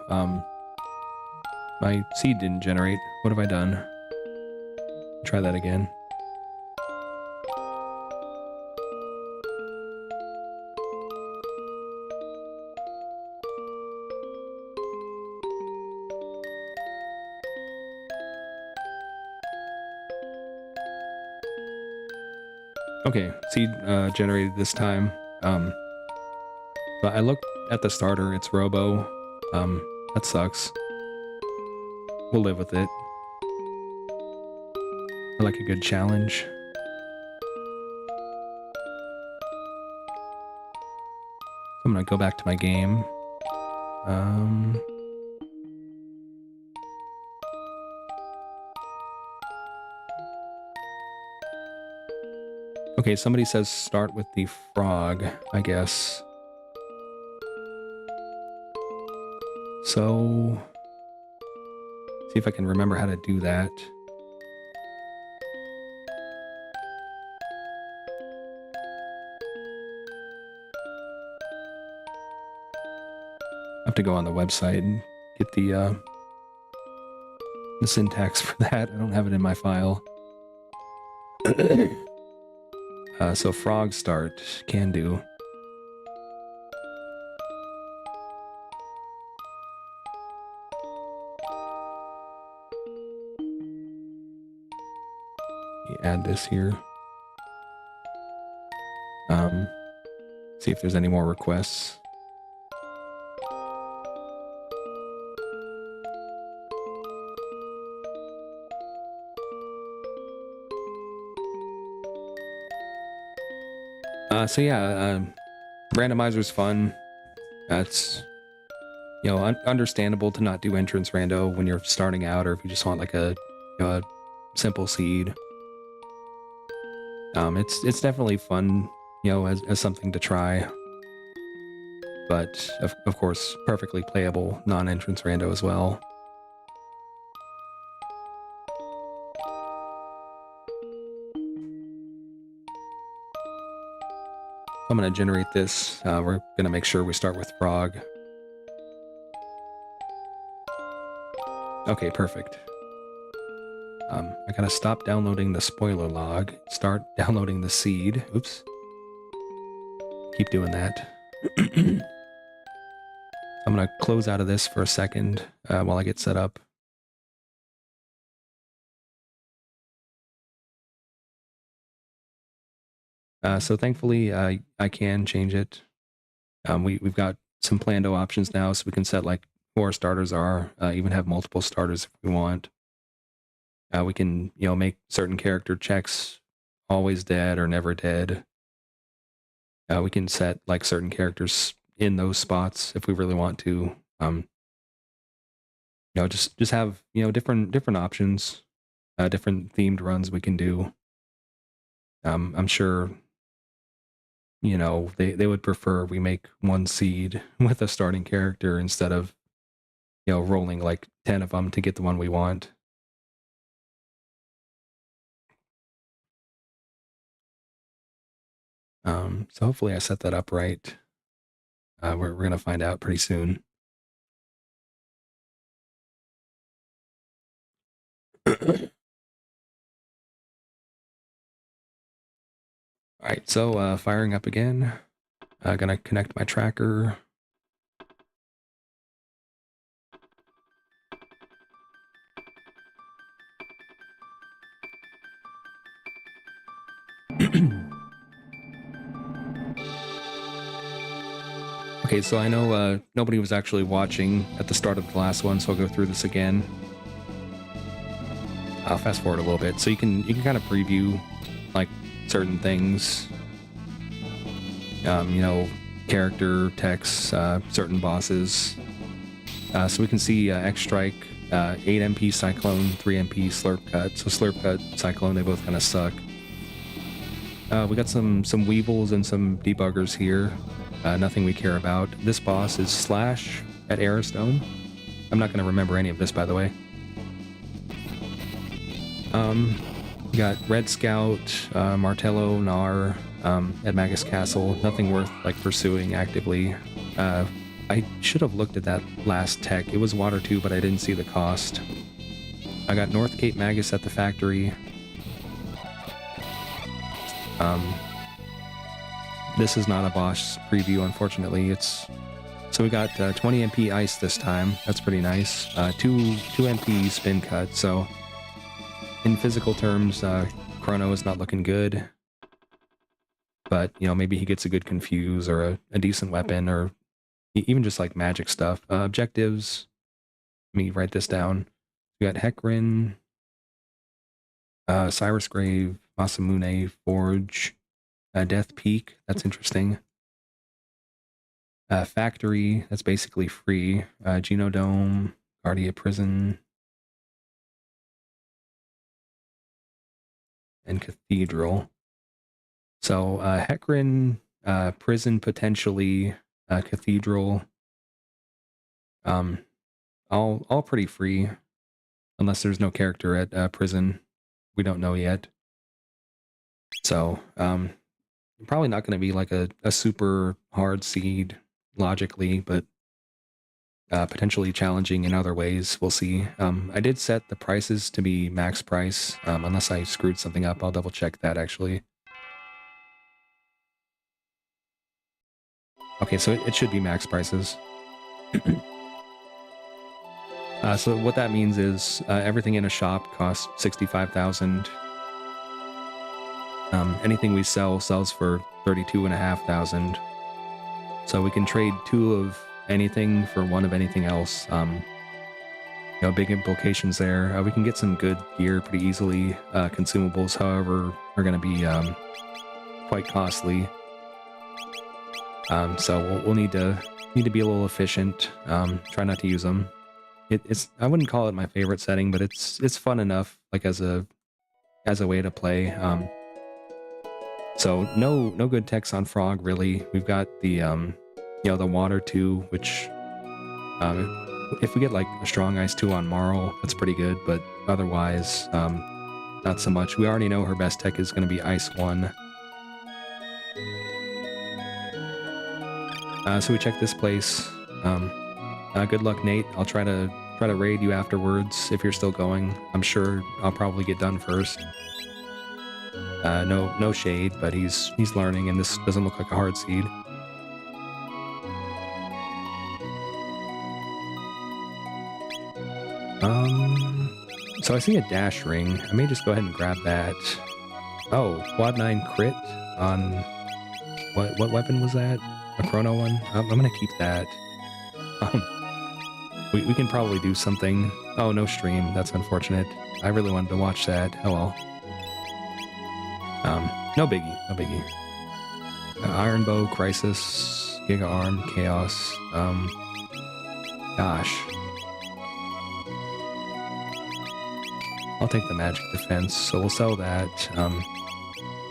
my seed didn't generate. What have I done? Try that again. Okay, seed generated this time. But I looked at the starter, it's Robo. That sucks. We'll live with it. I like a good challenge. I'm gonna go back to my game. Okay, somebody says start with the frog, I guess. So, see if I can remember how to do that. have to go on the website and get the syntax for that. I don't have it in my file. So frog start, can do. Add this here. See if there's any more requests. So yeah, randomizer's fun. It's understandable to not do entrance rando when you're starting out, or if you just want like a simple seed. It's definitely fun, as something to try. But of course, perfectly playable non-entrance rando as well. I'm going to generate this. We're going to make sure we start with frog. Okay, perfect. I gotta stop downloading the spoiler log, start downloading the seed. Oops. Keep doing that. I'm gonna close out of this for a second while I get set up. So thankfully, I can change it. We've got some Plando options now, so we can set like who our starters are, even have multiple starters if we want. We can, make certain character checks always dead or never dead. We can set like certain characters in those spots if we really want to. Just have different options, different themed runs we can do. I'm sure they would prefer we make one seed with a starting character instead of rolling like 10 of them to get the one we want. So hopefully I set that up right. We're gonna find out pretty soon. All right, so firing up again. Gonna connect my tracker. Okay, so I know nobody was actually watching at the start of the last one, so I'll go through this again. I'll fast forward a little bit, so you can kind of preview like certain things. Character, text, certain bosses. So we can see X Strike, 8 MP Cyclone, 3 MP Slurp Cut. So Slurp Cut, Cyclone, they both kind of suck. We got some Weevils and some debuggers here. Nothing we care about. This boss is Slash at Aerostone. I'm not going to remember any of this, by the way. We got Red Scout, Martello, Nar, at Magus Castle. Nothing worth like pursuing actively. I should have looked at that last tech. It was Water 2, but I didn't see the cost. I got North Cape Magus at the factory. This is not a boss preview, unfortunately. So we got 20 MP Ice this time. That's pretty nice. 2 MP Spin Cut. So in physical terms, Chrono is not looking good. But, maybe he gets a good Confuse or a decent weapon, or even just like magic stuff. Objectives. Let me write this down. We got Hecarim, Cyrus Grave, Masamune Forge, Death Peak. That's interesting. Factory. That's basically free. Genodome, Guardia Prison, and Cathedral. So Hecarim, Prison potentially, Cathedral. All pretty free, unless there's no character at Prison. We don't know yet. So probably not going to be like a super hard seed logically, but potentially challenging in other ways. We'll see. I did set the prices to be max price, unless I screwed something up. I'll double check that actually. Okay, so it should be max prices. So what that means is everything in a shop costs 65,000. Anything we sell sells for 32,500. So we can trade 2 of anything for 1 of anything else. You know, big implications there. We can get some good gear pretty easily. Consumables, however, are going to be quite costly. So we'll need to be a little efficient. Try not to use them. I wouldn't call it my favorite setting, but it's fun enough, like as a way to play. So no good techs on Frog really. We've got the you know, the water 2, which if we get like a strong ice 2 on Marl, that's pretty good, but otherwise not so much. We already know her best tech is going to be ice 1. So we check this place. Good luck, Nate. I'll try to raid you afterwards if you're still going. I'm sure I'll probably get done first. No shade, but he's learning, and this doesn't look like a hard seed. So I see a dash ring. I may just go ahead and grab that. Oh, quad 9 crit on what weapon was that? A Chrono one? I'm gonna keep that. We can probably do something. Oh, no stream. That's unfortunate. I really wanted to watch that. Oh well. No biggie. No biggie. Iron Bow, Crisis, Giga Arm, Chaos. Gosh. I'll take the magic defense, so we'll sell that. Go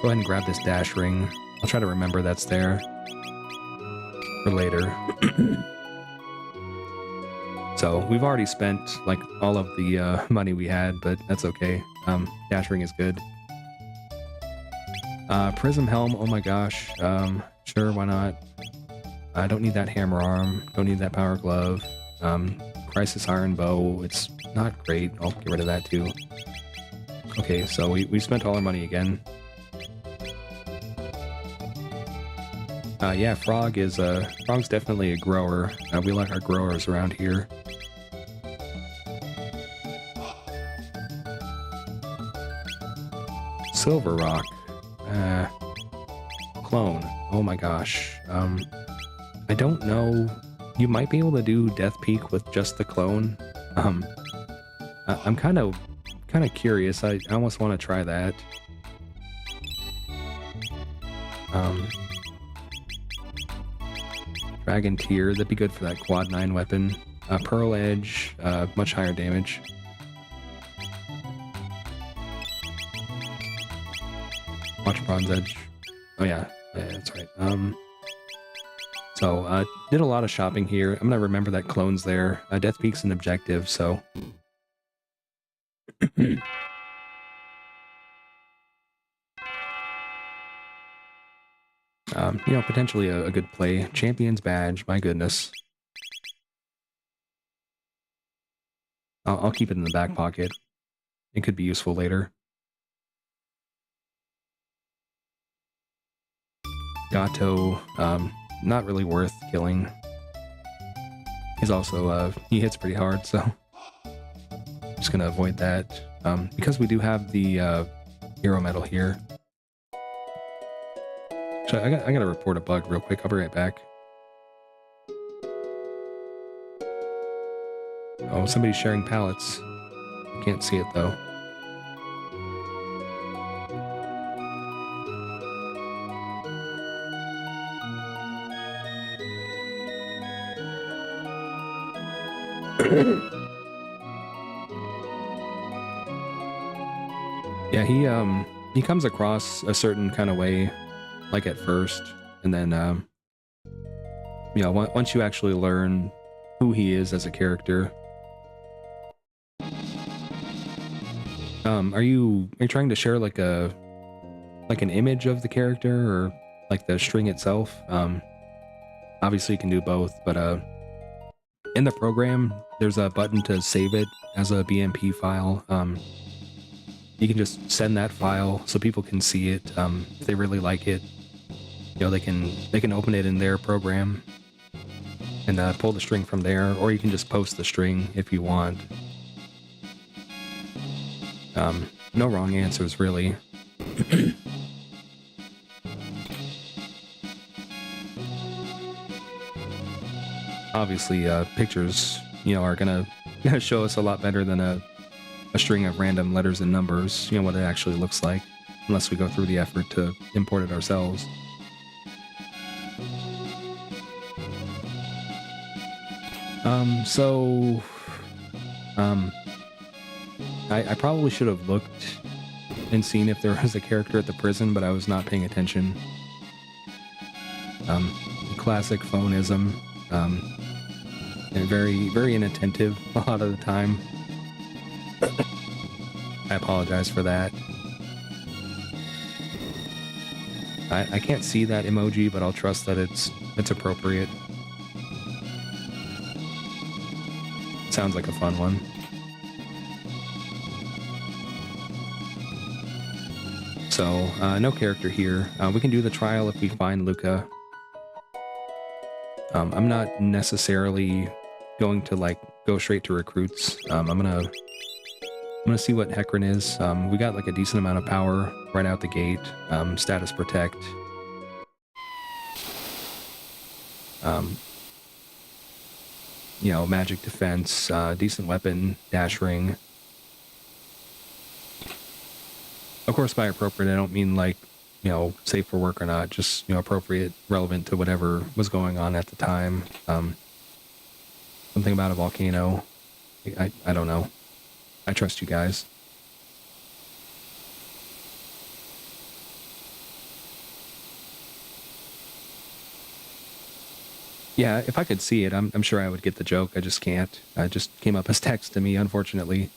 ahead and grab this dash ring. I'll try to remember that's there for later. So we've already spent like all of the money we had, but that's okay. Dash ring is good. Prism helm, oh my gosh. Sure, why not? I don't need that hammer arm. Don't need that power glove. Crisis iron bow, it's not great. I'll get rid of that too. Okay, so we spent all our money again. Yeah, Frog's definitely a grower. We like our growers around here. Silver Rock. Clone. Oh my gosh. I don't know. You might be able to do Death Peak with just the clone. I'm kind of curious. I almost want to try that. Dragon Tier, that'd be good for that quad 9 weapon. Pearl Edge, much higher damage. Watch Bronze Edge. Oh yeah, that's right. So did a lot of shopping here. I'm gonna remember that clone's there. Death Peak's an objective, so. You know, potentially a good play. Champion's Badge, my goodness. I'll keep it in the back pocket. It could be useful later. Gato, not really worth killing. He's also, he hits pretty hard, so just gonna avoid that. Because we do have the hero medal here. So I gotta report a bug real quick. I'll be right back. Oh, somebody's sharing pallets. I can't see it though. Yeah, he comes across a certain kind of way, like at first, and then you know, once you actually learn who he is as a character. Are you trying to share like an image of the character, or like the string itself? Obviously you can do both, but in the program, there's a button to save it as a BMP file. You can just send that file so people can see it. If they really like it, you know, they can open it in their program and pull the string from there, or you can just post the string if you want. No wrong answers, really. Obviously, pictures, you know, are gonna show us a lot better than a string of random letters and numbers, you know, what it actually looks like, unless we go through the effort to import it ourselves. I probably should have looked and seen if there was a character at the prison, but I was not paying attention. Classic phoneism, and very, very inattentive a lot of the time. I apologize for that. I can't see that emoji, but I'll trust that it's appropriate. Sounds like a fun one. So, no character here. We can do the trial if we find Luca. I'm not necessarily going to like go straight to recruits. I'm gonna see what Hecarim is. We got like a decent amount of power right out the gate. Status protect. You know, magic defense, decent weapon, dash ring. Of course, by appropriate, I don't mean like, you know, safe for work or not, just, you know, appropriate, relevant to whatever was going on at the time. Something about a volcano. I don't know. I trust you guys. Yeah, if I could see it, I'm sure I would get the joke. I just can't. It just came up as text to me, unfortunately.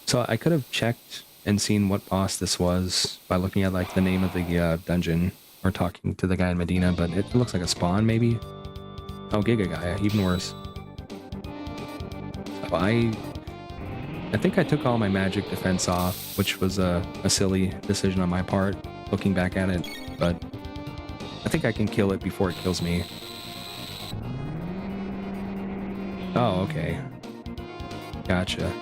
So I could have checked and seen what boss this was by looking at like the name of the dungeon or talking to the guy in Medina, but it looks like a spawn maybe. Oh, Giga Gaia, even worse. So I think I took all my magic defense off, which was a silly decision on my part, looking back at it, but I think I can kill it before it kills me. Oh, okay. Gotcha.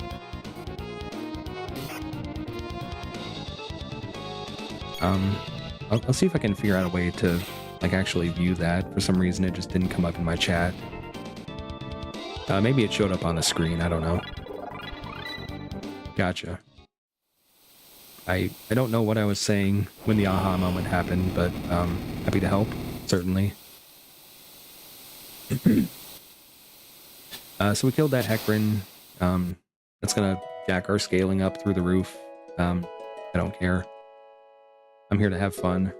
I'll see if I can figure out a way to like actually view that. For some reason it just didn't come up in my chat. Maybe it showed up on the screen, I don't know. Gotcha. I don't know what I was saying when the aha moment happened, but happy to help, certainly. So we killed that Hecarim. That's gonna jack our scaling up through the roof. I don't care. I'm here to have fun.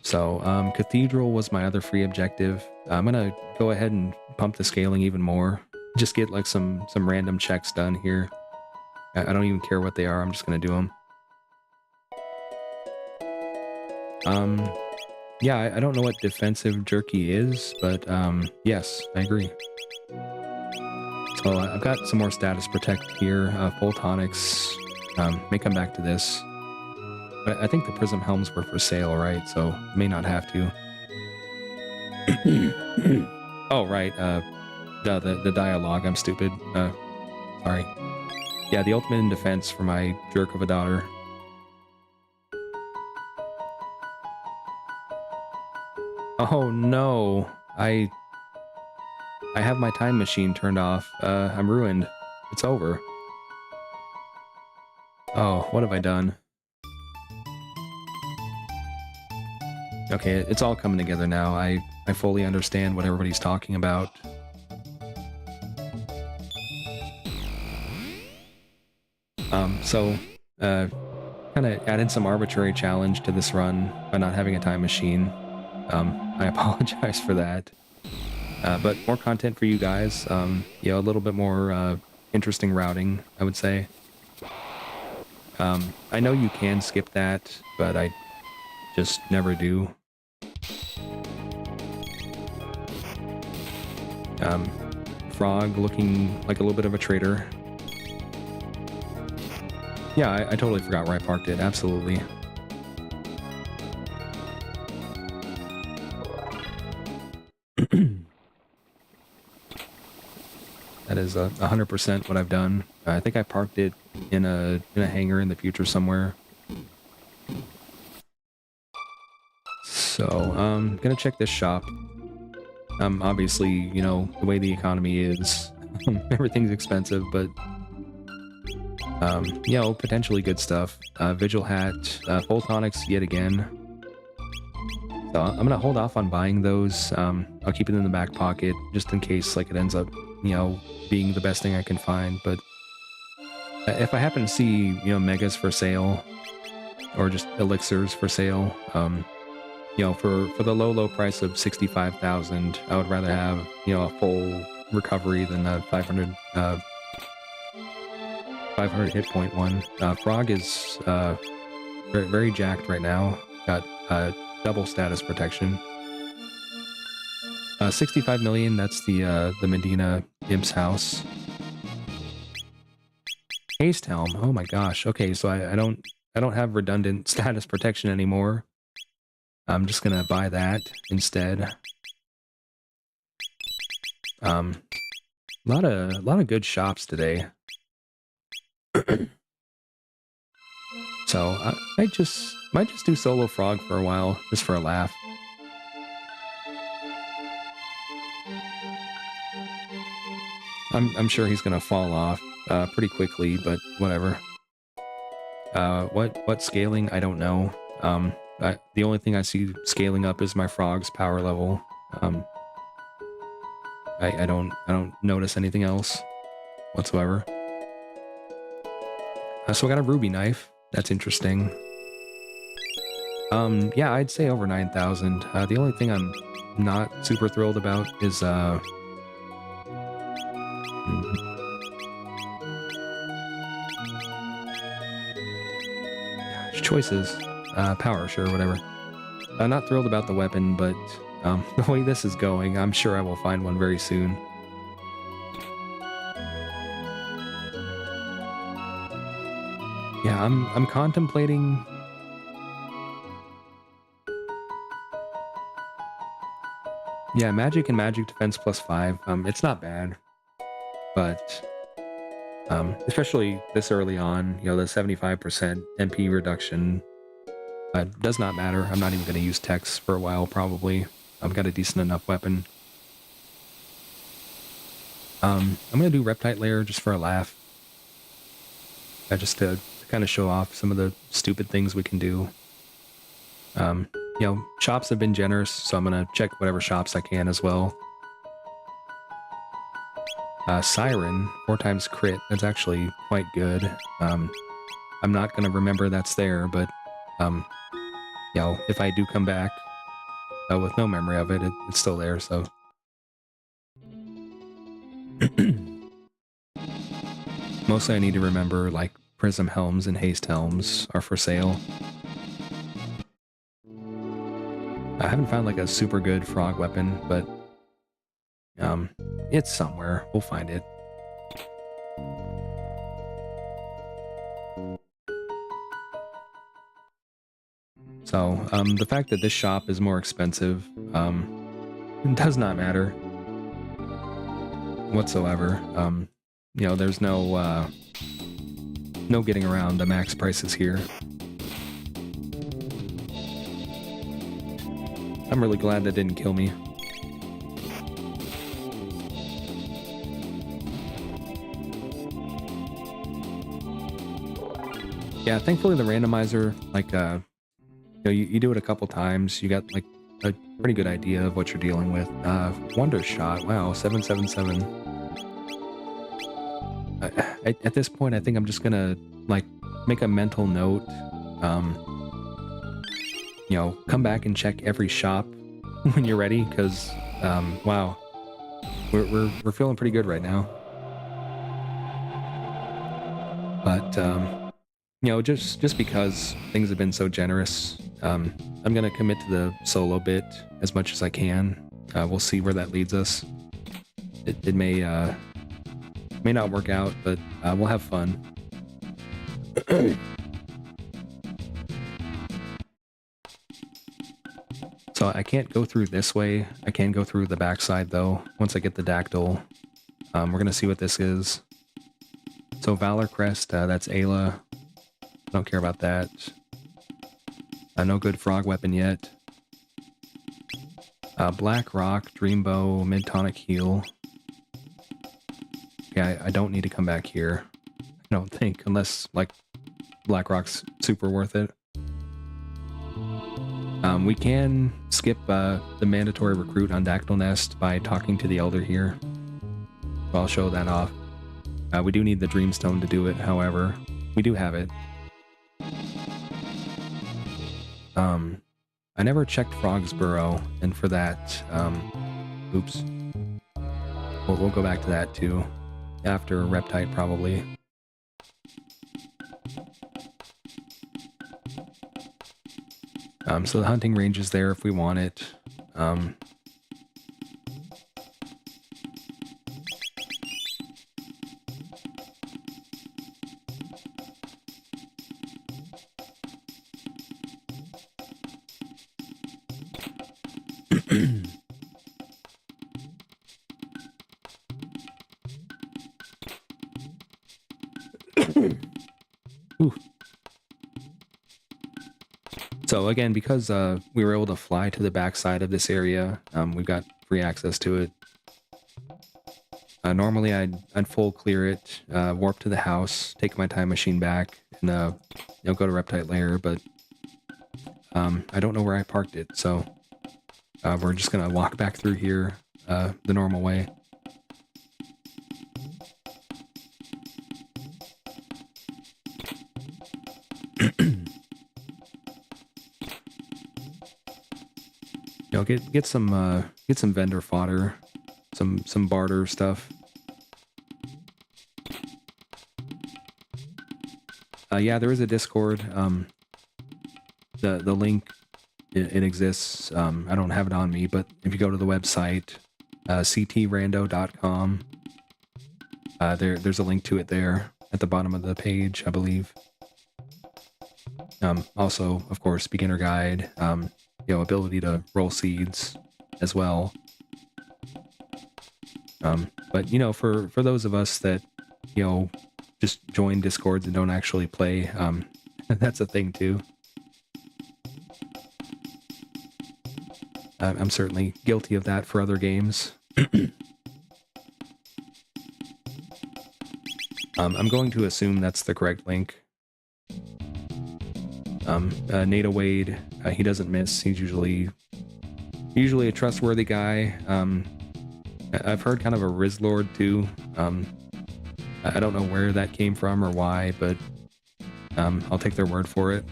So, Cathedral was my other free objective. I'm gonna go ahead and pump the scaling even more. Just get like some random checks done here. I don't even care what they are, I'm just gonna do them. Yeah, I don't know what defensive jerky is, but yes, I agree. So I've got some more status protect here, full tonics, may come back to this. But I think the prism helms were for sale, right? So may not have to. Oh, right, the dialogue, I'm stupid. Sorry. Yeah, the ultimate in defense for my jerk of a daughter. Oh no, I have my time machine turned off. I'm ruined. It's over. Oh, what have I done? Okay, it's all coming together now. I fully understand what everybody's talking about. Kind of added some arbitrary challenge to this run by not having a time machine. I apologize for that. But more content for you guys. You know, a little bit more interesting routing, I would say. I know you can skip that, but I just never do. Frog looking like a little bit of a traitor. Yeah, I totally forgot where I parked it. Absolutely. That is 100% what I've done. I think I parked it in a hangar in the future somewhere. So, gonna check this shop. Obviously, you know, the way the economy is, everything's expensive, but you know, potentially good stuff. Vigil hat, Photonics yet again. So I'm gonna hold off on buying those. I'll keep it in the back pocket just in case, like, it ends up, you know, being the best thing I can find. But if I happen to see, you know, megas for sale or just elixirs for sale, you know, for the low price of 65,000, I would rather have, you know, a full recovery than a 500 hit point one. Frog is very, very jacked right now. Got double status protection. 65 million. That's the Medina Imp's house. Haste Helm. Oh my gosh. Okay, so I don't have redundant status protection anymore. I'm just gonna buy that instead. A lot of good shops today. So I might just do solo frog for a while, just for a laugh. I'm sure he's gonna fall off pretty quickly, but whatever. What scaling? I don't know. The only thing I see scaling up is my frog's power level. I don't notice anything else whatsoever. So I got a ruby knife. That's interesting. Yeah, I'd say over 9,000. The only thing I'm not super thrilled about is choices. Power, sure, whatever. I'm not thrilled about the weapon, but the way this is going, I'm sure I will find one very soon. Yeah, I'm contemplating. Yeah, magic and magic defense +5. It's not bad, but especially this early on, you know, the 75% MP reduction does not matter. I'm not even going to use Tex for a while, probably. I've got a decent enough weapon. I'm going to do Reptite Layer just for a laugh. Just to kind of show off some of the stupid things we can do. You know, shops have been generous, so I'm going to check whatever shops I can as well. Siren, 4 times crit. That's actually quite good. I'm not going to remember that's there, but you know, if I do come back with no memory of it, it's still there, so. Mostly I need to remember, like, Prism Helms and Haste Helms are for sale. I haven't found, like, a super good frog weapon, but it's somewhere. We'll find it. So, the fact that this shop is more expensive, does not matter whatsoever. You know, there's no getting around the max prices here. I'm really glad that didn't kill me. Yeah, thankfully the randomizer, like, you know, you do it a couple times, you got, like, a pretty good idea of what you're dealing with. Wonder Shot, wow, 777. At this point, I think I'm just gonna, like, make a mental note, you know, come back and check every shop when you're ready, because, wow, we're feeling pretty good right now. But, you know, just because things have been so generous, I'm gonna commit to the solo bit as much as I can. We'll see where that leads us. It may not work out, but we'll have fun. So I can't go through this way. I can go through the backside though. Once I get the dactyl, we're gonna see what this is. So Valor Crest, that's Ayla. Don't care about that. No good frog weapon yet. Black Rock, Dreambow, Mid-Tonic Heal. Yeah, I don't need to come back here. I don't think, unless, like, Black Rock's super worth it. We can skip the mandatory recruit on Dactyl Nest by talking to the Elder here. So I'll show that off. We do need the Dreamstone to do it, however. We do have it. I never checked Frog's Burrow, and for that, oops. We'll go back to that too. After Reptite, probably. So the hunting range is there if we want it. So again, because we were able to fly to the backside of this area, we've got free access to it. Normally I'd full clear it, warp to the house, take my time machine back, and you know, go to Reptite Lair, but I don't know where I parked it, so we're just gonna walk back through here the normal way. You know, get some vendor fodder, some barter stuff. Yeah, there is a Discord. The link it exists. I don't have it on me, but if you go to the website, ctrando.com, there's a link to it there at the bottom of the page, I believe. Also, of course, beginner guide. You know, ability to roll seeds as well. But you know, for those of us that, you know, just join Discords and don't actually play, that's a thing too. I'm certainly guilty of that for other games. I'm going to assume that's the correct link. Nada Wade, he doesn't miss. He's usually a trustworthy guy. I've heard kind of a Rizlord too. I don't know where that came from or why, but I'll take their word for it.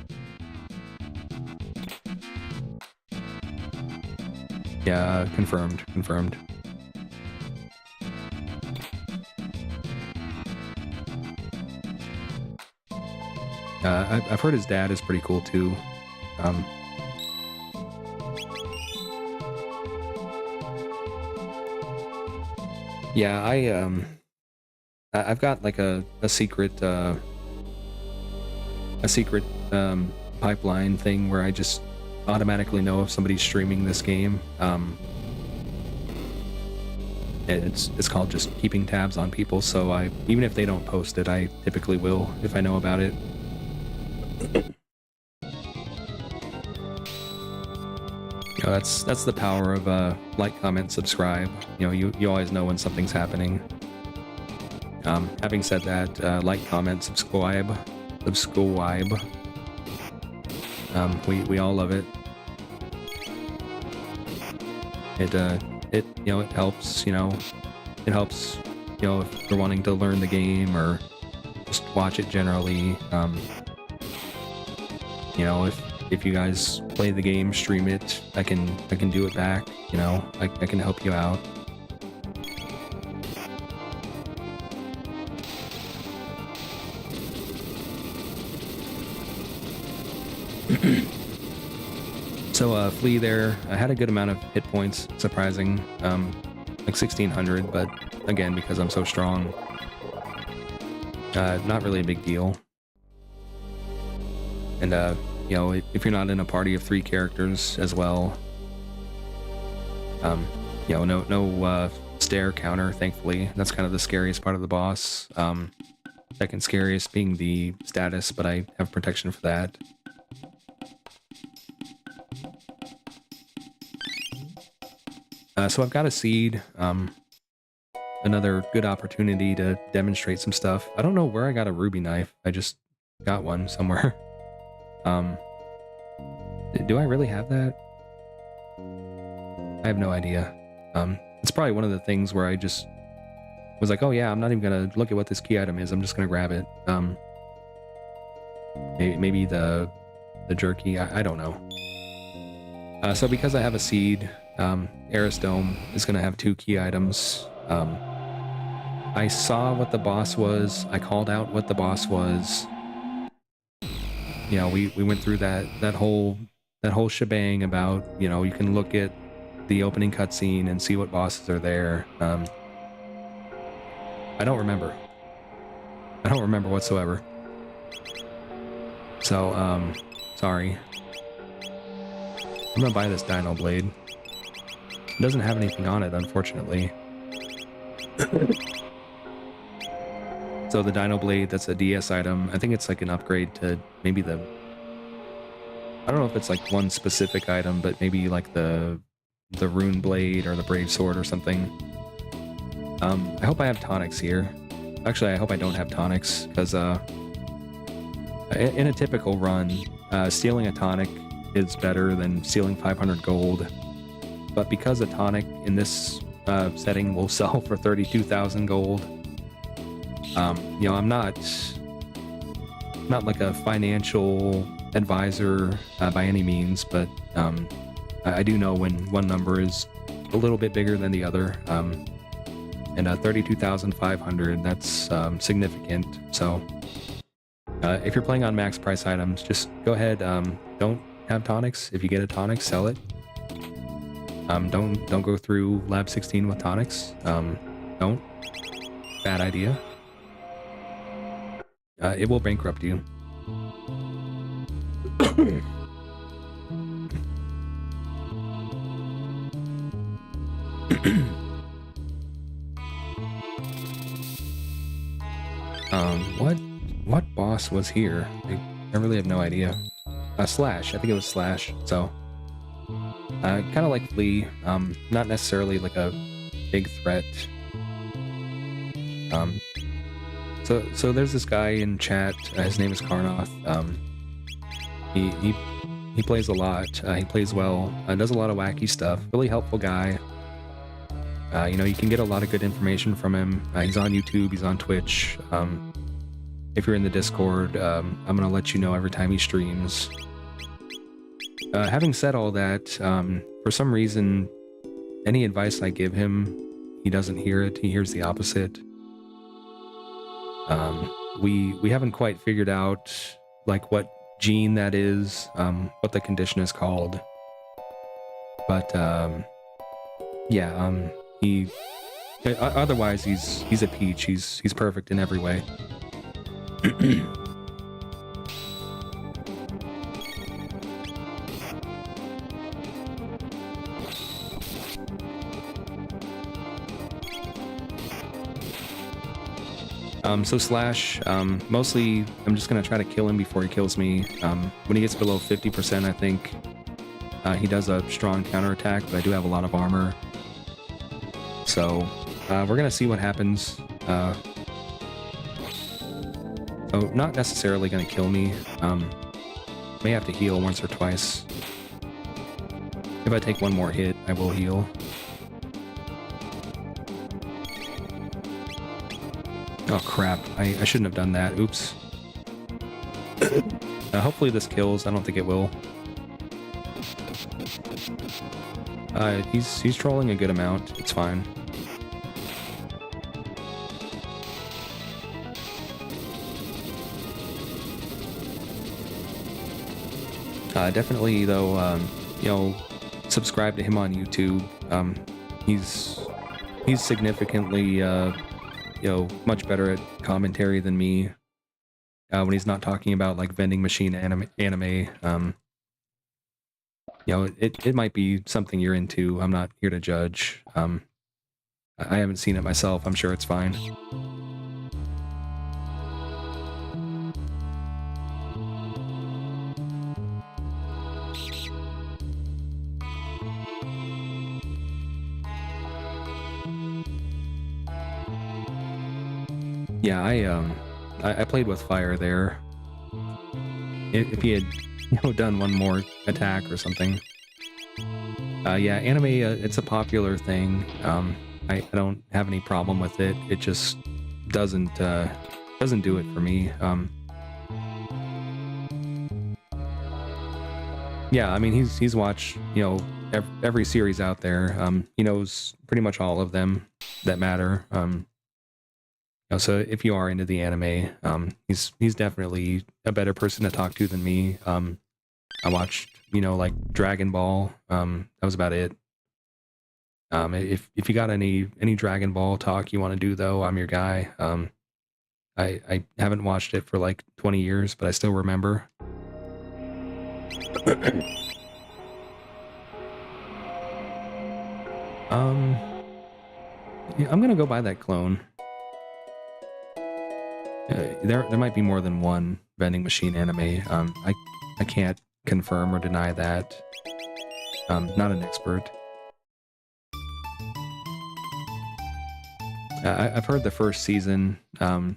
Yeah, confirmed. I've heard his dad is pretty cool too. Yeah, I've got like a secret pipeline thing where I just automatically know if somebody's streaming this game. It's called just keeping tabs on people, so even if they don't post it, I typically will if I know about it. You know, that's the power of like, comment, subscribe. You know, you always know when something's happening. Having said that, like, comment, subscribe. We all love it. It you know, it helps. You know, it helps. You know, if you're wanting to learn the game or just watch it generally. You know, if you guys play the game, stream it, I can do it back. You know, I can help you out. So Flea there, I had a good amount of hit points, surprising, like 1600, but again, because I'm so strong, not really a big deal. And you know, if you're not in a party of 3 characters as well, you know, no stare counter, thankfully. That's kind of the scariest part of the boss. Second scariest being the status, but I have protection for that. So I've got a seed, another good opportunity to demonstrate some stuff. I don't know where I got a ruby knife. I just got one somewhere. Do I really have that? I have no idea. It's probably one of the things where I just was like, oh yeah, I'm not even gonna look at what this key item is. I'm just gonna grab it. Maybe the jerky. I don't know. So because I have a seed, Eris Dome is gonna have 2 key items. I saw what the boss was. I called out what the boss was. You know, we went through that whole shebang about, you know, you can look at the opening cutscene and see what bosses are there. I don't remember. I don't remember whatsoever. So, sorry. I'm gonna buy this Dino Blade. It doesn't have anything on it, unfortunately. So the Dino Blade, that's a DS item. I think it's like an upgrade to maybe the... I don't know if it's like one specific item, but maybe like the Rune Blade or the Brave Sword or something. I hope I have tonics here. Actually, I hope I don't have tonics, because in a typical run, stealing a tonic is better than stealing 500 gold. But because a tonic in this setting will sell for 32,000 gold, you know, I'm not like a financial advisor by any means, but I do know when one number is a little bit bigger than the other. And 32,500, that's significant. So if you're playing on max price items, just go ahead. Don't have tonics. If you get a tonic, sell it. Don't go through Lab 16 with tonics. Don't. Bad idea. It will bankrupt you. What boss was here? I really have no idea. Slash. I think it was Slash. So, kind of like Flea. Not necessarily like a big threat. So there's this guy in chat. His name is Chrono. He plays a lot. He plays well. Does a lot of wacky stuff. Really helpful guy. You know, you can get a lot of good information from him. He's on YouTube. He's on Twitch. If you're in the Discord, I'm gonna let you know every time he streams. Having said all that, for some reason, any advice I give him, he doesn't hear it. He hears the opposite. We haven't quite figured out like what gene that is, what the condition is called. But yeah, he otherwise he's a peach. He's perfect in every way. So Slash, mostly I'm just gonna try to kill him before he kills me. When he gets below 50%, I think he does a strong counterattack, but I do have a lot of armor. So we're gonna see what happens. So not necessarily gonna kill me. May have to heal once or twice. If I take one more hit, I will heal. Oh crap, I shouldn't have done that. Oops. Hopefully this kills. I don't think it will. He's trolling a good amount. It's fine. Definitely though, you know, subscribe to him on YouTube. He's significantly, you know, much better at commentary than me. When he's not talking about like vending machine anime. You know, it might be something you're into. I'm not here to judge. I haven't seen it myself. I'm sure it's fine. Yeah, I played with fire there. If he had, you know, done one more attack or something. Yeah, anime, it's a popular thing. I don't have any problem with it. It just doesn't do it for me. Yeah, I mean, he's watched, you know, every series out there. He knows pretty much all of them that matter. You know, so if you are into the anime, he's definitely a better person to talk to than me. I watched, you know, like Dragon Ball. That was about it. If you got any Dragon Ball talk you want to do though, I'm your guy. I haven't watched it for like 20 years, but I still remember. Yeah, I'm gonna go buy that clone. There might be more than one vending machine anime. I can't confirm or deny that. Not an expert. I've heard the first season, or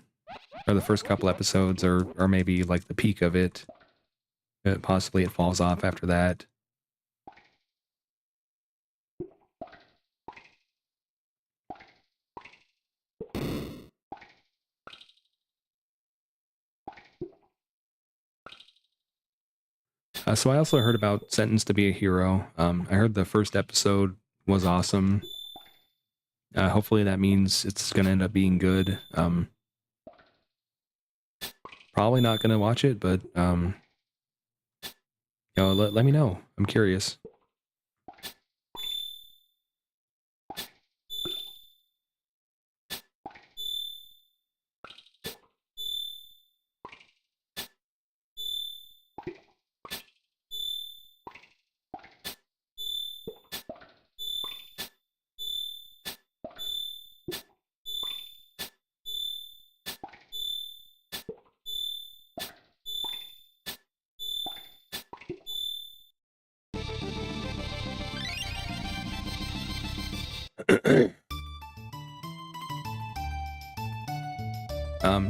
the first couple episodes, or maybe like the peak of it. Possibly it falls off after that. So I also heard about Sentenced to be a Hero. I heard the first episode was awesome. Hopefully that means it's going to end up being good. Probably not going to watch it, but you know, let me know. I'm curious.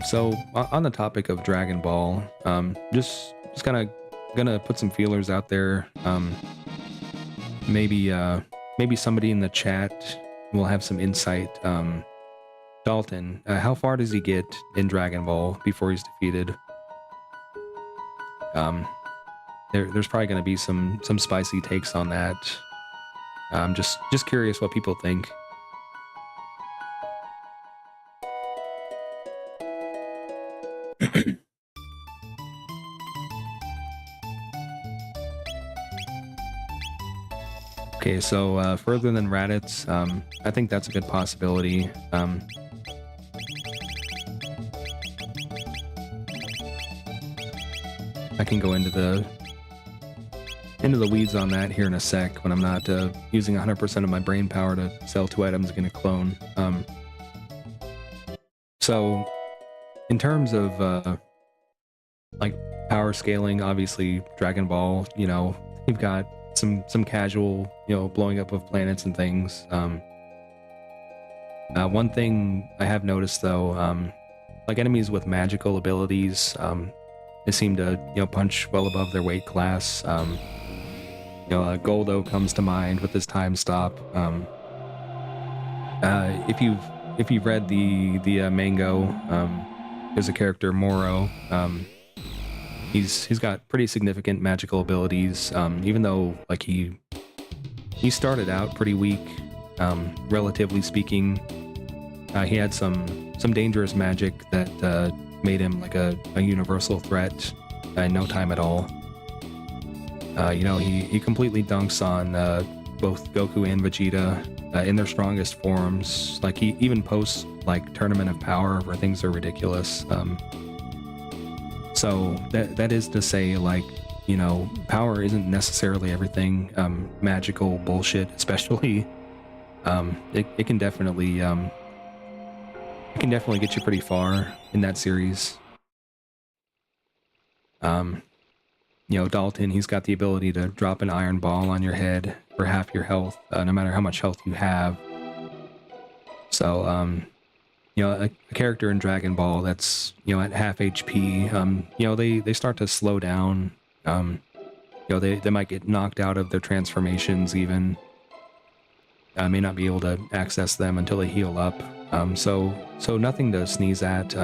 So on the topic of Dragon Ball, just kind of gonna put some feelers out there. Maybe somebody in the chat will have some insight. Dalton, how far does he get in Dragon Ball before he's defeated? There's probably gonna be some spicy takes on that. Just curious what people think. Okay, so further than Raditz, I think that's a good possibility. I can go into the weeds on that here in a sec when I'm not using 100% of my brain power to sell 2 items again a clone. So in terms of like power scaling, obviously Dragon Ball, you know, you've got some casual, you know, blowing up of planets and things. One thing I have noticed though, like enemies with magical abilities, they seem to, you know, punch well above their weight class. You know, Goldo comes to mind with his time stop. If you've read the mango, there's a character Moro. He's got pretty significant magical abilities. Even though like he started out pretty weak, relatively speaking. He had some dangerous magic that made him like a universal threat in no time at all. You know, he completely dunks on both Goku and Vegeta in their strongest forms. Like, he even posts like Tournament of Power where things are ridiculous. So that is to say, like, you know, power isn't necessarily everything. Magical bullshit, especially, it can definitely get you pretty far in that series. You know, Dalton, he's got the ability to drop an iron ball on your head for half your health, no matter how much health you have. So, you know, a character in Dragon Ball that's, you know, at half HP, you know, they start to slow down. You know, they might get knocked out of their transformations even. May not be able to access them until they heal up. So nothing to sneeze at.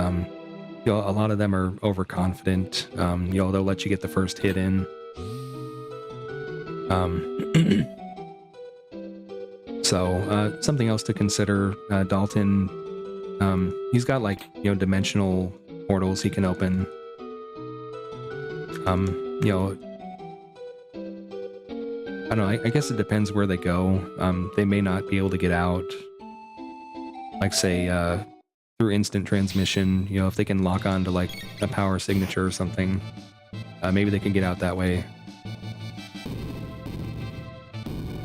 You know, a lot of them are overconfident. You know, they'll let you get the first hit in. So something else to consider, Dalton, he's got, like, you know, dimensional portals he can open. You know, I don't know, I guess it depends where they go. They may not be able to get out, like, say, through instant transmission. You know, if they can lock on to, like, a power signature or something, maybe they can get out that way.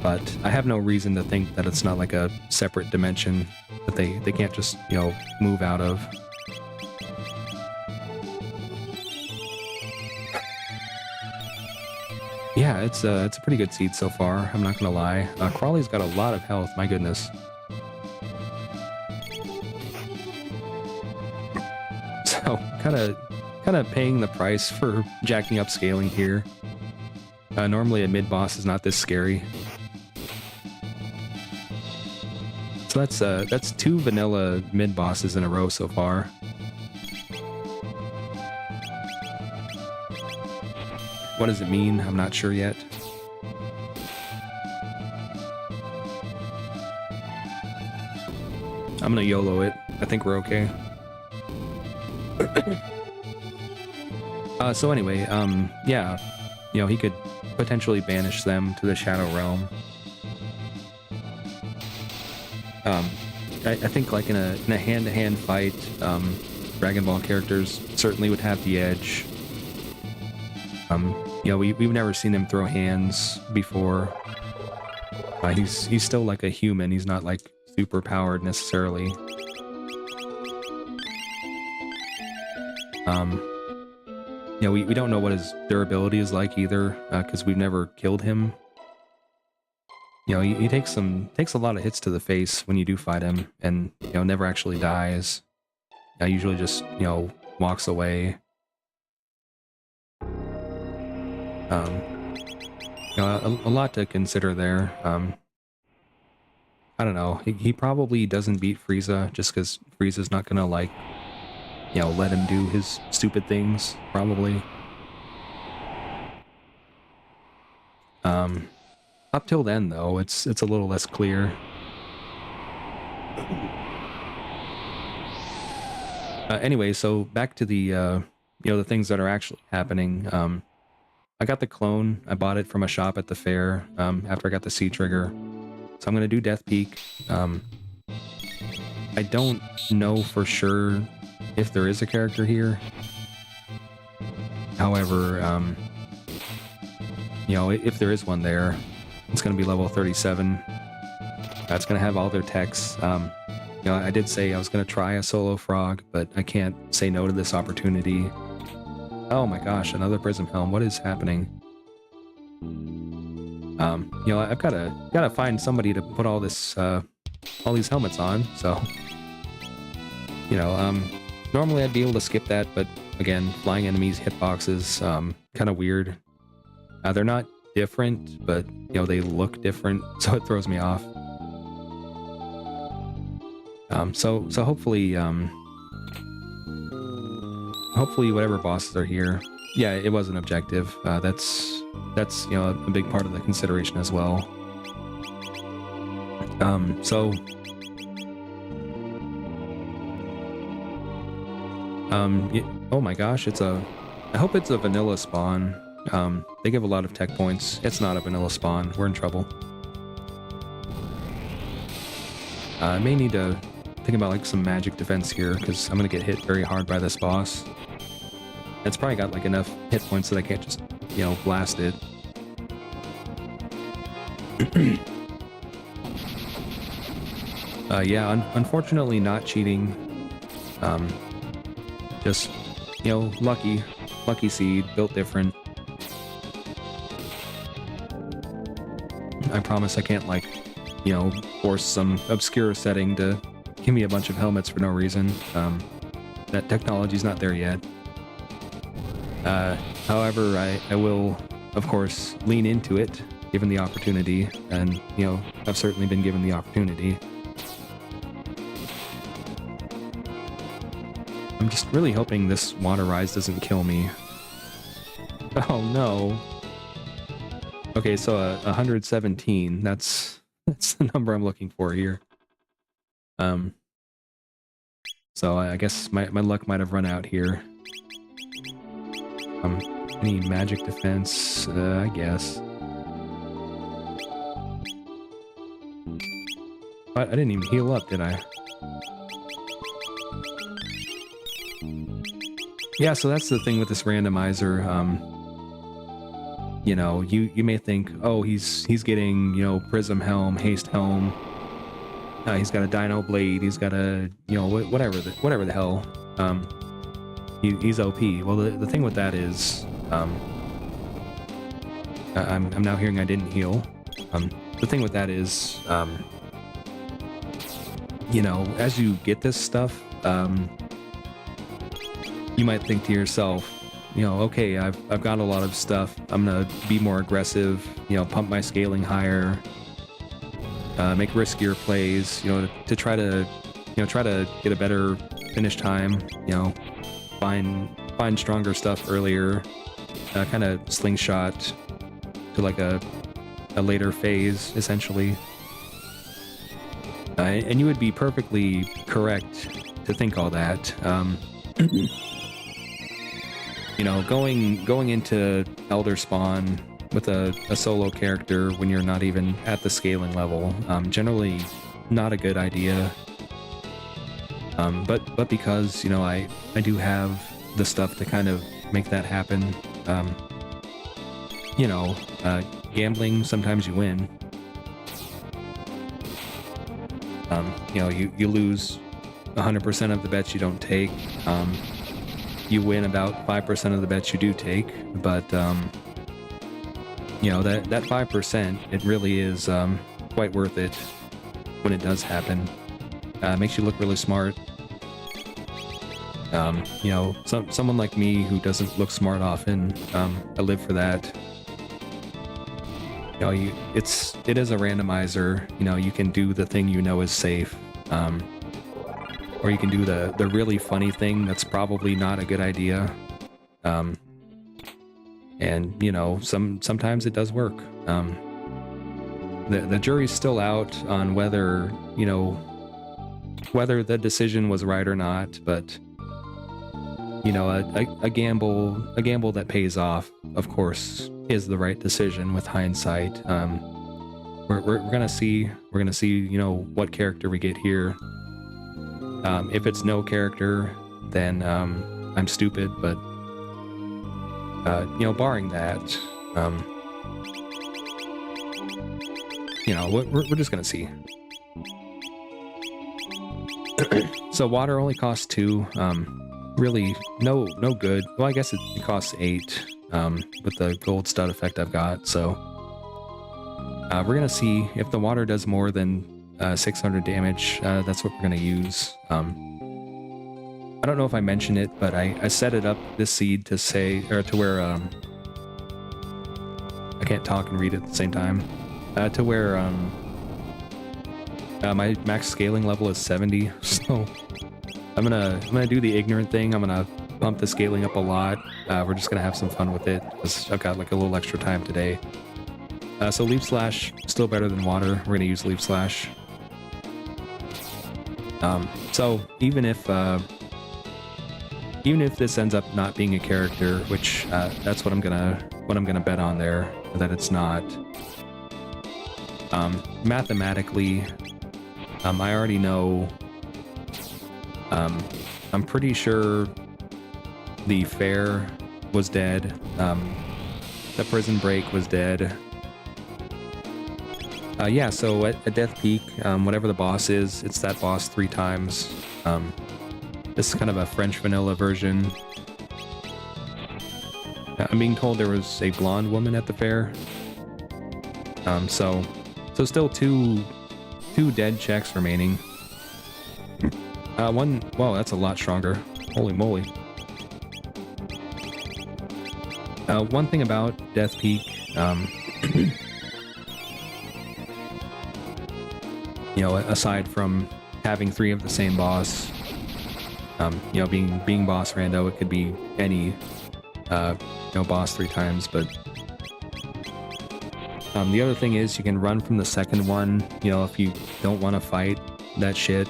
But I have no reason to think that it's not like a separate dimension that they can't just, you know, move out of. Yeah, it's a pretty good seed so far, I'm not gonna lie. Crawley's got a lot of health, my goodness. So, kind of paying the price for jacking up scaling here. Normally a mid-boss is not this scary. So that's 2 vanilla mid-bosses in a row so far. What does it mean? I'm not sure yet. I'm gonna YOLO it. I think we're okay. So anyway, yeah, you know, he could potentially banish them to the Shadow Realm. I think, like, in a hand-to-hand fight, Dragon Ball characters certainly would have the edge. You know, we've never seen him throw hands before. He's still like a human. He's not, like, super powered necessarily. You know, we don't know what his durability is like either, because we've never killed him. You know, he takes a lot of hits to the face when you do fight him, and, you know, never actually dies. Usually just, you know, walks away. You know, a lot to consider there. I don't know. He probably doesn't beat Frieza just because Frieza's not gonna, like, you know, let him do his stupid things, probably. Up till then, though, it's a little less clear. Anyway, so back to the, you know, the things that are actually happening. I got the clone. I bought it from a shop at the fair, after I got the C-Trigger. So I'm gonna do Death Peak. I don't know for sure if there is a character here. However, you know, if there is one there, it's going to be level 37. That's going to have all their techs. You know, I did say I was going to try a solo frog, but I can't say no to this opportunity. Oh my gosh, another Prism Helm. What is happening? You know, I've got to find somebody to put all these helmets on. So, you know, normally I'd be able to skip that, but again, flying enemies hitboxes, kind of weird. They're not different, but, you know, they look different, so it throws me off. So hopefully, hopefully whatever bosses are here. Yeah, it was an objective. That's you know, a big part of the consideration as well. So oh my gosh, I hope it's a vanilla spawn. They give a lot of tech points. It's not a vanilla spawn. We're in trouble. I may need to think about like some magic defense here, because I'm gonna get hit very hard by this boss. It's probably got like enough hit points that I can't just, you know, blast it. Yeah, unfortunately not cheating. Just, you know, lucky seed, built different. I promise I can't, like, you know, force some obscure setting to give me a bunch of helmets for no reason. That technology's not there yet. However, I will, of course, lean into it, given the opportunity, and, you know, I've certainly been given the opportunity. I'm just really hoping this water rise doesn't kill me. Oh no. Okay, so 117, that's the number I'm looking for here. So I guess my luck might have run out here. Any magic defense? I guess. I didn't even heal up, did I? Yeah, so that's the thing with this randomizer. You know, you may think, oh, he's getting, you know, Prism Helm, Haste Helm. He's got a Dino Blade. He's got a, you know, whatever the hell. He's OP. Well, the thing with that is, I'm now hearing I didn't heal. The thing with that is, you know, as you get this stuff, you might think to yourself, you know, okay, I've got a lot of stuff. I'm gonna be more aggressive. You know, pump my scaling higher. Make riskier plays. You know, to try to, you know, get a better finish time. You know, find stronger stuff earlier. Kind of slingshot to like a later phase, essentially. And you would be perfectly correct to think all that. You know, going into Elder Spawn with a solo character when you're not even at the scaling level, generally not a good idea. But because, you know, I do have the stuff to kind of make that happen, you know, gambling, sometimes you win. You know, you lose 100% of the bets you don't take. You win about 5% of the bets you do take, but you know, that 5%, it really is quite worth it when it does happen. Makes you look really smart. You know, someone like me who doesn't look smart often, I live for that. You know, it is a randomizer. You know, you can do the thing you know is safe. Or you can do the really funny thing that's probably not a good idea. And, you know, sometimes it does work. The jury's still out on whether, you know, whether the decision was right or not, but, you know, a gamble that pays off, of course, is the right decision with hindsight. We're gonna see, you know, what character we get here. If it's no character, then I'm stupid, but you know, barring that, you know, we're just gonna see. So water only costs 2. Really, no good. Well, I guess it costs 8 with the gold stud effect I've got. So we're gonna see if the water does more than 600 damage. That's what we're gonna use. I don't know if I mentioned it, but I set it up, this seed, to say, or to where I can't talk and read at the same time. To where my max scaling level is 70. So I'm gonna do the ignorant thing. I'm gonna pump the scaling up a lot. We're just gonna have some fun with it, because I've got like a little extra time today. So Leaf Slash, still better than water. We're gonna use Leaf Slash. So even if this ends up not being a character, which that's what I'm gonna what I'm gonna bet on there, that it's not. Mathematically, I already know. I'm pretty sure the fair was dead. The prison break was dead. Yeah, so at Death Peak, whatever the boss is, it's that boss 3 times. This is kind of a French vanilla version. I'm being told there was a blonde woman at the fair. So still two dead checks remaining. One, whoa, that's a lot stronger. Holy moly. One thing about Death Peak, you know, aside from having 3 of the same boss, you know, being boss Rando, it could be any, you know, boss 3 times, but the other thing is you can run from the second one, you know, if you don't want to fight that shit.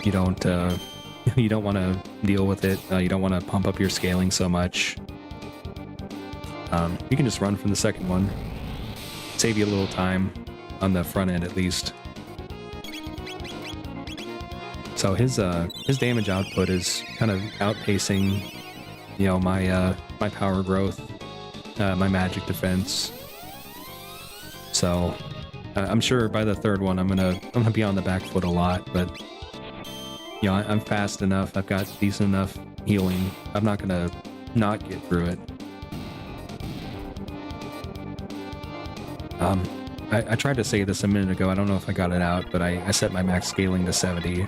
You don't you don't want to deal with it. You don't want to pump up your scaling so much. You can just run from the second one. Save you a little time on the front end at least. So his damage output is kind of outpacing, you know, my my power growth, my magic defense. So I'm sure by the third one I'm gonna be on the back foot a lot, but you know, I'm fast enough, I've got decent enough healing. I'm not gonna not get through it. I tried to say this a minute ago, I don't know if I got it out, but I set my max scaling to 70.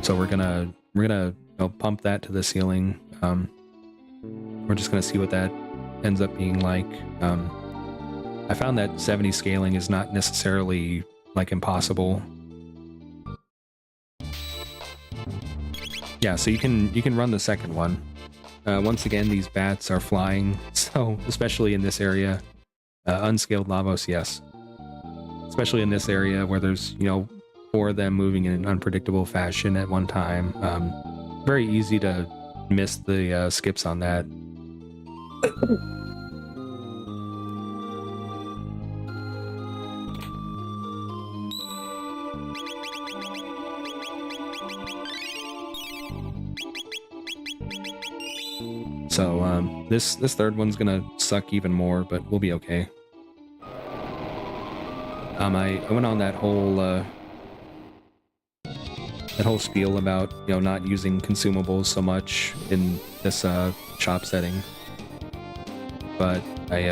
So we're gonna you know, pump that to the ceiling. We're just gonna see what that ends up being like. I found that 70 scaling is not necessarily like impossible. Yeah, so you can run the second one. Once again, these bats are flying, so especially in this area, unscaled Lavos, yes. Especially in this area where there's, you know, 4 of them moving in an unpredictable fashion at one time. Very easy to miss the skips on that. So this third one's gonna suck even more, but we'll be okay. I went on that whole spiel about, you know, not using consumables so much in this shop setting, but I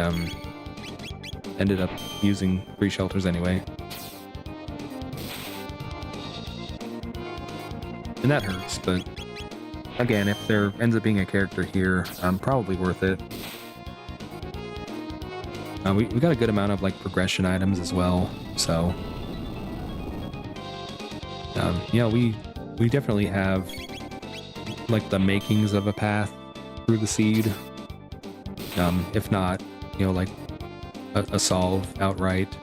ended up using 3 shelters anyway, and that hurts, but again, if there ends up being a character here, probably worth it. We got a good amount of like progression items as well, so you know, we definitely have like the makings of a path through the seed. If not, you know, like a solve outright.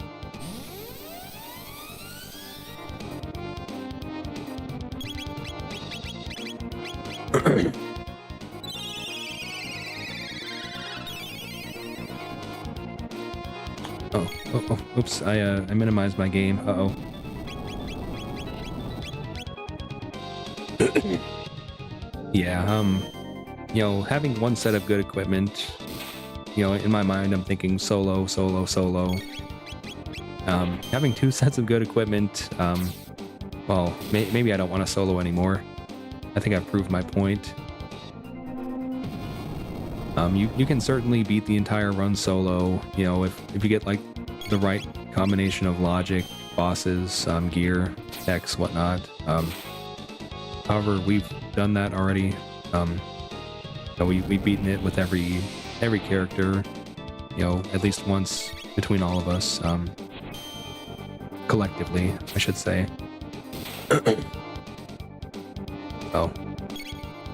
Oh, oops, I minimized my game. Uh-oh. Yeah, you know, having 1 set of good equipment, you know, in my mind I'm thinking solo. Having 2 sets of good equipment, well, maybe I don't want to solo anymore. I think I've proved my point. You can certainly beat the entire run solo, you know, if you get like the right combination of logic, bosses, gear, techs, whatnot. However, we've done that already. So we've beaten it with every character, you know, at least once between all of us, collectively, I should say. So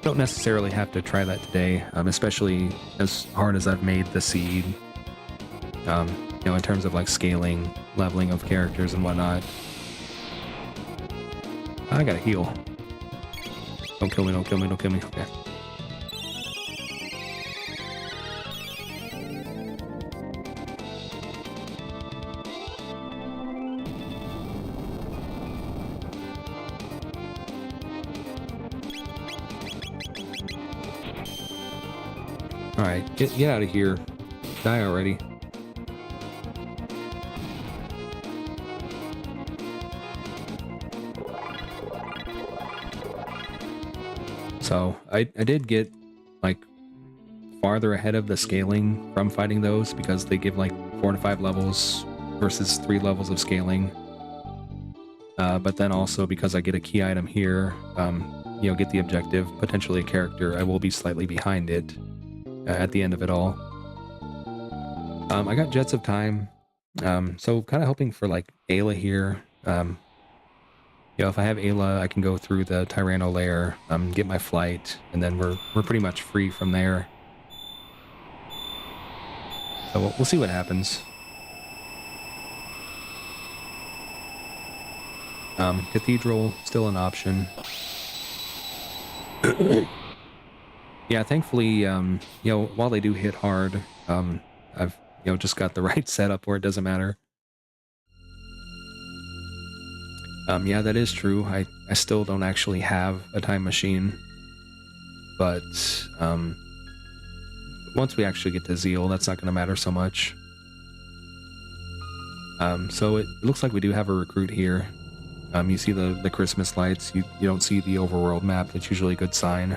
don't necessarily have to try that today, especially as hard as I've made the seed, you know, in terms of like scaling, leveling of characters and whatnot. I gotta heal. Don't kill me. Okay. Alright, get out of here. Die already. So, I did get, like, farther ahead of the scaling from fighting those because they give, like, 4 to 5 levels versus 3 levels of scaling. But then also because I get a key item here, you know, get the objective, potentially a character, I will be slightly behind it at the end of it all. I got Jets of Time, so kind of hoping for like Ayla here. You know, if I have Ayla, I can go through the Tyranno lair, get my flight, and then we're pretty much free from there. So we'll see what happens. Cathedral, still an option. Yeah, thankfully, you know, while they do hit hard, I've, you know, just got the right setup where it doesn't matter. Yeah, that is true. I still don't actually have a time machine. But, once we actually get to Zeal, that's not going to matter so much. So it looks like we do have a recruit here. You see the Christmas lights. You don't see the overworld map. That's usually a good sign.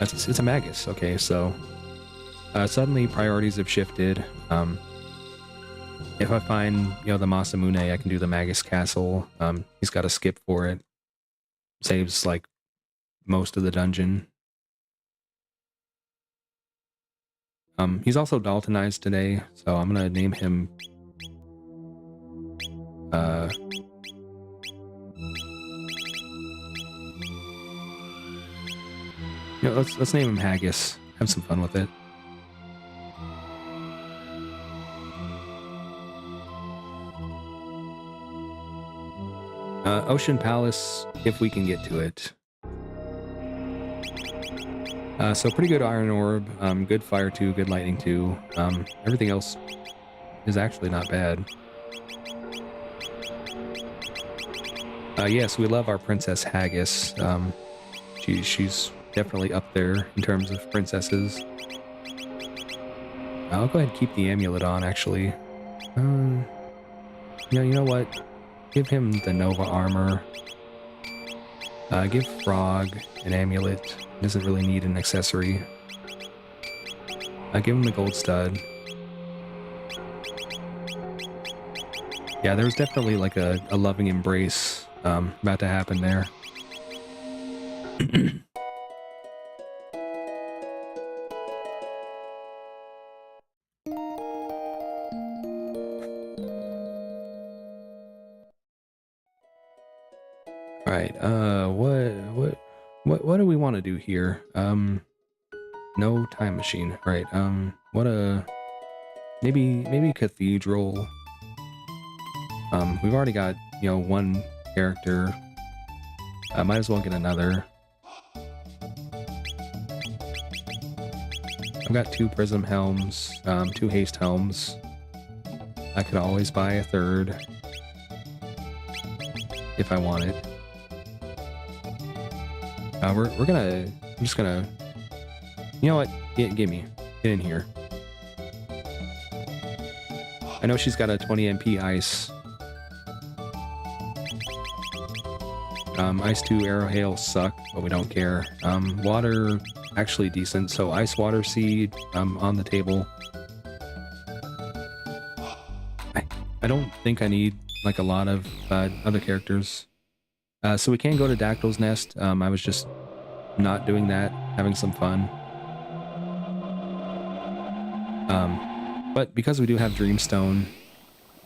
It's a Magus. Okay, so suddenly priorities have shifted. If I find, you know, the Masamune, I can do the Magus Castle. He's got to skip for it. Saves, like, most of the dungeon. He's also Daltonized today, so I'm gonna name him... you know, let's name him Haggis. Have some fun with it. Ocean Palace, if we can get to it. So pretty good Iron Orb, good Fire 2, good Lightning 2. Everything else is actually not bad. Yes, we love our Princess Haggis. She's definitely up there in terms of princesses. I'll go ahead and keep the amulet on, actually. You know what? Give him the Nova armor. Give Frog an amulet. Doesn't really need an accessory. Give him the gold stud. Yeah, there was definitely like a loving embrace about to happen there. Alright, what do we want to do here? No time machine, right? Maybe Cathedral. We've already got, you know, one character. I might as well get another. I've got 2 Prism Helms, 2 Haste Helms. I could always buy a third if I want it. I'm just gonna, you know what? Get in here. I know she's got a 20 MP ice. Ice 2 Arrow Hail suck, but we don't care. Water, actually decent. So Ice Water Seed, on the table. I don't think I need, like, a lot of other characters. So we can go to Dactyl's Nest. I was just not doing that, having some fun. But because we do have Dreamstone,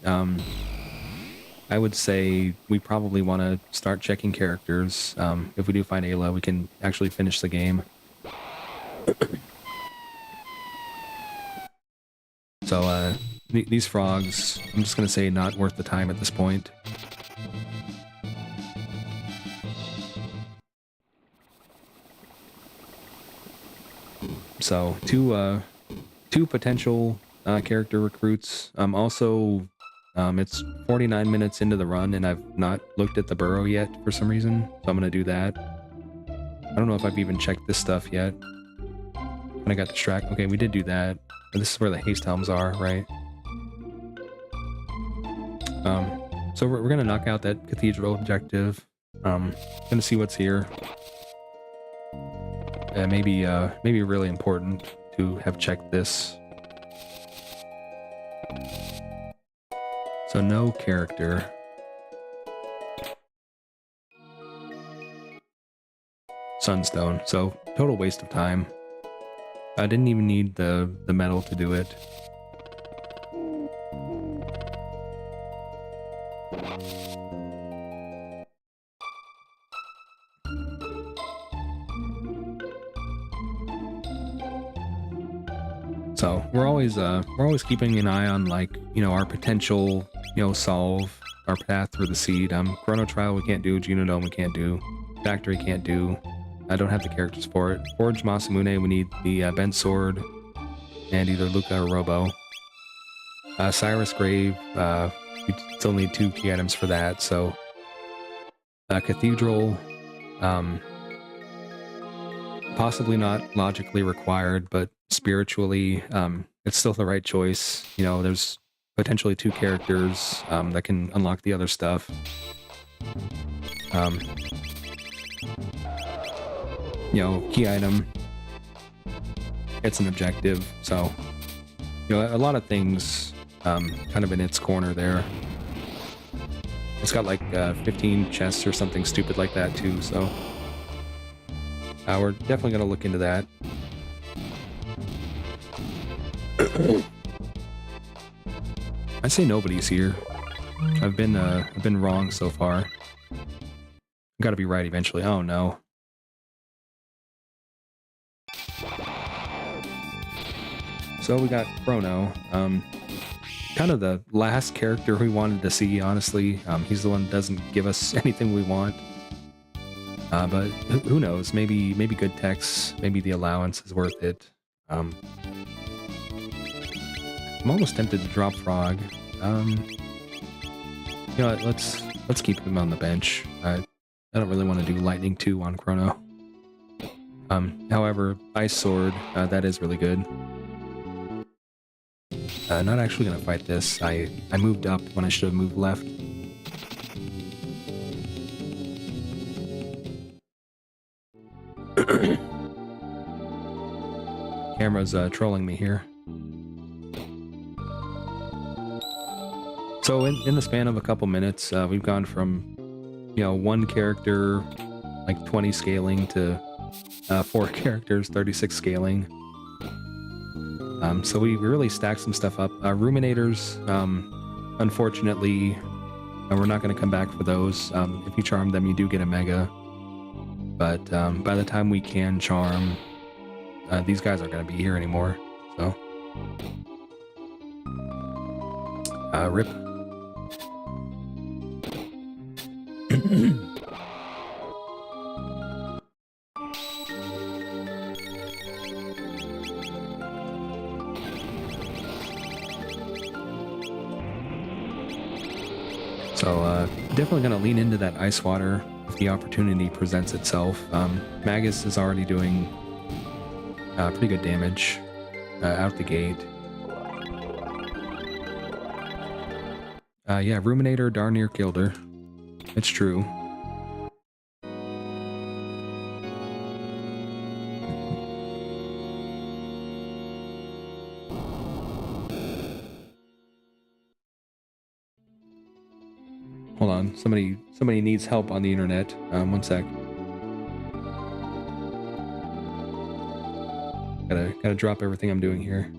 I would say we probably want to start checking characters. If we do find Ayla, we can actually finish the game. So these frogs, I'm just going to say not worth the time at this point. So two potential character recruits. Also, it's 49 minutes into the run and I've not looked at the burrow yet for some reason, so I'm gonna do that. I don't know if I've even checked this stuff yet. I got distracted. Okay, we did do that. This is where the haste helms are, right? So we're gonna knock out that cathedral objective. Gonna see what's here. Maybe really important to have checked this. So no character. Sunstone. So total waste of time. I didn't even need the metal to do it. So we're always keeping an eye on, like, you know, our potential, you know, solve, our path through the seed. Chrono Trial we can't do, Genodome we can't do, Factory can't do. I don't have the characters for it. Forge Masamune, we need the bent sword and either Luca or Robo. Cyrus Grave, we still need 2 key items for that. So Cathedral, possibly not logically required, but spiritually, it's still the right choice. You know, there's potentially 2 characters that can unlock the other stuff. You know, key item, it's an objective, so, you know, a lot of things kind of in its corner there. It's got like 15 chests or something stupid like that too, so we're definitely gonna look into that. I say nobody's here. I've been wrong so far. I've got to be right eventually. Oh no. So we got Chrono, kind of the last character we wanted to see, honestly. He's the one that doesn't give us anything we want. But who knows? Maybe good techs, maybe the allowance is worth it. I'm almost tempted to drop Frog. You know what, let's keep him on the bench. I don't really want to do Lightning 2 on Chrono. However, Ice Sword, that is really good. Not actually gonna fight this. I moved up when I should have moved left. Camera's trolling me here. So in the span of a couple minutes, we've gone from, you know, 1 character, like 20 scaling, to 4 characters, 36 scaling. So we really stacked some stuff up. Ruminators, unfortunately, we're not going to come back for those. If you charm them, you do get a mega. But by the time we can charm, these guys aren't going to be here anymore. So, rip. So definitely going to lean into that ice water if the opportunity presents itself. Magus is already doing pretty good damage out the gate. Yeah, Ruminator darn near killed her. It's true. Hold on, somebody needs help on the internet. One sec. Gotta drop everything I'm doing here.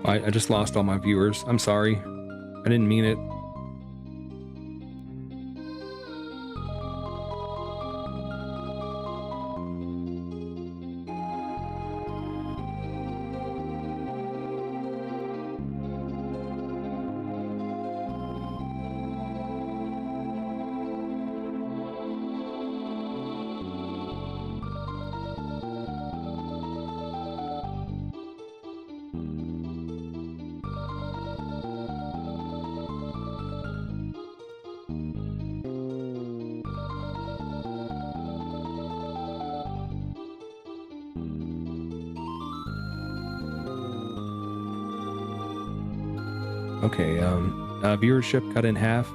I just lost all my viewers. I'm sorry. I didn't mean it. Okay, viewership cut in half.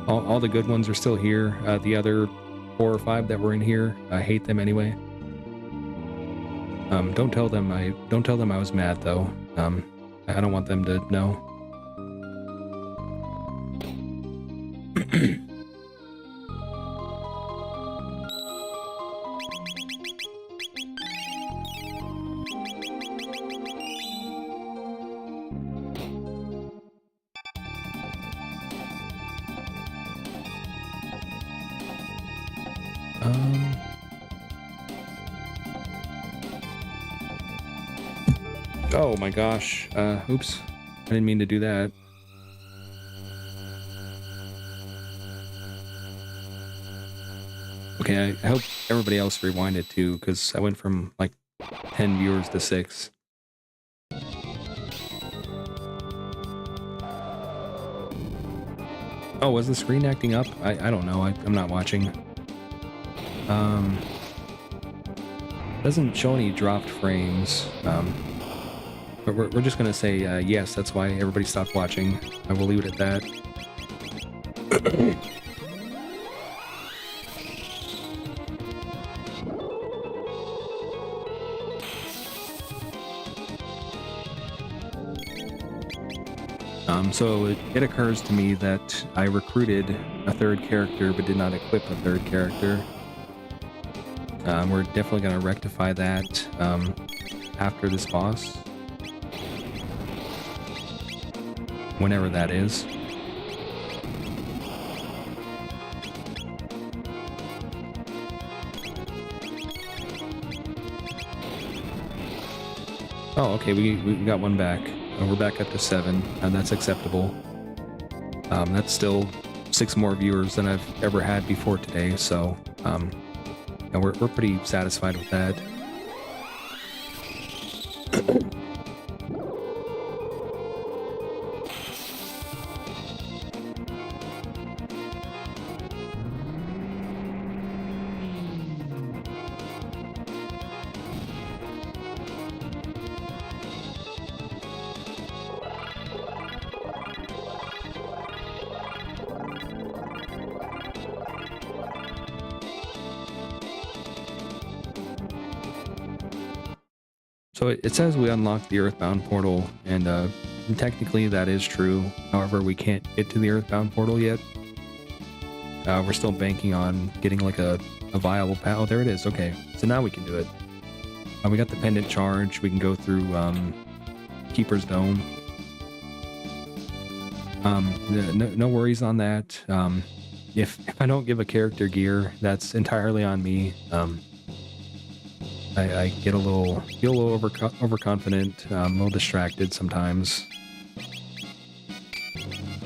All the good ones are still here. The other 4 or 5 that were in here, I hate them anyway. Don't tell them I was mad though. I don't want them to know. Oh my gosh. Oops. I didn't mean to do that. Okay, I hope everybody else rewinded too, because I went from like 10 viewers to 6. Oh, was the screen acting up? I don't know. I'm not watching. Doesn't show any dropped frames. But we're just gonna say yes. That's why everybody stopped watching. I will leave it at that. So it occurs to me that I recruited a 3rd character but did not equip a 3rd character. We're definitely going to rectify that after this boss. Whenever that is. Oh, okay, we got one back. We're back up to 7, and that's acceptable. That's still 6 more viewers than I've ever had before today, so and we're pretty satisfied with that. So it says we unlocked the Earthbound portal, and technically that is true. However, we can't get to the Earthbound portal yet. We're still banking on getting like a viable path. Oh, there it is. Okay, so now we can do it. We got the pendant charge. We can go through Keeper's Dome. No worries on that. If I don't give a character gear, that's entirely on me. I get a little overconfident, a little distracted sometimes.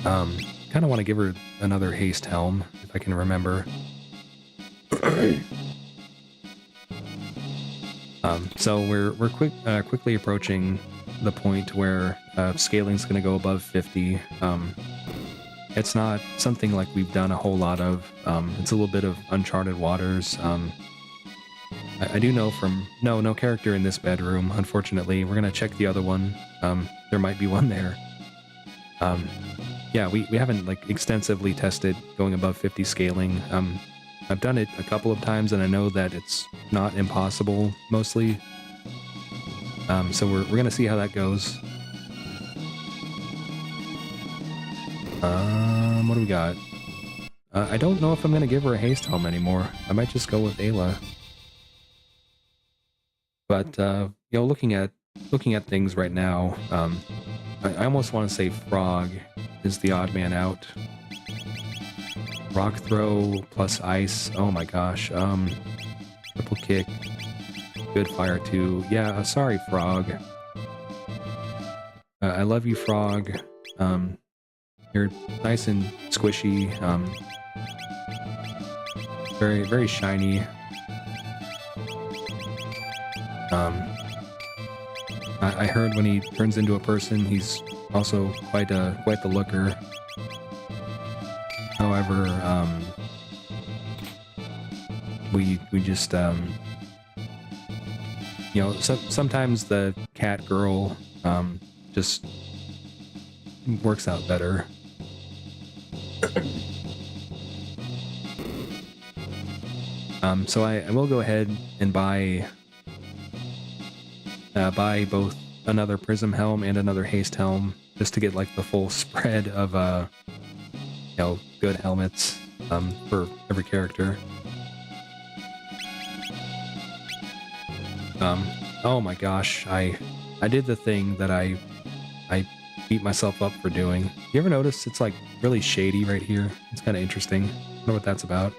Kind of want to give her another haste helm if I can remember. So we're quickly approaching the point where scaling's going to go above 50. It's not something like we've done a whole lot of. It's a little bit of uncharted waters. I do know from... No character in this bedroom, unfortunately. We're gonna check the other one. There might be one there. Yeah, we haven't like extensively tested going above 50 scaling. I've done it a couple of times and I know that it's not impossible, mostly. So we're gonna see how that goes. What do we got? I don't know if I'm gonna give her a haste helm anymore. I might just go with Ayla. But you know, looking at things right now, I almost want to say Frog is the odd man out. Rock throw plus ice. Oh my gosh. Triple kick. Good fire too. Yeah. Sorry, Frog. I love you, Frog. You're nice and squishy. Very, very shiny. I heard when he turns into a person, he's also quite the looker. However, we just you know, sometimes the cat girl just works out better. So I will go ahead and buy both another Prism Helm and another Haste Helm, just to get like the full spread of good helmets for every character. Oh my gosh, I did the thing that I beat myself up for doing. You ever notice it's like really shady right here? It's kind of interesting. I wonder what that's about.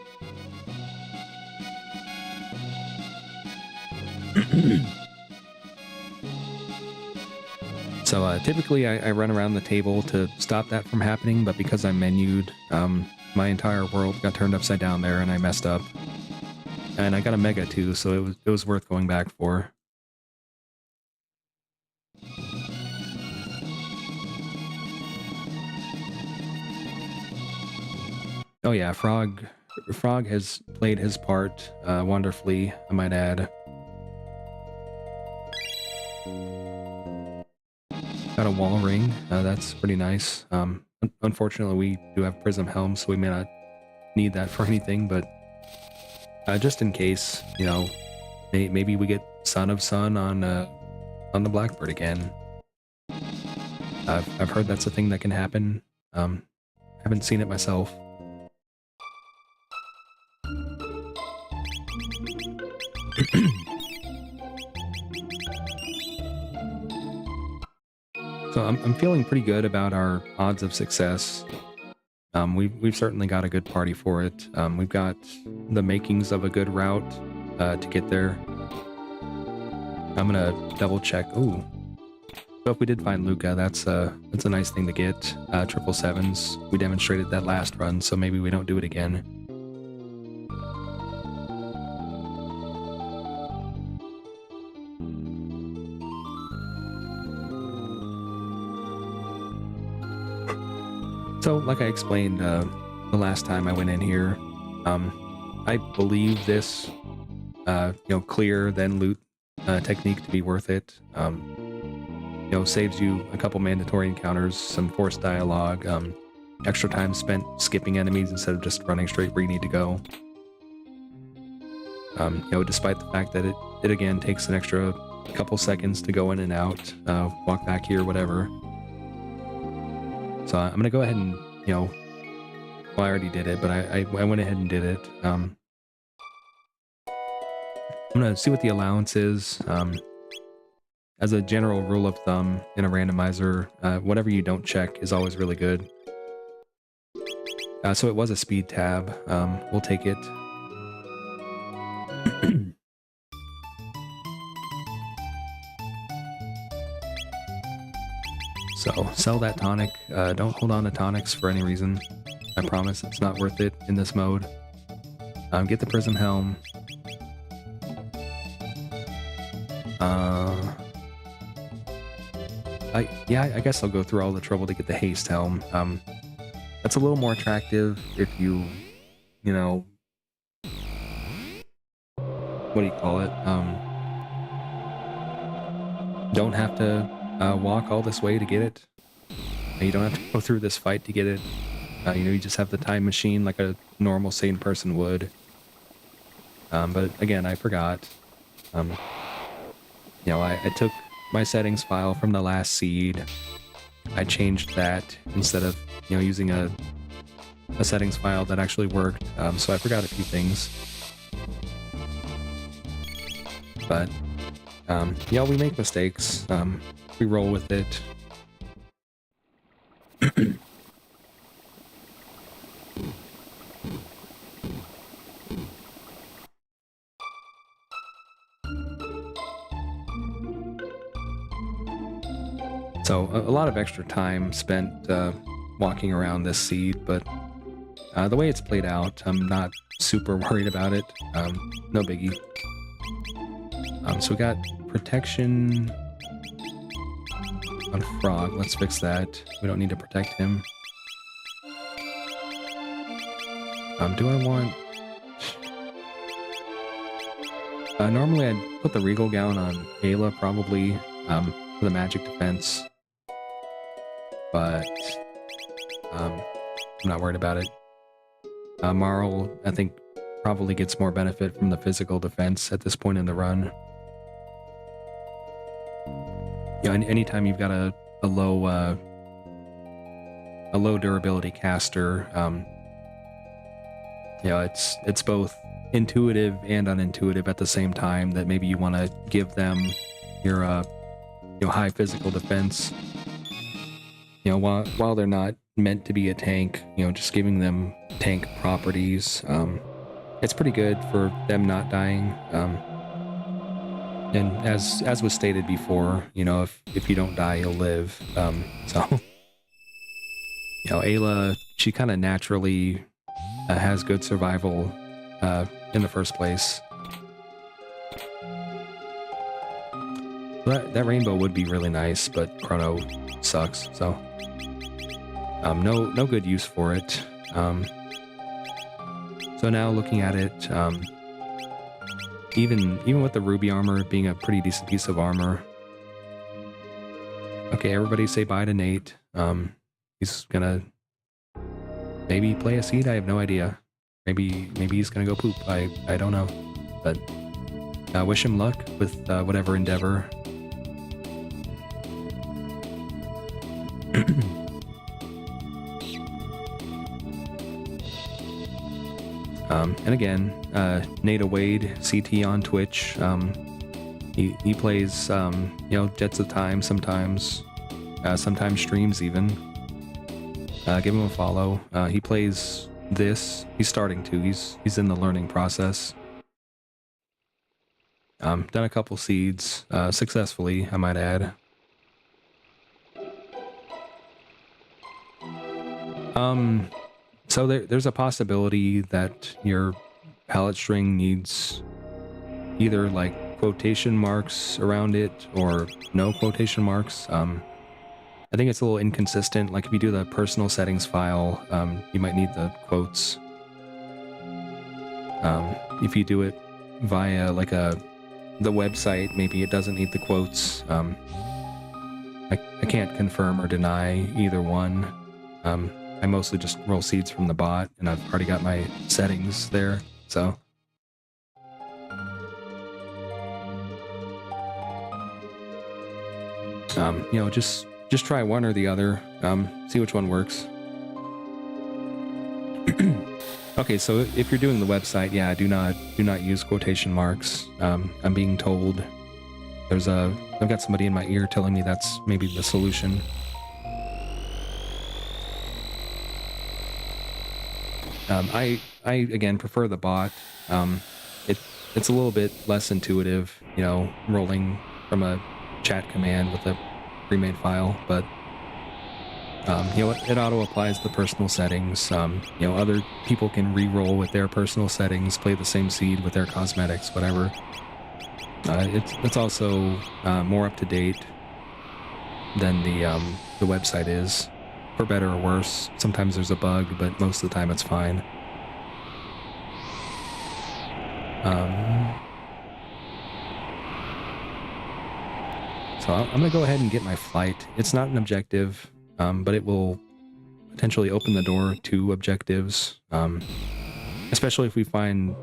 So typically I run around the table to stop that from happening, but because I'm menued, my entire world got turned upside down there and I messed up. And I got a Mega too, so it was worth going back for. Oh yeah, Frog has played his part wonderfully, I might add. Got a wall ring, that's pretty nice. Unfortunately, we do have Prism Helm, so we may not need that for anything, but just in case, you know, maybe we get Son of Sun on the Blackbird again. I've heard that's a thing that can happen. Haven't seen it myself. So I'm feeling pretty good about our odds of success. We've certainly got a good party for it. We've got the makings of a good route to get there. I'm gonna double check. Ooh, so if we did find Luca, that's a nice thing to get. 777s. We demonstrated that last run, so maybe we don't do it again. So, like I explained the last time I went in here, I believe this, clear then loot technique to be worth it. Saves you a couple mandatory encounters, some forced dialogue, extra time spent skipping enemies instead of just running straight where you need to go. Despite the fact that it again takes an extra couple seconds to go in and out, walk back here, whatever. So I'm gonna go ahead and, well, I already did it, but I went ahead and did it. I'm gonna see what the allowance is. As a general rule of thumb in a randomizer, whatever you don't check is always really good. So it was a speed tab. We'll take it. So, sell that tonic. Don't hold on to tonics for any reason. I promise it's not worth it in this mode. Get the Prism Helm. I guess I'll go through all the trouble to get the Haste Helm. That's a little more attractive if you, what do you call it? Don't have to walk all this way to get it. You don't have to go through this fight to get it. You just have the time machine like a normal sane person would. But again, I forgot. I took my settings file from the last seed. I changed that instead of using a settings file that actually worked. So I forgot a few things. But we make mistakes. We roll with it. So a lot of extra time spent walking around this seed, but the way it's played out, I'm not super worried about it. No biggie. So we got protection on Frog. Let's fix that. We don't need to protect him. Do I want... normally I'd put the Regal Gown on Ayla, probably, for the magic defense. but I'm not worried about it. Marl, I think, probably gets more benefit from the physical defense at this point in the run. You know, anytime you've got a low durability caster, you know, it's both intuitive and unintuitive at the same time that maybe you want to give them your you know, high physical defense. You know, while they're not meant to be a tank, you know, just giving them tank properties, it's pretty good for them not dying. And as was stated before, you know, if you don't die, you'll live. So, you know, Ayla, she kind of naturally has good survival in the first place. That rainbow would be really nice, but Chrono sucks, so no good use for it. So now looking at it, even with the ruby armor being a pretty decent piece of armor. Okay, everybody say bye to Nate. He's gonna maybe play a seed. I have no idea. Maybe he's gonna go poop. I don't know, but wish him luck with whatever endeavor. And again, Nate Wade, CT on Twitch. He plays, you know, Jets of Time sometimes, sometimes streams even. Give him a follow. He plays this. He's starting to. He's in the learning process. Done a couple seeds successfully, I might add. So there's a possibility that your palette string needs either like quotation marks around it or no quotation marks. I think it's a little inconsistent. Like if you do the personal settings file, you might need the quotes. If you do it via like the website, maybe it doesn't need the quotes. I can't confirm or deny either one. I mostly just roll seeds from the bot, and I've already got my settings there, so. You know, just try one or the other, see which one works. Okay, so if you're doing the website, yeah, do not use quotation marks. I'm being told I've got somebody in my ear telling me that's maybe the solution. I again prefer the bot. It's a little bit less intuitive, you know, rolling from a chat command with a pre-made file, but you know, it auto applies the personal settings. You know, other people can re-roll with their personal settings, play the same seed with their cosmetics, whatever. It's also more up to date than the website is. For better or worse. Sometimes there's a bug, but most of the time it's fine. So I'm going to go ahead and get my flight. It's not an objective, but it will potentially open the door to objectives. Especially if we find...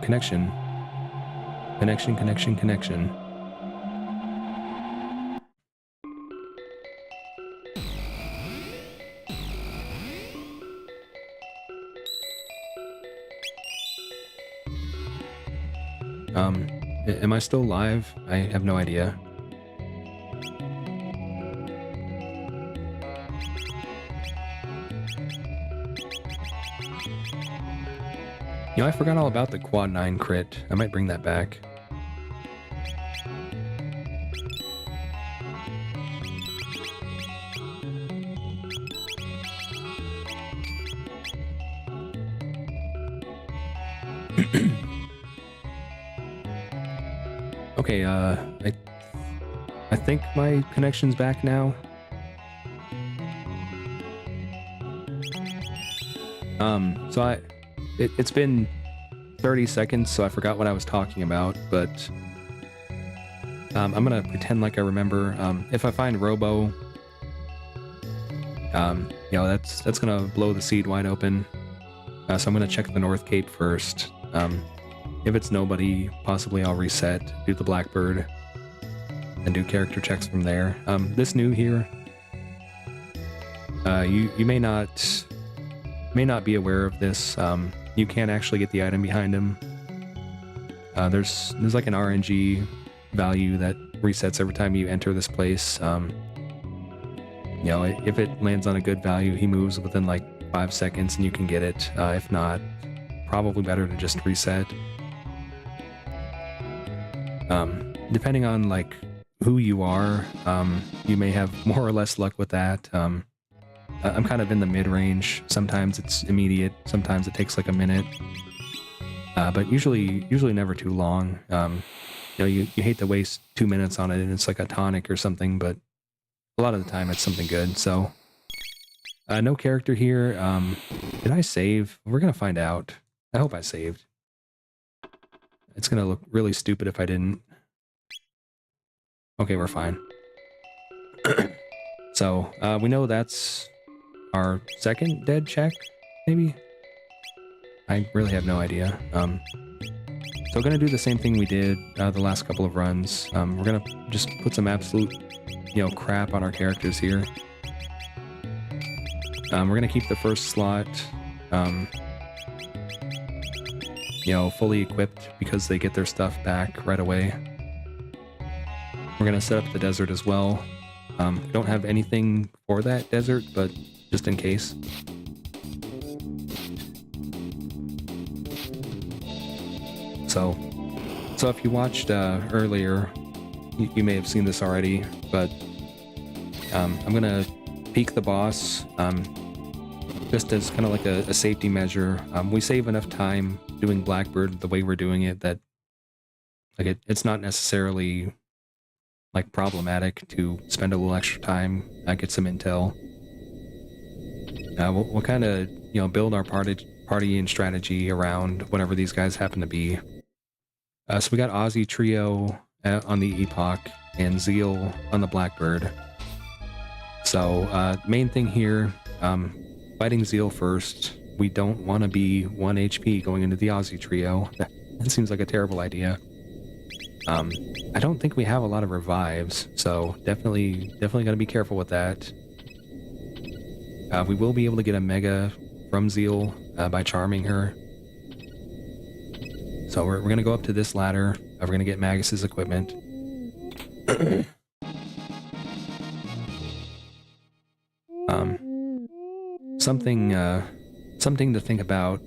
connection. Connection. Am I still live? I have no idea. You know, I forgot all about the quad 9 crit. I might bring that back. Okay, I think my connection's back now. So it's been 30 seconds, so I forgot what I was talking about, but I'm gonna pretend like I remember. If I find Robo, You know, that's gonna blow the seed wide open. So I'm gonna check the North Cape first. If it's nobody, possibly I'll reset, do the Blackbird, and do character checks from there. This new here, you may not be aware of this. You can actually get the item behind him. There's like an RNG value that resets every time you enter this place. You know, if it lands on a good value, he moves within like 5 seconds and you can get it. If not, probably better to just reset. Depending on like who you are, you may have more or less luck with that. I'm kind of in the mid-range. Sometimes it's immediate, sometimes it takes like a minute, but usually never too long. You know, you hate to waste 2 minutes on it and it's like a tonic or something, but a lot of the time it's something good. So no character here. Did I save? We're gonna find out. I hope I saved. It's gonna look really stupid if I didn't. Okay, we're fine. So we know that's our second dead check, maybe? I really have no idea. So we're gonna do the same thing we did the last couple of runs. We're gonna just put some absolute, you know, crap on our characters here. We're gonna keep the first slot, you know, fully equipped because they get their stuff back right away. We're gonna set up the desert as well. We don't have anything for that desert, but just in case. So if you watched earlier, you may have seen this already, but I'm gonna peek the boss just as kind of like a safety measure. We save enough time doing Blackbird the way we're doing it that like it's not necessarily like problematic to spend a little extra time, get some intel. We'll kind of, you know, build our party and strategy around whatever these guys happen to be. So we got Aussie Trio on the Epoch and Zeal on the Blackbird. So main thing here, fighting Zeal first. We don't want to be 1 HP going into the Aussie Trio. That seems like a terrible idea. I don't think we have a lot of revives, so definitely gotta be careful with that. We will be able to get a Mega from Zeal by charming her. So we're gonna go up to this ladder. We're gonna get Magus's equipment. Something to think about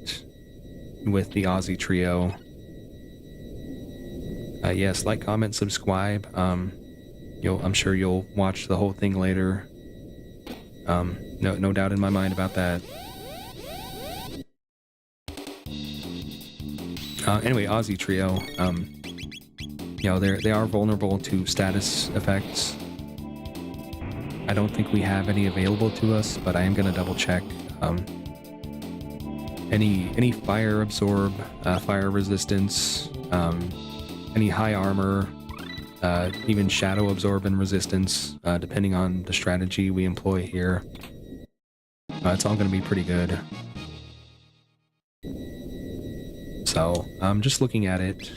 with the Aussie Trio. Yes, like, comment, subscribe. I'm sure you'll watch the whole thing later. No doubt in my mind about that. Anyway, Aussie Trio. You know, they are vulnerable to status effects. I don't think we have any available to us, but I am gonna double check. Any fire absorb, fire resistance, any high armor, even shadow absorb and resistance, depending on the strategy we employ here. It's all going to be pretty good. So I'm just looking at it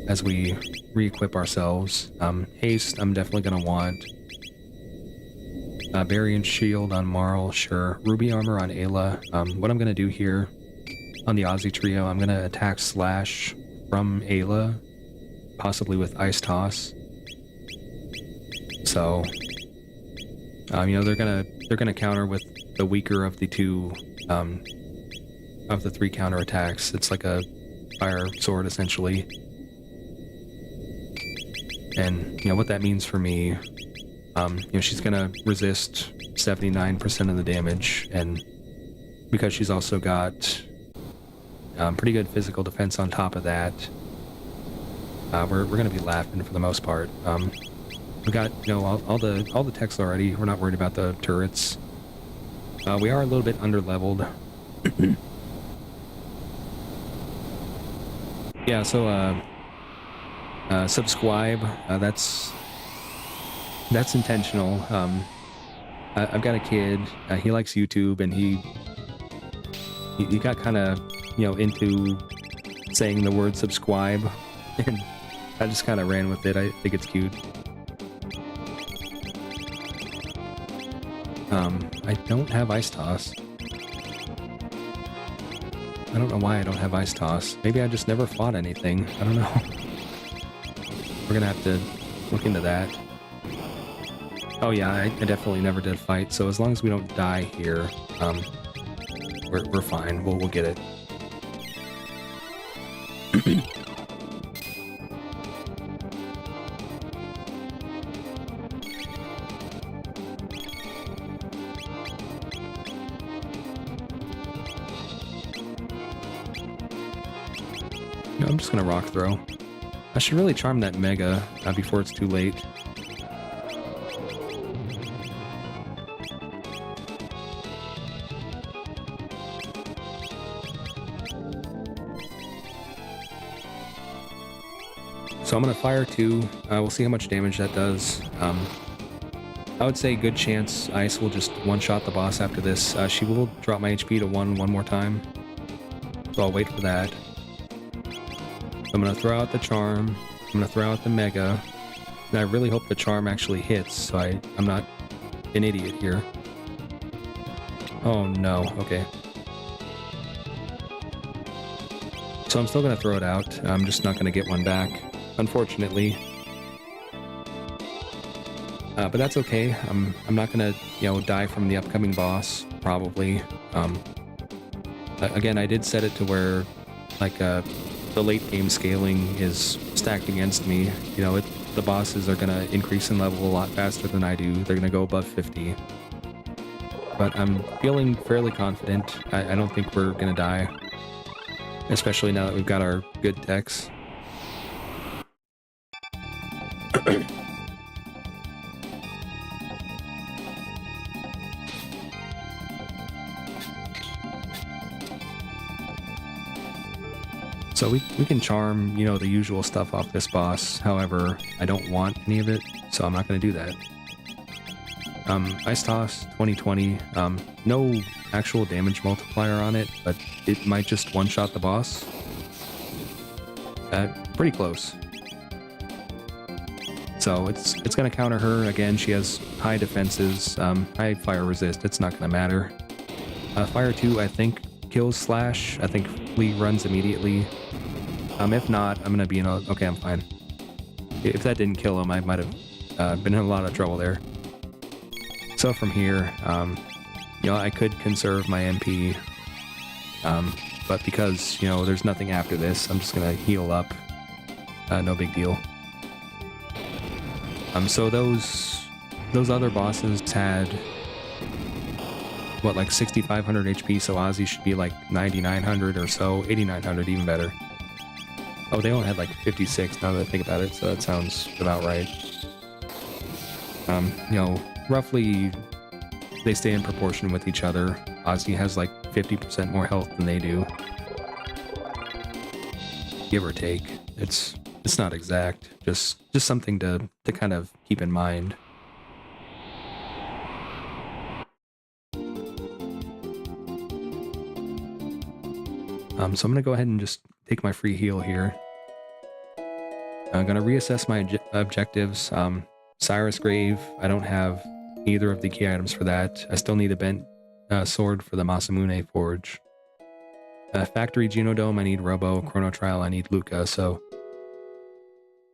as we re-equip ourselves. Haste, I'm definitely going to want. Barrier and shield on Marl, sure. Ruby armor on Ayla. What I'm going to do here on the Aussie Trio, I'm going to attack slash from Ayla, possibly with Ice Toss. So, you know, they're gonna counter with the weaker of the two, of the three counter attacks. It's like a fire sword essentially. And you know what that means for me. You know, she's gonna resist 79% of the damage, and because she's also got pretty good physical defense on top of that, we're gonna be laughing for the most part. We got, you know, all the techs already. We're not worried about the turrets. We are a little bit under-leveled. Yeah, so subscribe. That's intentional. I've got a kid. He likes YouTube, and he got kind of, you know, into saying the word subscribe, and I just kind of ran with it. I think it's cute. I don't have Ice Toss. I don't know why I don't have Ice Toss. Maybe I just never fought anything. I don't know. We're gonna have to look into that. Oh yeah, I definitely never did fight, so as long as we don't die here, we're fine. We'll get it. No, I'm just gonna rock throw. I should really charm that Mega before it's too late. So I'm gonna fire 2. We'll see how much damage that does. I would say good chance Ice will just one-shot the boss after this. She will drop my HP to 1 more time. So I'll wait for that. I'm gonna throw out the charm. I'm gonna throw out the Mega. And I really hope the charm actually hits, so I'm not an idiot here. Oh no, okay. So I'm still gonna throw it out. I'm just not gonna get one back, unfortunately. But that's okay. I'm not gonna, you know, die from the upcoming boss, probably. Again, I did set it to where, like, the late game scaling is stacked against me. You know, the bosses are gonna increase in level a lot faster than I do. They're gonna go above 50. But I'm feeling fairly confident. I don't think we're gonna die. Especially now that we've got our good techs. So we can charm, you know, the usual stuff off this boss. However, I don't want any of it, so I'm not going to do that. Ice Toss 2020. No actual damage multiplier on it, but it might just one-shot the boss. Pretty close. So it's going to counter her. Again, she has high defenses, high fire resist. It's not going to matter. Fire 2, I think, kills Slash. I think Flee runs immediately. If not, I'm gonna be in a... Okay, I'm fine. If that didn't kill him, I might have been in a lot of trouble there. So from here, you know, I could conserve my MP, but because, you know, there's nothing after this, I'm just gonna heal up. No big deal. So those other bosses had... what, like 6,500 HP, so Ozzy should be like 9,900 or so, 8,900, even better. Oh, they only had like 56 now that I think about it, so that sounds about right. You know, roughly they stay in proportion with each other. Ozzy has like 50% more health than they do. Give or take. It's not exact, just something to kind of keep in mind. So I'm going to go ahead and just take my free heal here. I'm going to reassess my objectives. Cyrus Grave, I don't have either of the key items for that. I still need a bent sword for the Masamune Forge. Factory Genodome, I need Robo. Chrono Trial, I need Luca. So,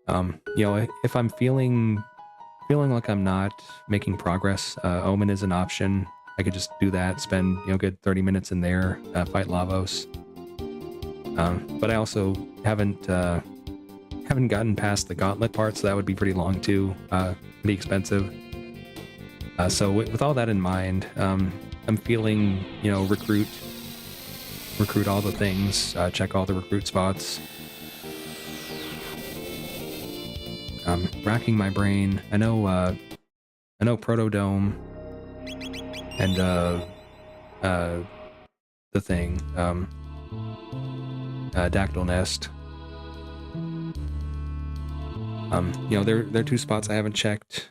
you know, if I'm feeling like I'm not making progress, Omen is an option. I could just do that, spend, you know, good 30 minutes in there, fight Lavos. But I also haven't gotten past the gauntlet part, so that would be pretty long too, pretty expensive. So with all that in mind, I'm feeling, you know, recruit all the things, check all the recruit spots. Racking my brain. I know Protodome and the thing, Dactyl Nest. You know, they're two spots I haven't checked.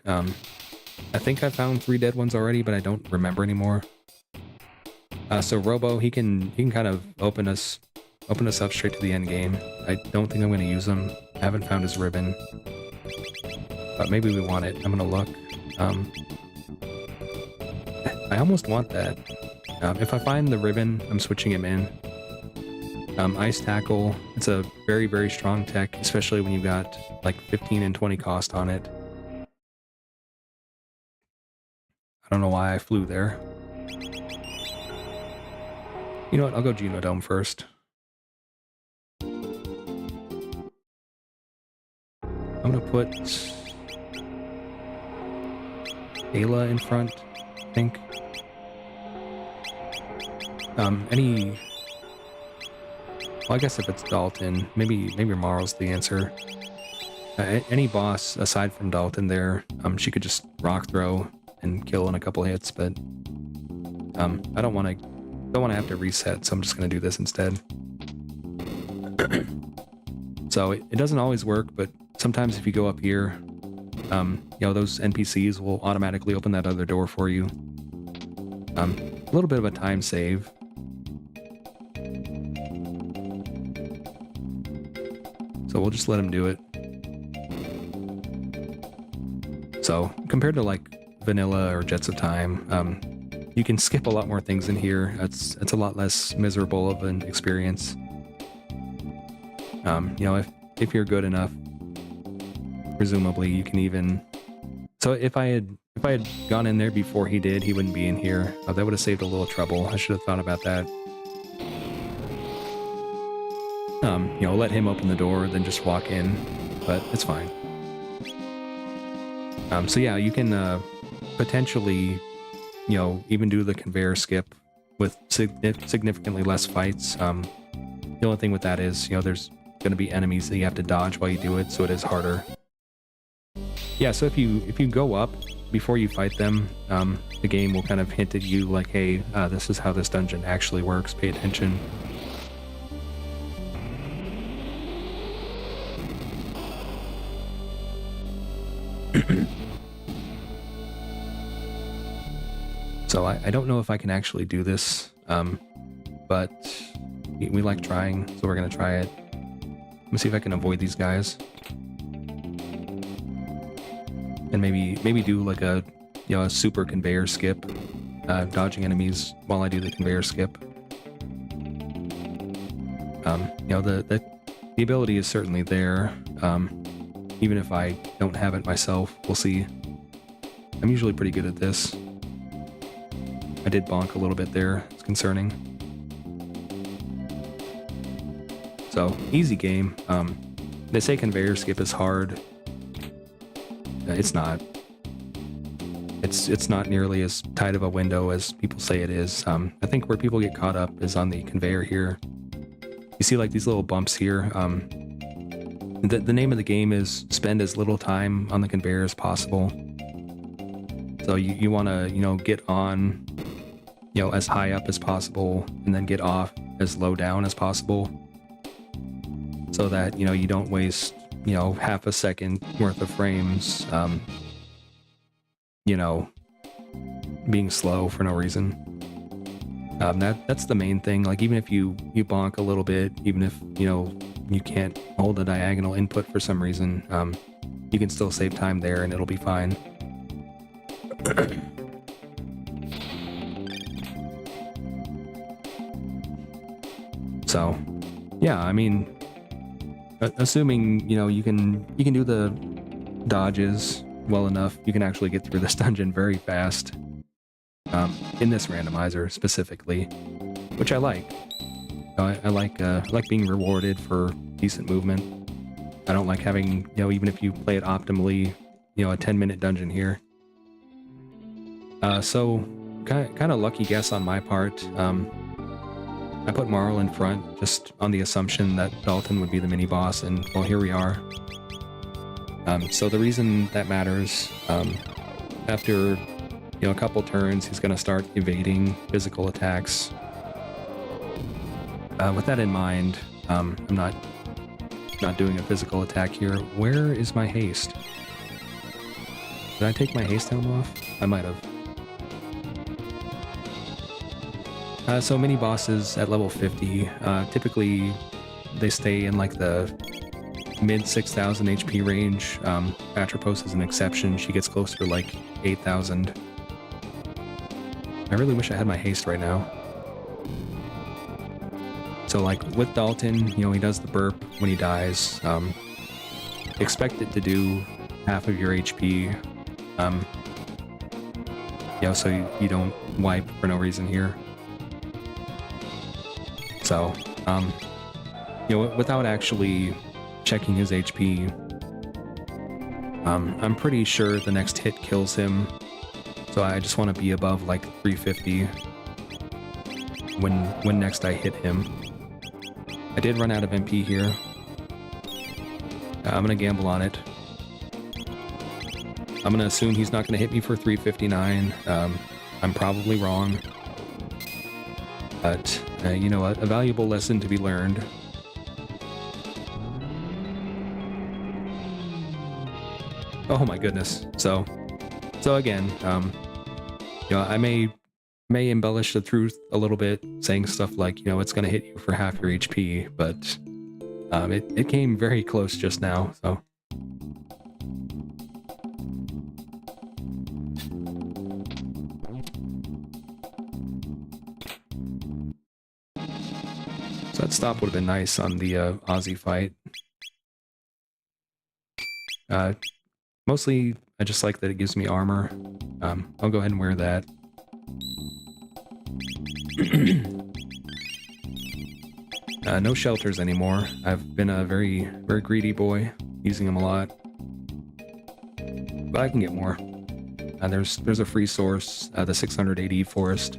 I think I found 3 dead ones already, but I don't remember anymore. So Robo, he can kind of open us up straight to the end game. I don't think I'm going to use him. I haven't found his ribbon, but maybe we want it. I'm going to look. I almost want that. If I find the ribbon, I'm switching him in. Ice Tackle, it's a very, very strong tech, especially when you've got like 15 and 20 cost on it. I don't know why I flew there. You know what, I'll go Genodome first. I'm gonna put Ayla in front, I think. Well, I guess if it's Dalton, maybe Marl's the answer. Any boss aside from Dalton there, she could just rock throw and kill in a couple hits, but I don't want to have to reset, so I'm just gonna do this instead. So it doesn't always work, but sometimes if you go up here, you know, those NPCs will automatically open that other door for you. A little bit of a time save. So we'll just let him do it. So compared to like Vanilla or Jets of Time, you can skip a lot more things in here. It's a lot less miserable of an experience. You know, if you're good enough, presumably you can even. So if I had gone in there before he did, he wouldn't be in here. That would have saved a little trouble. I should have thought about that. You know, let him open the door, then just walk in, but it's fine. So yeah, you can potentially, you know, even do the conveyor skip with significantly less fights. The only thing with that is, you know, there's going to be enemies that you have to dodge while you do it, so it is harder. Yeah, so if you go up before you fight them, the game will kind of hint at you like, hey, this is how this dungeon actually works, pay attention. So I don't know if I can actually do this, but we like trying, so we're going to try it. Let me see if I can avoid these guys. And maybe do like a, you know, a super conveyor skip, dodging enemies while I do the conveyor skip. You know, the ability is certainly there. Even if I don't have it myself, we'll see. I'm usually pretty good at this. I did bonk a little bit there. It's concerning. So, easy game. They say conveyor skip is hard. It's not. It's not nearly as tight of a window as people say it is. I think where people get caught up is on the conveyor here. You see like these little bumps here. The name of the game is spend as little time on the conveyor as possible. So you want to, you know, get on, you know, as high up as possible, and then get off as low down as possible, so that, you know, you don't waste, you know, half a second worth of frames, you know, being slow for no reason. That's the main thing. Like, even if you bonk a little bit, even if, you know, you can't hold a diagonal input for some reason, you can still save time there and it'll be fine. So, yeah, I mean, assuming, you know, you can do the dodges well enough, you can actually get through this dungeon very fast. In this randomizer specifically, which I like. I like being rewarded for decent movement. I don't like having, you know, even if you play it optimally, you know, a 10-minute dungeon here. So kind of lucky guess on my part. I put Marl in front just on the assumption that Dalton would be the mini boss, and well, here we are. So the reason that matters, after, you know, a couple turns, he's going to start evading physical attacks. With that in mind, I'm not doing a physical attack here. Where is my haste? Did I take my haste helm off? I might have. So mini bosses at level 50, typically they stay in like the mid 6,000 HP range. Atropos is an exception. She gets closer to like 8,000. I really wish I had my haste right now. So like with Dalton, you know, he does the burp when he dies. Expect it to do half of your HP. You know, so you don't wipe for no reason here. So, you know, without actually checking his HP, I'm pretty sure the next hit kills him. So I just want to be above like 350 when next I hit him. I did run out of MP here. I'm gonna gamble on it. I'm gonna assume he's not gonna hit me for 359. I'm probably wrong. But, you know, a valuable lesson to be learned. Oh my goodness. So again, you know, I may embellish the truth a little bit, saying stuff like, you know, it's going to hit you for half your HP, but it came very close just now, so. So that stop would have been nice on the Aussie fight. Mostly, I just like that it gives me armor. I'll go ahead and wear that. No shelters anymore. I've been a very greedy boy, using them a lot. But I can get more. There's a free source, the 680 forest.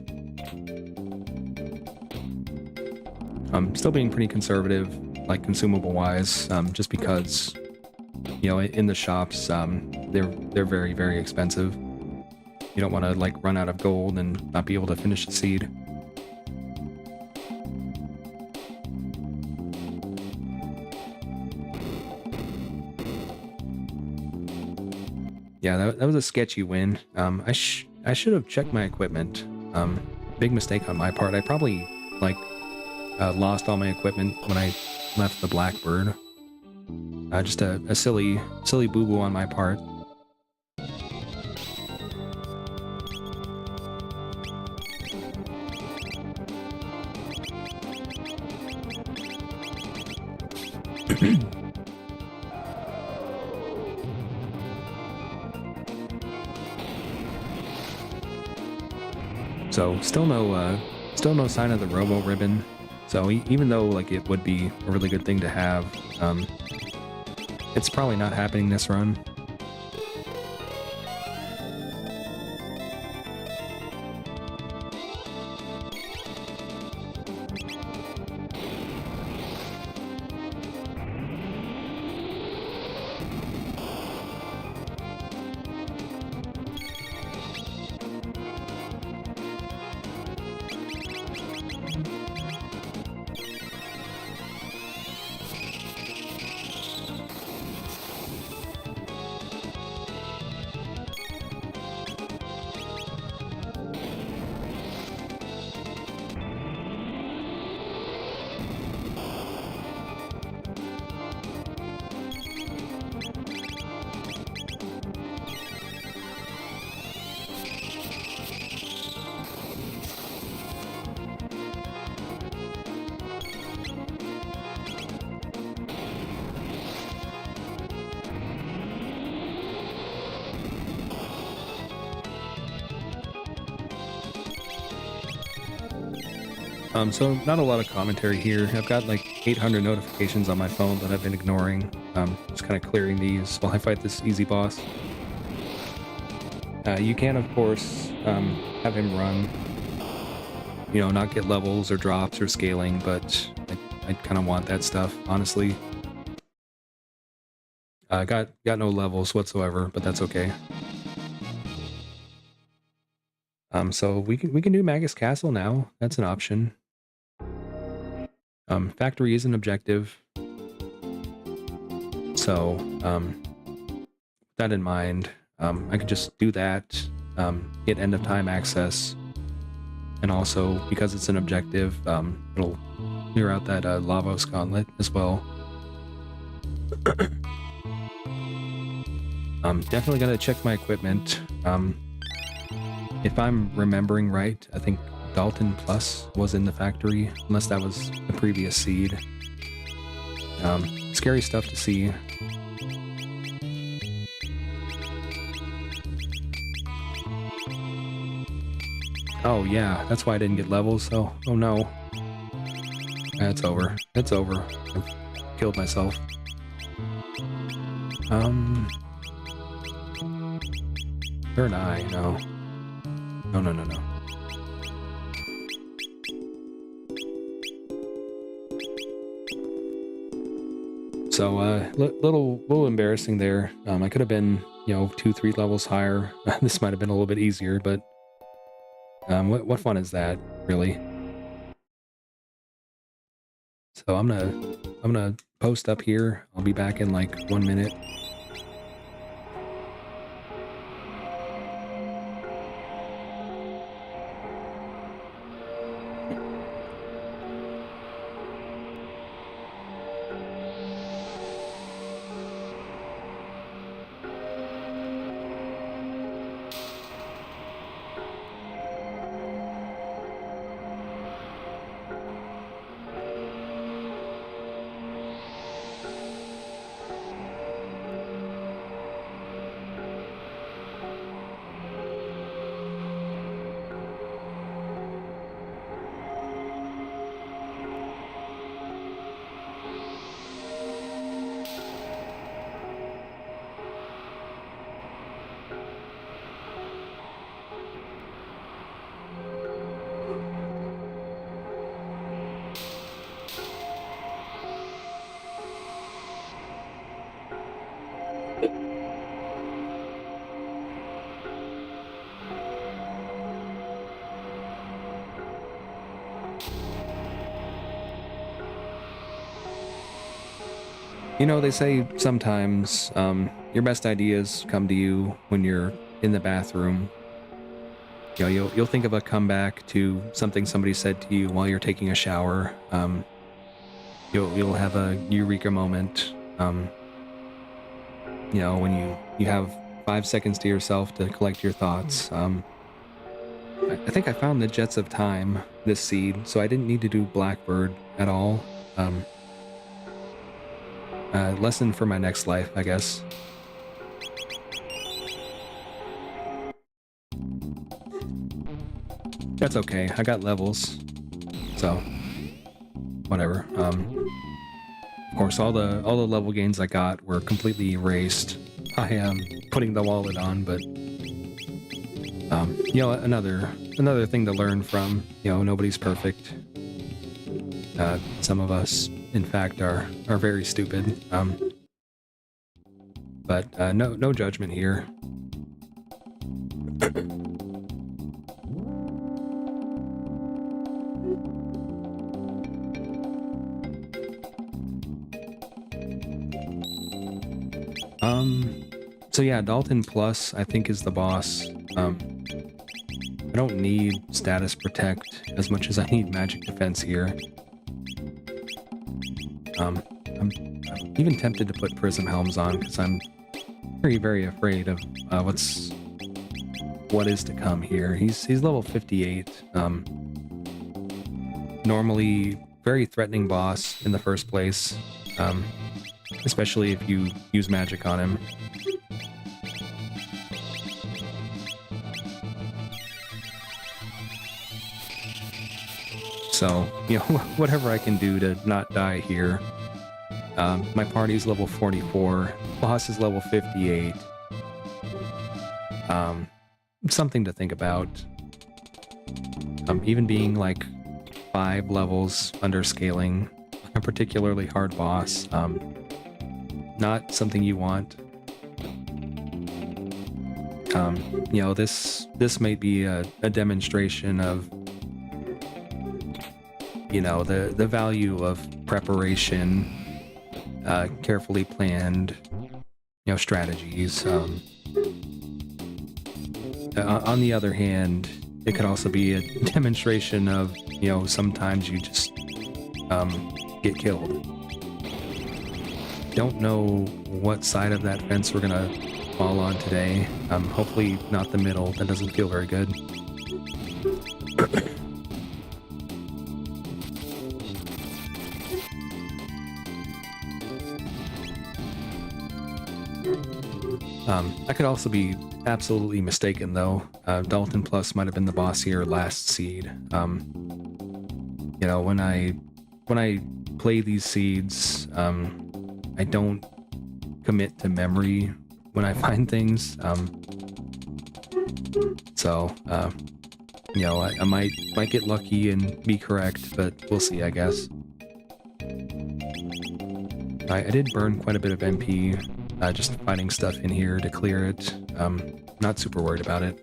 I'm still being pretty conservative, like consumable-wise, just because, you know, in the shops, they're very expensive. You don't want to like run out of gold and not be able to finish the seed. Yeah, that was a sketchy win. I should have checked my equipment. Big mistake on my part. I probably like lost all my equipment when I left the Blackbird. Just a silly boo-boo on my part. So still no sign of the Robo ribbon. So even though like it would be a really good thing to have, it's probably not happening this run. So not a lot of commentary here. I've got like 800 notifications on my phone that I've been ignoring. Just kind of clearing these while I fight this easy boss. You can, of course, have him run. You know, not get levels or drops or scaling, but I kind of want that stuff, honestly. Got no levels whatsoever, but that's okay. So we can do Magus Castle now. That's an option. Factory is an objective. So, with that in mind, I could just do that, get end of time access, and also because it's an objective, it'll clear out that Lavos Gauntlet as well. Definitely gotta check my equipment. If I'm remembering right, I think Dalton Plus was in the factory, unless that was the previous seed. Scary stuff to see. Oh yeah, that's why I didn't get levels. Oh no. It's over. It's over. I've killed myself. Third eye, no. No. So, little embarrassing there. I could have been, 2-3 levels higher. This might have been a little bit easier, but what fun is that, really? So I'm gonna post up here. I'll be back in like 1 minute. They say sometimes your best ideas come to you when you're in the bathroom. You'll think of a comeback to something somebody said to you while you're taking a shower. You'll have a eureka moment. When you have 5 seconds to yourself to collect your thoughts. I think I found the Jets of Time this seed, so I didn't need to do Blackbird at all. Lesson for my next life, I guess. That's okay. I got levels, so whatever. Of course, all the level gains I got were completely erased. I am putting the wallet on, but another thing to learn from. Nobody's perfect. Some of us, in fact, are very stupid. But no judgment here. So yeah, Dalton Plus, I think, is the boss. I don't need Status Protect as much as I need Magic Defense here. I'm even tempted to put Prism Helms on because I'm very, very afraid of what is to come here. He's level 58. Normally very threatening boss in the first place, especially if you use magic on him. So, whatever I can do to not die here. My party's level 44, boss is level 58. Something to think about. Even being like 5 levels under scaling, a particularly hard boss, not something you want. This may be a demonstration of the value of preparation, carefully planned, strategies. On the other hand, it could also be a demonstration of, you know, sometimes you just get killed. Don't know what side of that fence we're gonna fall on today. Hopefully not the middle. That doesn't feel very good. I could also be absolutely mistaken though. Dalton Plus might have been the boss here last seed. You know, when I play these seeds, I don't commit to memory when I find things. So you know, I might get lucky and be correct, but we'll see, I guess. I did burn quite a bit of MP, just finding stuff in here to clear it. Not super worried about it.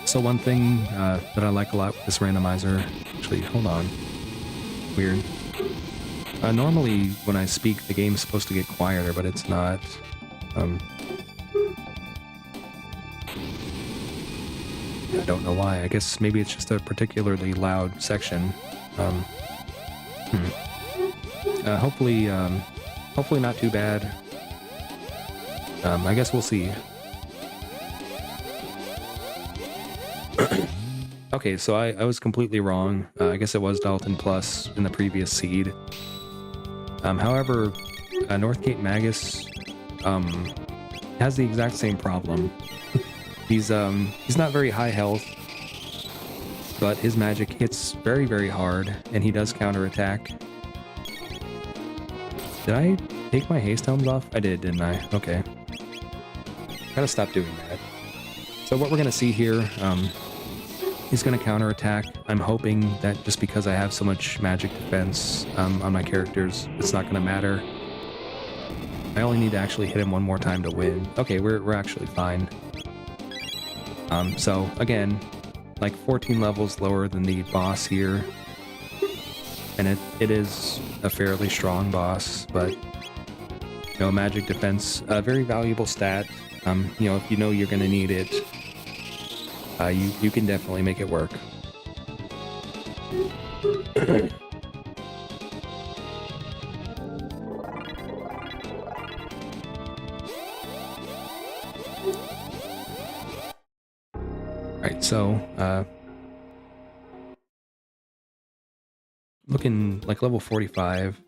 So one thing that I like a lot with this randomizer, actually, hold on, weird. Normally when I speak, the game's supposed to get quieter, but it's not. I don't know why. I guess maybe it's just a particularly loud section. Hopefully not too bad. I guess we'll see. Okay, so I was completely wrong. I guess it was Dalton Plus in the previous seed. However, North Cape Magus has the exact same problem. He's not very high health, but his magic hits very, very hard, and he does counterattack. Did I take my haste helms off? I did, didn't I? Okay. Gotta stop doing that. So what we're gonna see here, he's gonna counterattack. I'm hoping that just because I have so much magic defense on my characters, it's not gonna matter. I only need to actually hit him one more time to win. Okay, we're actually fine. So again, like 14 levels lower than the boss here, and it is a fairly strong boss, but you know, magic defense, a very valuable stat. You know, if you know you're gonna need it, you can definitely make it work. Alright, so looking like level 45,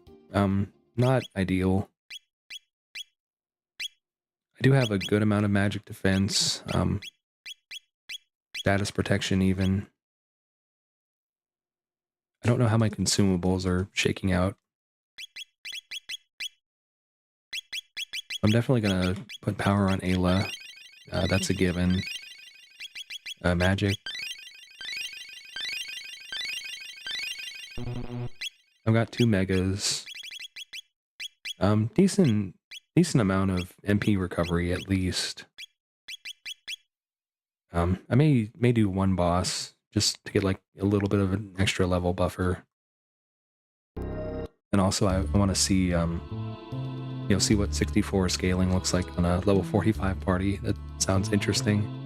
not ideal. I do have a good amount of magic defense, status protection even. I don't know how my consumables are shaking out. I'm definitely gonna put power on Ayla. That's a given. Magic. I've got 2 megas. Decent amount of MP recovery at least. I may do one boss just to get like a little bit of an extra level buffer. And also I want to see you know, see what 64 scaling looks like on a level 45 party. That sounds interesting.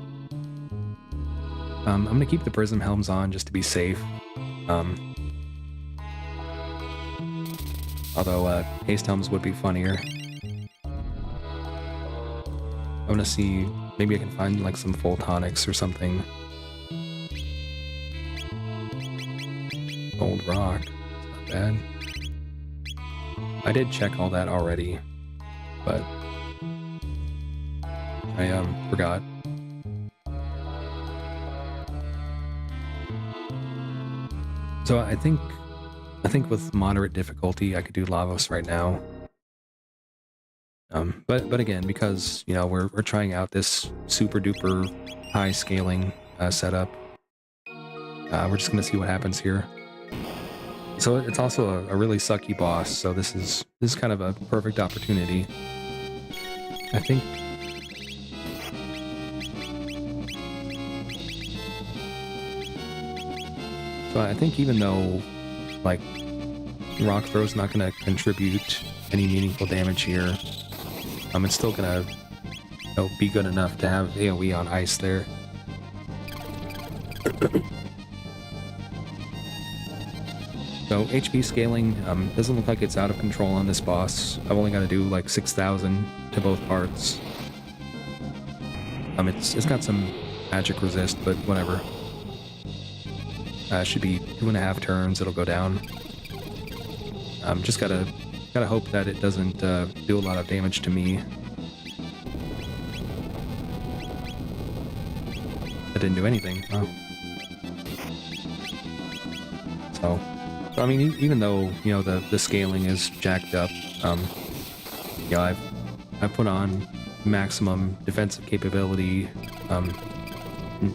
I'm gonna keep the prism helms on just to be safe. Although haste helms would be funnier. I want to see, maybe I can find like some full tonics or something. Gold rock, it's not bad. I did check all that already, but I forgot. So I think with moderate difficulty I could do Lavos right now. But again, because you know we're trying out this super duper high scaling setup, we're just gonna see what happens here. So it's also a really sucky boss, so this is kind of a perfect opportunity, I think. So I think even though like rock throw's not gonna contribute any meaningful damage here. It's still gonna be good enough to have AoE on ice there. So HP scaling doesn't look like it's out of control on this boss. I've only got to do like 6,000 to both parts. It's got some magic resist, but whatever. Should be 2.5 turns. It'll go down. Just gotta hope that it doesn't do a lot of damage to me. That didn't do anything. Oh. So, I mean, even though the scaling is jacked up, I've put on maximum defensive capability.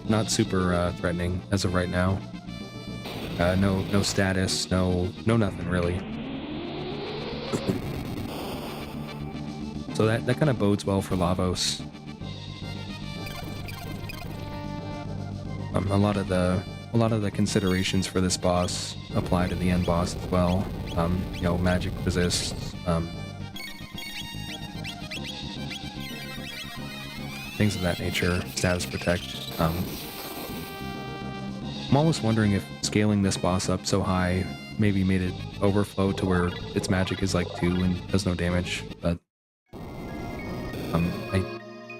Not super threatening as of right now. No status, no nothing really. So that kind of bodes well for Lavos. A lot of the considerations for this boss apply to the end boss as well. Magic resists, things of that nature, status protect. I'm almost wondering if scaling this boss up so high maybe made it overflow to where its magic is like 2 and does no damage, but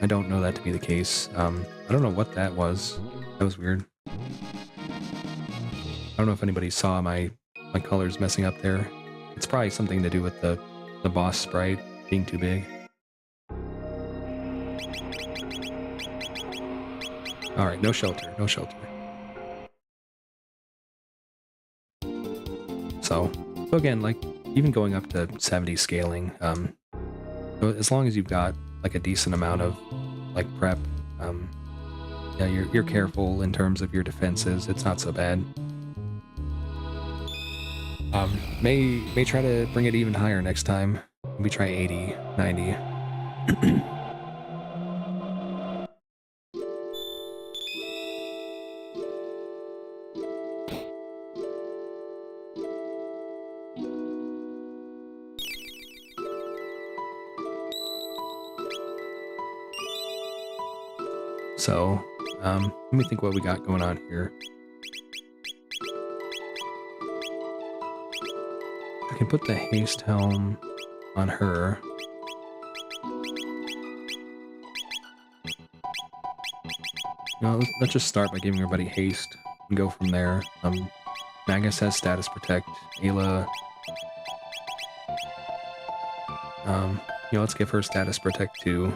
I don't know that to be the case. I don't know what that was. That was weird. I don't know if anybody saw my colors messing up there. It's probably something to do with the boss sprite being too big. Alright, no shelter, no shelter. So again, like, even going up to 70 scaling, as long as you've got like a decent amount of like prep, you're careful in terms of your defenses, it's not so bad. May try to bring it even higher next time. Maybe try 80, 90. So, let me think what we got going on here. I can put the haste helm on her. Let's just start by giving everybody haste and go from there. Magus has status protect. Ayla, let's give her status protect too.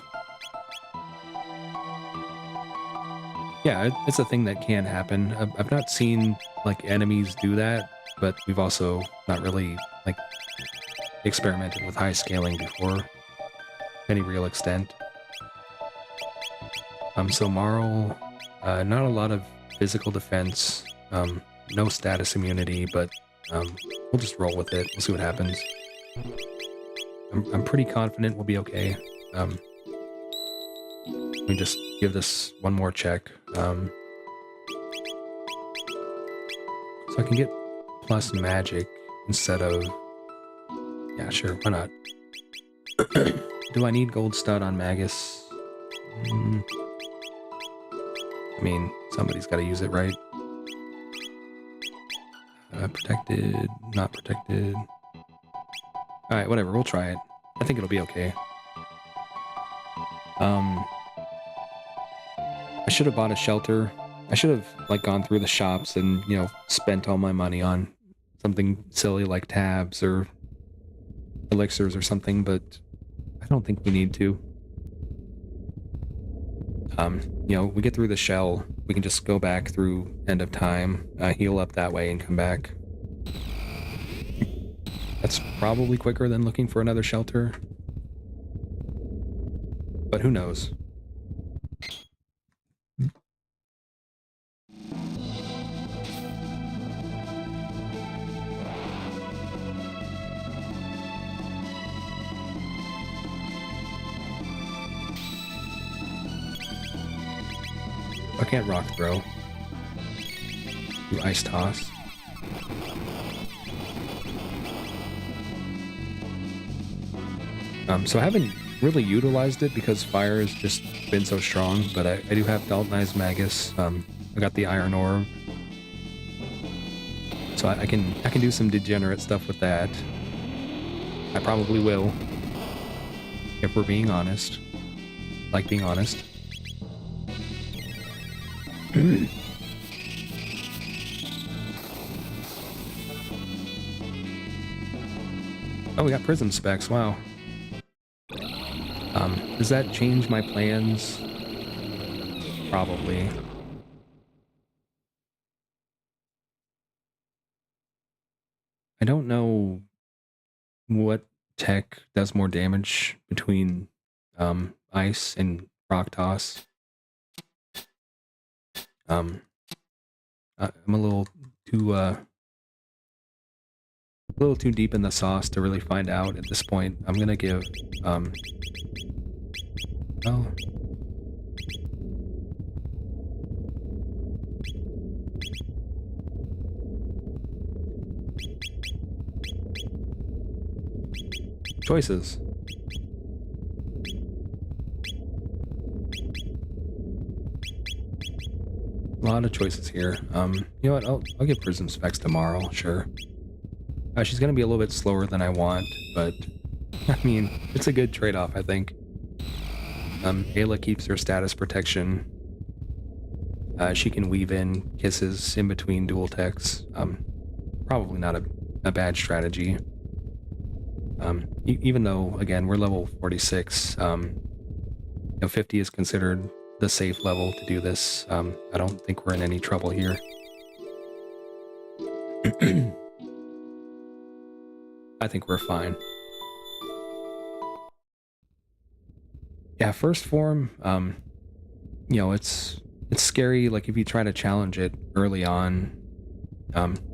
Yeah, it's a thing that can happen. I've not seen like enemies do that, but we've also not really like experimented with high scaling before to any real extent. So Marl, not a lot of physical defense, no status immunity, but we'll just roll with it. We'll see what happens. I'm pretty confident we'll be okay. Let me just give this one more check. So I can get plus magic instead of... Yeah, sure, why not? Do I need gold stud on Magus? I mean, somebody's got to use it, right? Protected, not protected. Alright, whatever, we'll try it. I think it'll be okay. I should have bought a shelter. I should have like gone through the shops and, spent all my money on something silly like tabs or elixirs or something, but I don't think we need to. We get through the shell, we can just go back through End of Time, heal up that way and come back. That's probably quicker than looking for another shelter. But who knows? I can't rock throw. Do ice toss. So I haven't really utilized it because fire has just been so strong, but I do have Daltonized Magus. I got the Iron Orb. So I can do some degenerate stuff with that. I probably will. If we're being honest. Like being honest. Oh, we got prism specs, wow. Does that change my plans? Probably. I don't know what tech does more damage between ice and rock toss. I'm a little too deep in the sauce to really find out at this point. I'm gonna give oh. Choices. A lot of choices here. You know what? I'll give Prism Specs tomorrow, sure. She's gonna be a little bit slower than I want, but I mean, it's a good trade-off, I think. Ayla keeps her status protection. She can weave in kisses in between dual techs. Probably not a bad strategy. Even though, again, we're level 46, 50 is considered the safe level to do this. I don't think we're in any trouble here. I think we're fine. Yeah, first form, it's scary, like if you try to challenge it early on,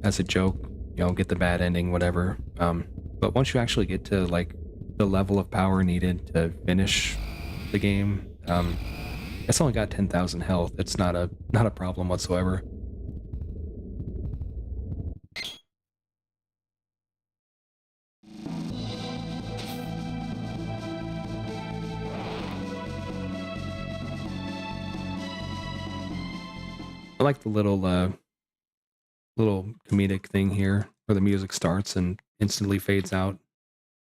as a joke, get the bad ending, whatever. But once you actually get to like the level of power needed to finish the game, it's only got 10,000 health. It's not a problem whatsoever. I like the little comedic thing here where the music starts and instantly fades out.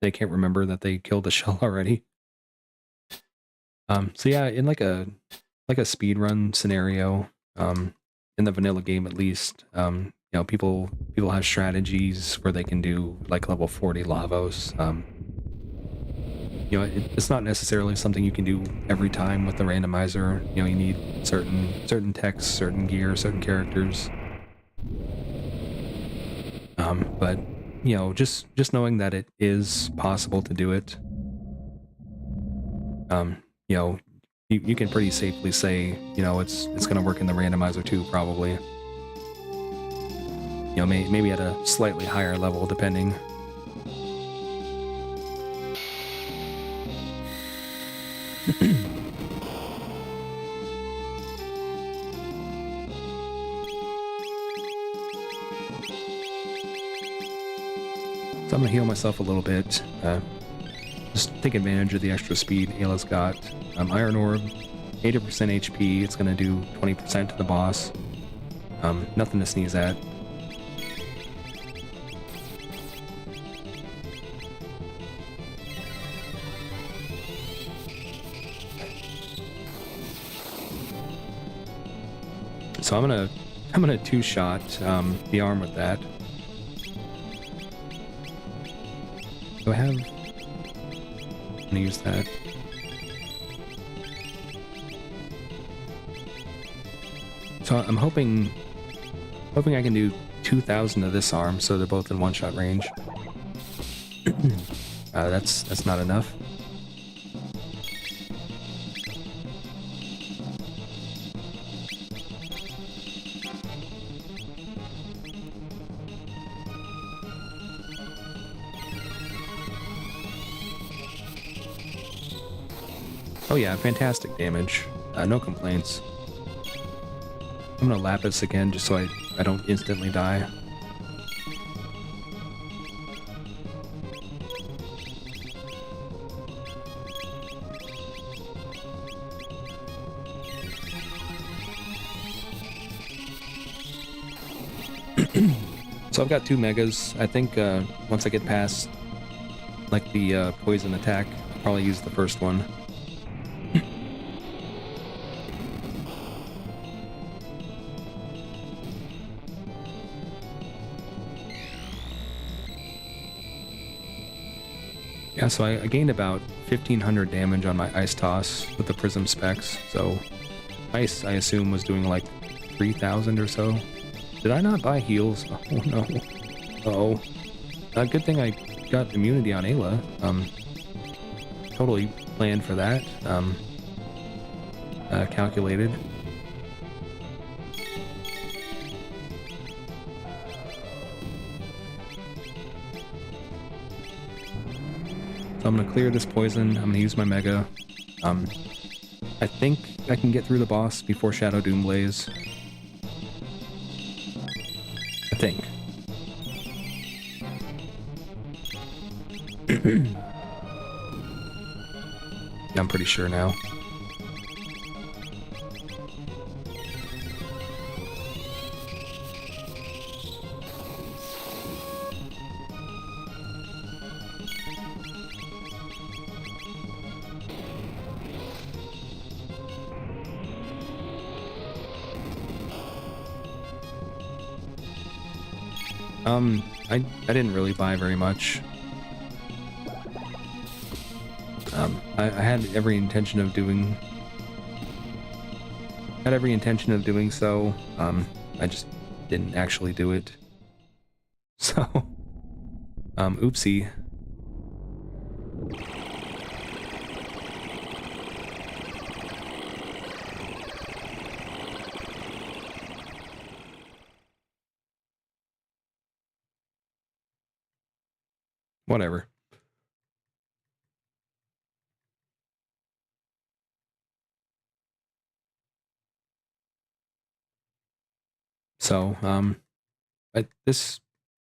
They can't remember that they killed the shell already. So yeah, in like a speedrun scenario, in the vanilla game at least, people have strategies where they can do like level 40 Lavos. It's not necessarily something you can do every time with the randomizer. You need certain texts, certain gear, certain characters. But just knowing that it is possible to do it, you can pretty safely say, it's gonna work in the randomizer too, probably. Maybe at a slightly higher level, depending. So I'm gonna heal myself a little bit. Just take advantage of the extra speed Ayla's got. Iron Orb, 80% HP. It's gonna do 20% to the boss. Nothing to sneeze at. So I'm gonna two-shot the arm with that. Do I have? I'm gonna use that. So I'm hoping I can do 2,000 of this arm, so they're both in one-shot range. That's not enough. Oh yeah, fantastic damage. No complaints. I'm gonna Lapis again just so I don't instantly die. So I've got 2 megas. I think once I get past like the poison attack, I'll probably use the first one. Yeah, so I gained about 1,500 damage on my ice toss with the prism specs. So ice, I assume, was doing like 3,000 or so. Did I not buy heals? Oh no. Uh-oh. Good thing I got immunity on Ayla. Totally planned for that. Calculated. So I'm gonna clear this poison. I'm gonna use my mega. I think I can get through the boss before Shadow Doom Blaze. I think. I'm pretty sure now. I didn't really buy very much. I had every intention of doing so. I just didn't actually do it. So, oopsie. Whatever. So, this is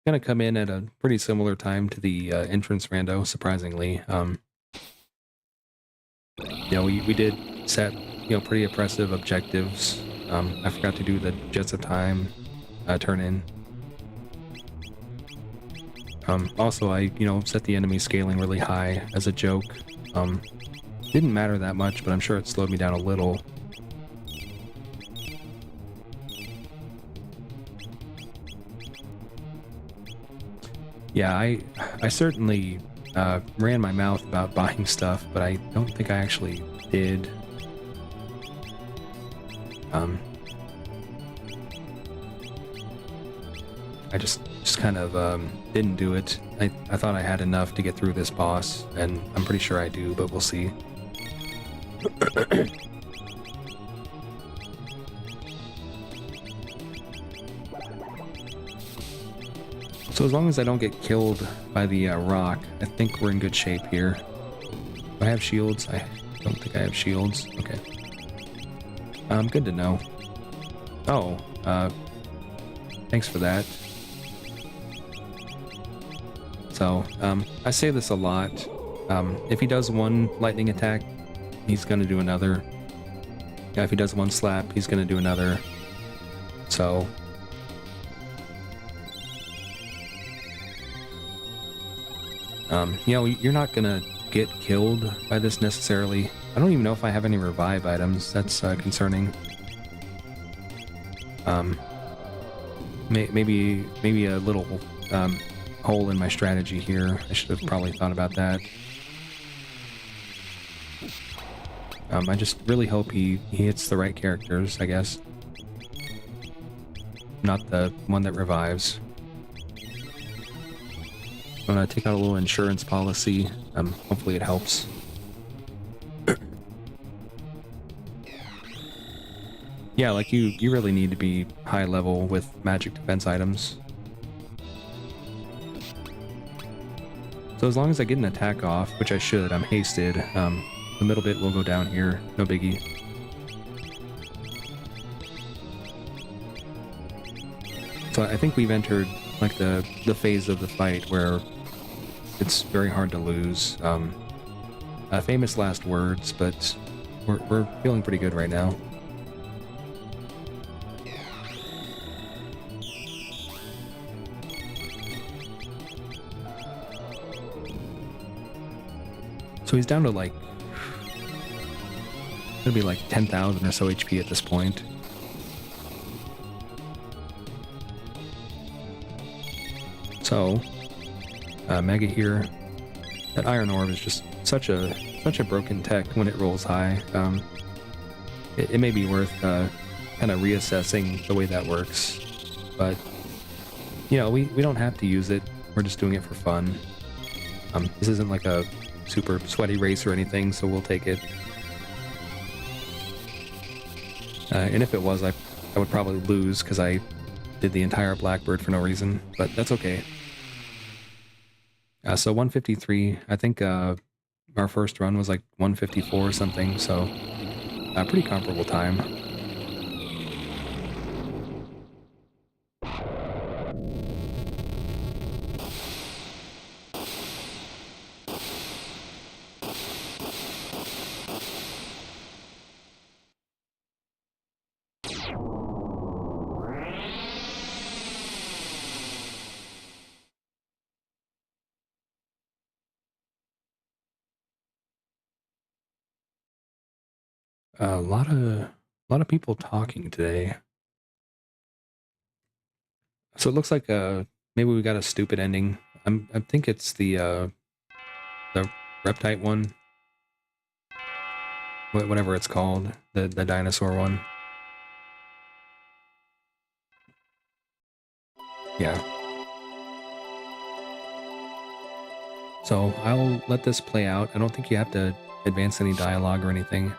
gonna come in at a pretty similar time to the entrance rando, surprisingly. We did set, pretty oppressive objectives. I forgot to do the Jets of Time turn in. Also, I, set the enemy scaling really high as a joke. Didn't matter that much, but I'm sure it slowed me down a little. Yeah, I certainly ran my mouth about buying stuff, but I don't think I actually did. I just kind of didn't do it. I thought I had enough to get through this boss, and I'm pretty sure I do, but we'll see. So as long as I don't get killed by the rock, I think we're in good shape here. Do I have shields? I don't think I have shields. Okay. Good to know. Oh, thanks for that. So, I say this a lot. If he does one lightning attack, he's gonna do another. Yeah, if he does one slap, he's gonna do another. So... you're not gonna get killed by this necessarily. I don't even know if I have any revive items. That's concerning. Maybe a little hole in my strategy here. I should have probably thought about that. I just really hope he hits the right characters, I guess. Not the one that revives. I'm gonna take out a little insurance policy. Hopefully it helps. Yeah, like you really need to be high level with magic defense items. So as long as I get an attack off, which I should, I'm hasted. The middle bit will go down here, no biggie. So I think we've entered like the phase of the fight where it's very hard to lose. Famous last words, but we're feeling pretty good right now. So he's down to like, it'll be like 10,000 or so HP at this point. So, Mega here. That Iron Orb is just such a broken tech when it rolls high. It may be worth kind of reassessing the way that works, but you know, we don't have to use it. We're just doing it for fun. This isn't like a super sweaty race or anything, so we'll take it. And if it was, I would probably lose because I did the entire Blackbird for no reason, but that's okay. So 153, I think our first run was like 154 or something, so a pretty comparable time. A lot of people talking today. So it looks like maybe we got a stupid ending. I think it's the Reptite one, whatever it's called, the dinosaur one. Yeah. So I'll let this play out. I don't think you have to advance any dialogue or anything.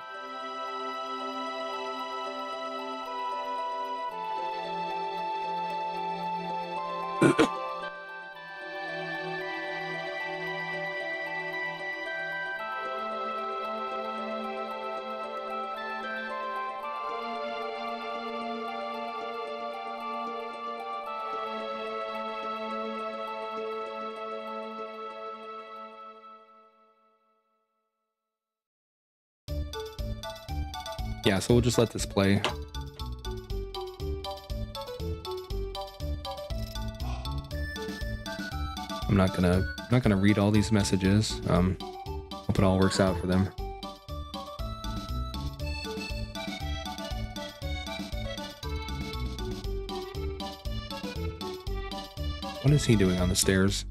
Yeah, so we'll just let this play. I'm not gonna read all these messages. Hope it all works out for them. What is he doing on the stairs?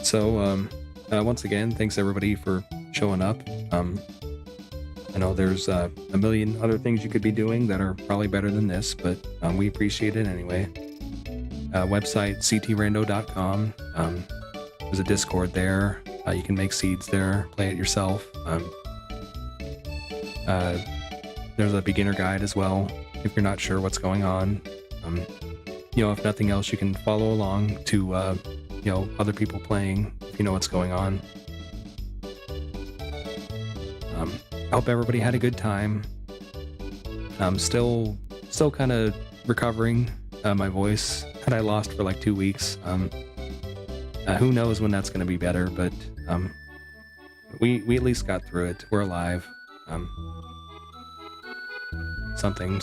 So, once again, thanks everybody for showing up. I know there's a million other things you could be doing that are probably better than this, but we appreciate it anyway. Website, ctrando.com. There's a Discord there. You can make seeds there, play it yourself. There's a beginner guide as well, if you're not sure what's going on. You know, if nothing else, you can follow along to you know, other people playing, if you know what's going on. I hope everybody had a good time. I'm still kind of recovering my voice that I lost for like 2 weeks. Who knows when that's going to be better, but we at least got through it. We're alive. Something.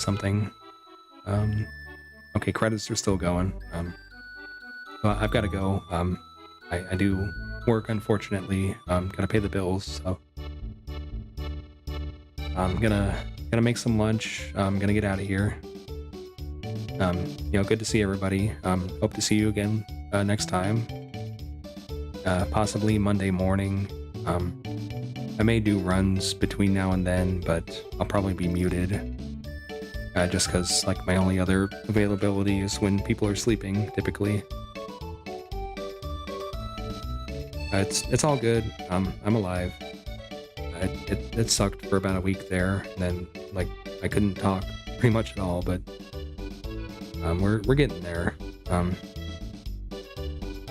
Okay, credits are still going. Well, I've got to go. I do work, unfortunately. Gotta pay the bills, so I'm gonna make some lunch. I'm gonna get out of here. You know, good to see everybody. Hope to see you again next time. Possibly Monday morning. I may do runs between now and then, but I'll probably be muted. Just because, like, my only other availability is when people are sleeping, typically. It's all good. I'm alive. it sucked for about a week there, and then like I couldn't talk pretty much at all. But we're getting there.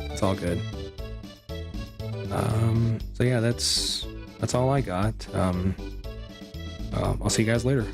It's all good. So yeah, that's all I got. I'll see you guys later.